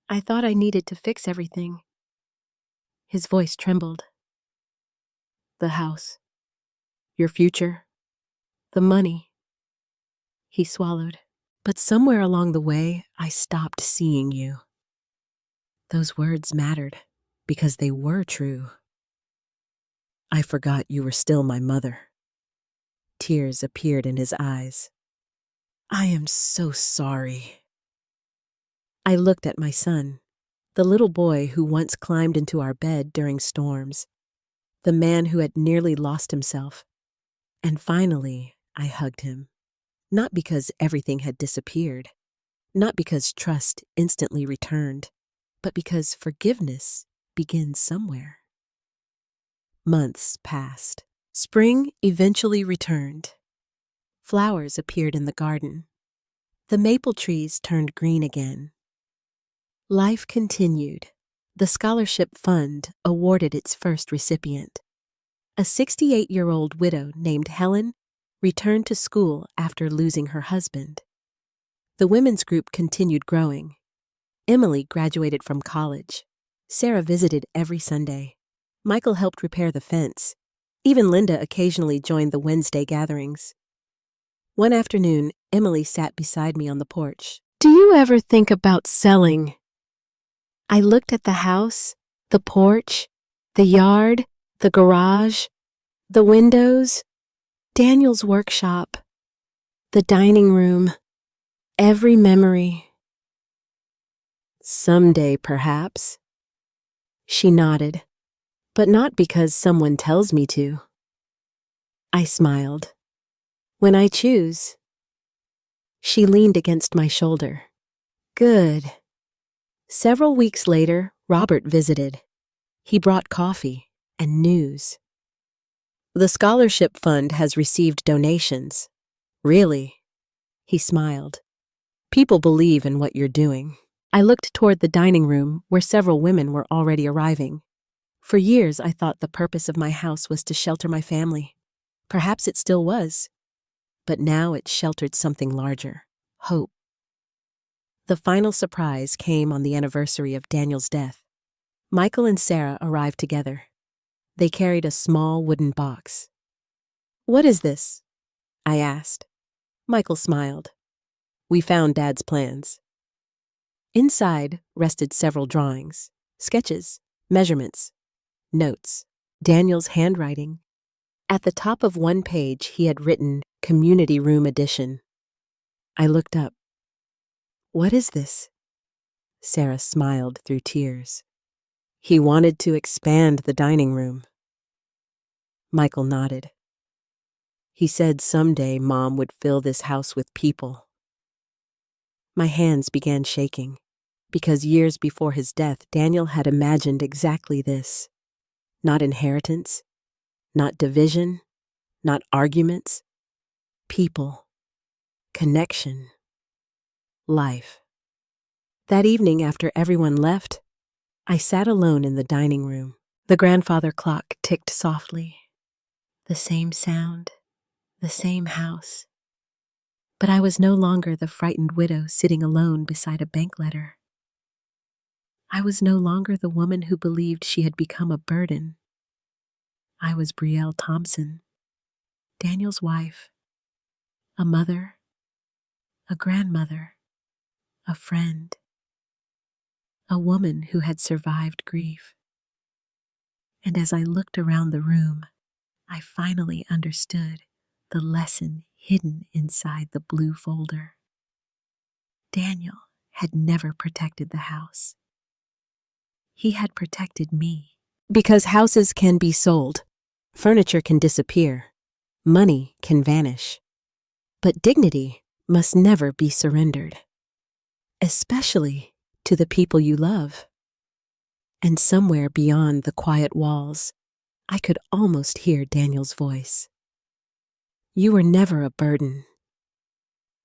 S1: "I thought I needed to fix everything." His voice trembled. "The house, your future, the money." He swallowed. "But somewhere along the way, I stopped seeing you." Those words mattered because they were true. "I forgot you were still my mother." Tears appeared in his eyes. "I am so sorry." I looked at my son, the little boy who once climbed into our bed during storms, the man who had nearly lost himself. And finally, I hugged him. Not because everything had disappeared, not because trust instantly returned, but because forgiveness begins somewhere. Months passed. Spring eventually returned. Flowers appeared in the garden. The maple trees turned green again. Life continued. The scholarship fund awarded its first recipient. A 68-year-old widow named Helen returned to school after losing her husband. The women's group continued growing. Emily graduated from college. Sarah visited every Sunday. Michael helped repair the fence. Even Linda occasionally joined the Wednesday gatherings. One afternoon, Emily sat beside me on the porch. "Do you ever think about selling?" I looked at the house, the porch, the yard, the garage, the windows, Daniel's workshop, the dining room, every memory. "Someday, perhaps." She nodded, but not because someone tells me to. I smiled. "When I choose." She leaned against my shoulder. "Good." Several weeks later, Robert visited. He brought coffee and news. "The scholarship fund has received donations." "Really?" He smiled. "People believe in what you're doing." I looked toward the dining room where several women were already arriving. For years, I thought the purpose of my house was to shelter my family. Perhaps it still was. But now it sheltered something larger: hope. The final surprise came on the anniversary of Daniel's death. Michael and Sarah arrived together. They carried a small wooden box. "What is this?" I asked. Michael smiled. "We found Dad's plans." Inside rested several drawings, sketches, measurements, notes, Daniel's handwriting. At the top of one page, he had written "Community Room Edition." I looked up. "What is this?" Sarah smiled through tears. "He wanted to expand the dining room." Michael nodded. "He said someday Mom would fill this house with people." My hands began shaking, because years before his death, Daniel had imagined exactly this. Not inheritance, not division, not arguments. People, connection, life. That evening, after everyone left, I sat alone in the dining room. The grandfather clock ticked softly. The same sound, the same house. But I was no longer the frightened widow sitting alone beside a bank letter. I was no longer the woman who believed she had become a burden. I was Brielle Thompson, Daniel's wife, a mother, a grandmother, a friend, a woman who had survived grief. And as I looked around the room, I finally understood the lesson hidden inside the blue folder. Daniel had never protected the house. He had protected me. Because houses can be sold, furniture can disappear, money can vanish. But dignity must never be surrendered, especially to the people you love. And somewhere beyond the quiet walls, I could almost hear Daniel's voice. You were never a burden.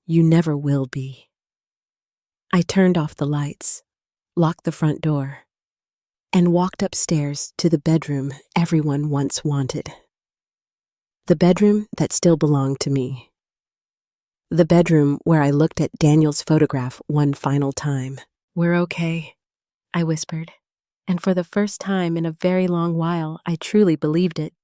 S1: You never will be. I turned off the lights, locked the front door, and walked upstairs to the bedroom everyone once wanted. The bedroom that still belonged to me. The bedroom where I looked at Daniel's photograph one final time. We're okay, I whispered, and for the first time in a very long while, I truly believed it.